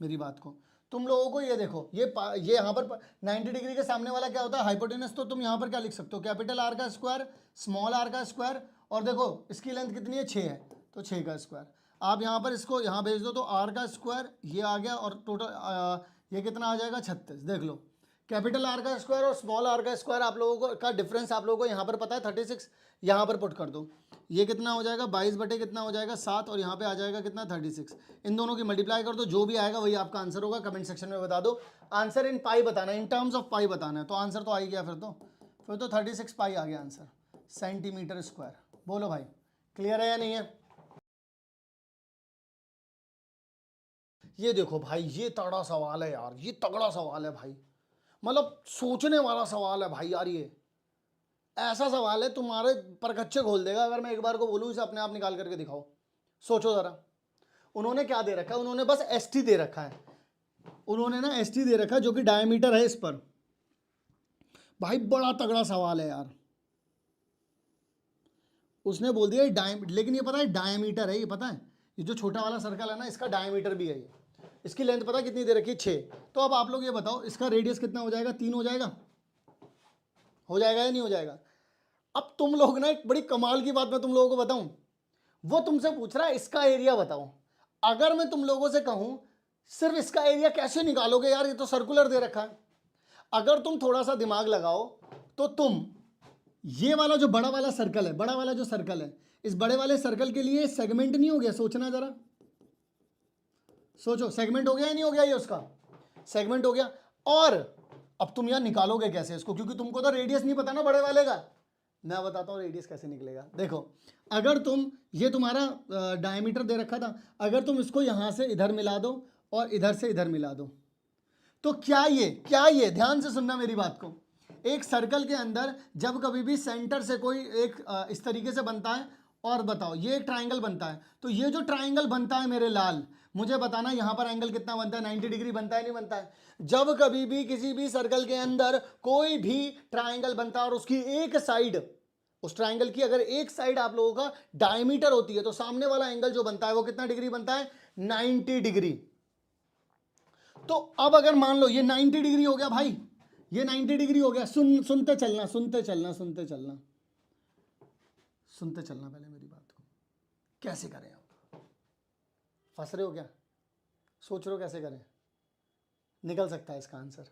मेरी बात को। तुम लोगों को ये देखो, ये यहाँ पर 90 डिग्री के सामने वाला क्या होता है? हाइपोटेनस। तो तुम यहाँ पर क्या लिख सकते हो? कैपिटल आर का स्क्वायर स्मॉल आर का स्क्वायर, और देखो इसकी लेंथ कितनी है? 6 है, तो 6 का स्क्वायर। आप यहाँ पर इसको यहाँ भेज दो तो आर का स्क्वायर ये आ गया, और टोटल ये कितना आ जाएगा? 36। देख लो, कैपिटल आर का स्क्वायर और स्मॉल आर का स्क्वायर आप लोगों को का डिफरेंस आप लोगों को यहाँ पर पता है 36। यहाँ पर पुट कर दो, ये कितना हो जाएगा? 22 बटे कितना हो जाएगा? 7, और यहाँ पे आ जाएगा कितना? 36। इन दोनों की मल्टीप्लाई कर दो, जो भी आएगा वही आपका आंसर होगा। कमेंट सेक्शन में बता दो। आंसर इन पाई बताना है, इन टर्म्स ऑफ पाई बताना है। तो आंसर तो आ ही गया फिर तो 36 पाई आ गया आंसर, सेंटीमीटर स्क्वायर। बोलो भाई क्लियर है या नहीं है? ये देखो भाई, ये तगड़ा सवाल है यार, ये तगड़ा सवाल है भाई, मतलब सोचने वाला सवाल है भाई यार। ये ऐसा सवाल है तुम्हारे परकच्चे खोल देगा। अगर मैं एक बार को बोलूँ इसे अपने आप निकाल करके दिखाओ, सोचो ज़रा। उन्होंने क्या दे रखा है? उन्होंने बस एस टी दे रखा है। उन्होंने ना एस टी दे रखा है जो कि डायमीटर है इस पर। भाई बड़ा तगड़ा सवाल है यार। उसने बोल दिया लेकिन ये पता है डायमीटर है, ये पता है? ये जो छोटा वाला सर्कल है ना, इसका डायमीटर भी है ये। इसकी लेंथ पता है कितनी दे रखी है? 6। तो अब आप लोग ये बताओ इसका रेडियस कितना हो जाएगा? 3 हो जाएगा? हो जाएगा या नहीं हो जाएगा? अब तुम लोग ना, एक बड़ी कमाल की बात मैं तुम लोगों को बताऊं, वो तुमसे पूछ रहा है इसका एरिया बताओ। अगर मैं तुम लोगों से कहूं सिर्फ इसका एरिया कैसे निकालोगे यार? ये तो सर्कुलर दे रखा है। अगर तुम थोड़ा सा दिमाग लगाओ तो तुम ये वाला जो बड़ा वाला सर्कल है, बड़ा वाला जो सर्कल है, इस बड़े वाले सर्कल के लिए सेगमेंट नहीं हो गया? सोचना जरा, सोचो, सेगमेंट हो गया या नहीं हो गया? ये उसका सेगमेंट हो गया। और अब तुम यार निकालोगे कैसे इसको? क्योंकि तुमको तो रेडियस नहीं पता ना बड़े वाले का। मैं बताता हूँ रेडियस कैसे निकलेगा। देखो, अगर तुम ये तुम्हारा डायमीटर दे रखा था, अगर तुम इसको यहाँ से इधर मिला दो और इधर से इधर मिला दो, तो क्या ये ध्यान से सुनना मेरी बात को, एक सर्कल के अंदर जब कभी भी सेंटर से कोई एक इस तरीके से बनता है, और बताओ ये एक ट्राइंगल बनता है, तो ये जो ट्राइंगल बनता है मेरे लाल, मुझे बताना यहाँ पर एंगल कितना बनता है? 90 डिग्री बनता है नहीं बनता है? जब कभी भी किसी भी सर्कल के अंदर कोई भी ट्राइंगल बनता है और उसकी एक साइड, उस ट्राइंगल की अगर एक साइड आप लोगों का डायमीटर होती है, तो सामने वाला एंगल जो बनता है वो कितना डिग्री बनता है? 90 डिग्री। तो अब अगर मान लो ये 90 डिग्री हो गया भाई, ये 90 डिग्री हो गया। सुनते चलना पहले मेरी बात को। कैसे करें? आप फंस रहे हो क्या? सोच रहे हो कैसे करें? निकल सकता है इसका आंसर।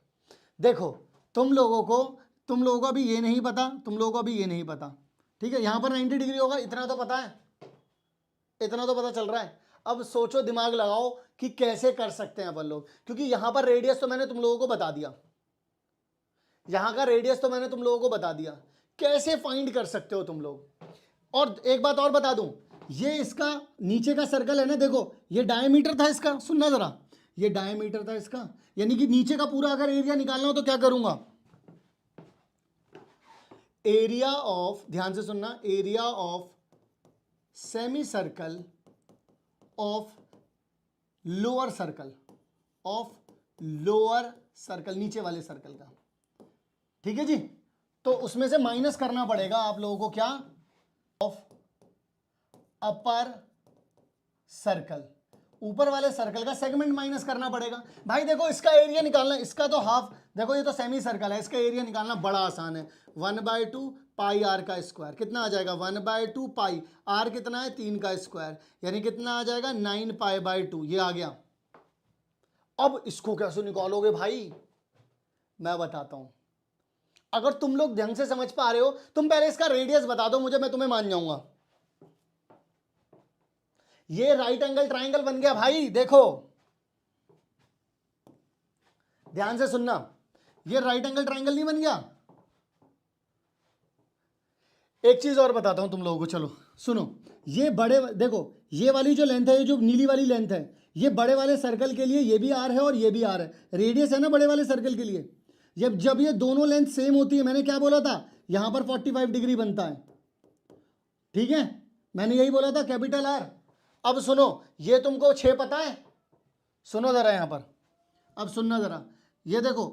देखो, तुम लोगों को अभी ये नहीं पता, ठीक है? यहां पर 90 डिग्री होगा, इतना तो पता है, इतना तो पता चल रहा है। अब सोचो, दिमाग लगाओ कि कैसे कर सकते हैं अपन लोग, क्योंकि यहां पर रेडियस तो मैंने तुम लोगों को बता दिया, यहां का रेडियस तो मैंने तुम लोगों को बता दिया। कैसे फाइंड कर सकते हो तुम लोग? और एक बात और बता दूं, ये इसका नीचे का सर्कल है ना, देखो ये डायमीटर था इसका, सुनना जरा, ये डायमीटर था इसका, यानी कि नीचे का पूरा अगर एरिया निकालना हो तो क्या करूंगा? एरिया ऑफ, ध्यान से सुनना, area of semi circle of lower circle, नीचे वाले सर्कल का, ठीक है जी? तो उसमें से माइनस करना पड़ेगा आप लोगों को क्या? ऑफ अपर सर्कल, ऊपर वाले सर्कल का सेगमेंट माइनस करना पड़ेगा। भाई देखो, इसका एरिया निकालना, इसका तो हाफ, देखो ये तो सेमी सर्कल है, इसका एरिया निकालना बड़ा आसान है। 1/2 पाई आर का स्क्वायर कितना आ जाएगा? 1/2 पाई, आर कितना है? 3 का स्क्वायर, यानी कितना आ जाएगा? 9 पाई/2, ये आ गया। अब इसको कैसे निकालोगे भाई? मैं बताता हूं। अगर तुम लोग ढंग से समझ पा रहे हो, तुम पहले इसका रेडियस बता दो मुझे, मैं तुम्हें मान जाऊंगा। ये राइट एंगल ट्राइंगल बन गया भाई, देखो ध्यान से सुनना, ये राइट एंगल ट्राइंगल नहीं बन गया। एक चीज और बताता हूं तुम लोगों को, चलो सुनो, ये बड़े देखो, ये वाली जो लेंथ है, ये जो नीली वाली लेंथ है, ये बड़े वाले सर्कल के लिए ये भी आर है और ये भी आर है, रेडियस है ना बड़े वाले सर्कल के लिए। जब ये दोनों लेंथ सेम होती है, मैंने क्या बोला था, यहां पर 45 डिग्री बनता है, ठीक है, मैंने यही बोला था, कैपिटल आर। अब सुनो, ये तुमको 6 पता है, सुनो जरा यहां पर, अब सुनना जरा, ये देखो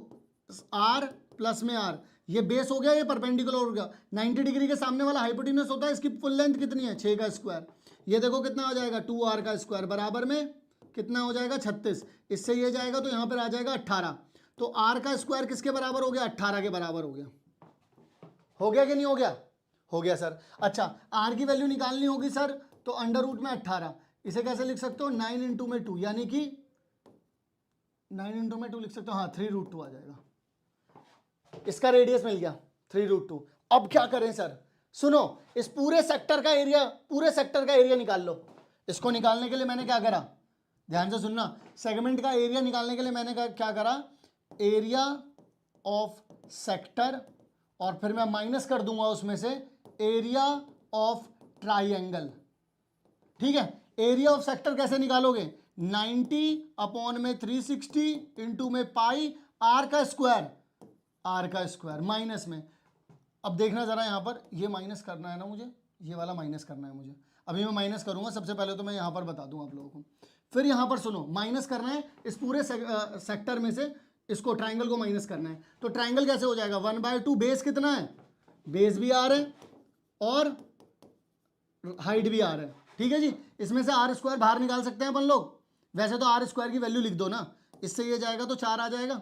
आर प्लस में आर, ये बेस हो गया, ये परपेंडिकुलर हो गया, 90 डिग्री के सामने वाला हाइपोटेन्यूस होता है, इसकी फुल लेंथ कितनी है, 6 का स्क्वायर। ये देखो कितना आ जाएगा, 2r का स्क्वायर बराबर में कितना हो जाएगा, 36। इससे ये जाएगा तो यहाँ पर आ जाएगा 18। तो r का स्क्वायर किसके बराबर हो गया, 18 के बराबर हो गया। हो गया कि नहीं हो गया, हो गया सर। अच्छा, r की वैल्यू निकालनी होगी सर, तो अंडर रूट में 18, इसे कैसे लिख सकते हो, 9 इंटू में 2, यानी कि 9 इंटू में 2 लिख सकते हो, हाँ 3√2 आ जाएगा। इसका रेडियस मिल गया 3√2। अब क्या करें सर, सुनो, इस पूरे सेक्टर का एरिया निकाल लो। इसको निकालने के लिए मैंने क्या करा, ध्यान से सुनना, सेगमेंट का एरिया निकालने के लिए मैंने क्या करा, एरिया ऑफ सेक्टर, और फिर मैं माइनस कर दूंगा उसमें से एरिया ऑफ ट्राइंगल, ठीक है। एरिया ऑफ सेक्टर कैसे निकालोगे, 90 अपॉन में 360 इंटू में पाई आर का स्क्वायर माइनस में। अब देखना जरा यहाँ पर, ये माइनस करना है ना मुझे, ये वाला माइनस करना है मुझे, अभी मैं माइनस करूंगा। सबसे पहले तो मैं यहाँ पर बता दूं आप लोगों को, फिर यहाँ पर सुनो, माइनस करना है इस पूरे सेक्टर में से, इसको ट्राइंगल को माइनस करना है। तो ट्राइंगल कैसे हो जाएगा, 1/2, बेस कितना है, बेस भी आर है और हाइट भी आर है, ठीक है जी। इसमें से आर स्क्वायर बाहर निकाल सकते हैं अपन लोग, वैसे तो आर स्क्वायर की वैल्यू लिख दो ना, इससे ये जाएगा तो 4 आ जाएगा,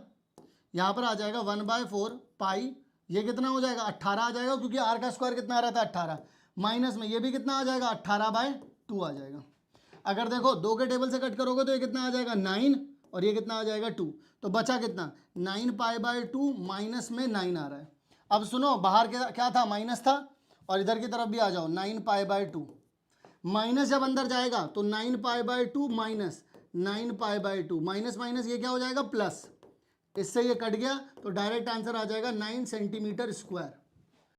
यहाँ पर आ जाएगा 1/4 पाई, ये कितना हो जाएगा, 18 आ जाएगा, क्योंकि आर का स्क्वायर कितना आ रहा था, 18, माइनस में ये भी कितना आ जाएगा, 18/2 आ जाएगा। अगर देखो 2 के टेबल से कट करोगे तो ये कितना आ जाएगा, 9, और ये कितना आ जाएगा 2, तो बचा कितना, 9π/2, माइनस में 9 आ रहा है। अब सुनो, बाहर क्या था, माइनस था, और इधर की तरफ भी आ जाओ, 9π/2, माइनस जब अंदर जाएगा तो 9π/2 माइनस 9π/2, माइनस माइनस ये क्या हो जाएगा, प्लस, इससे ये कट गया, तो डायरेक्ट आंसर आ जाएगा 9 सेंटीमीटर स्क्वायर।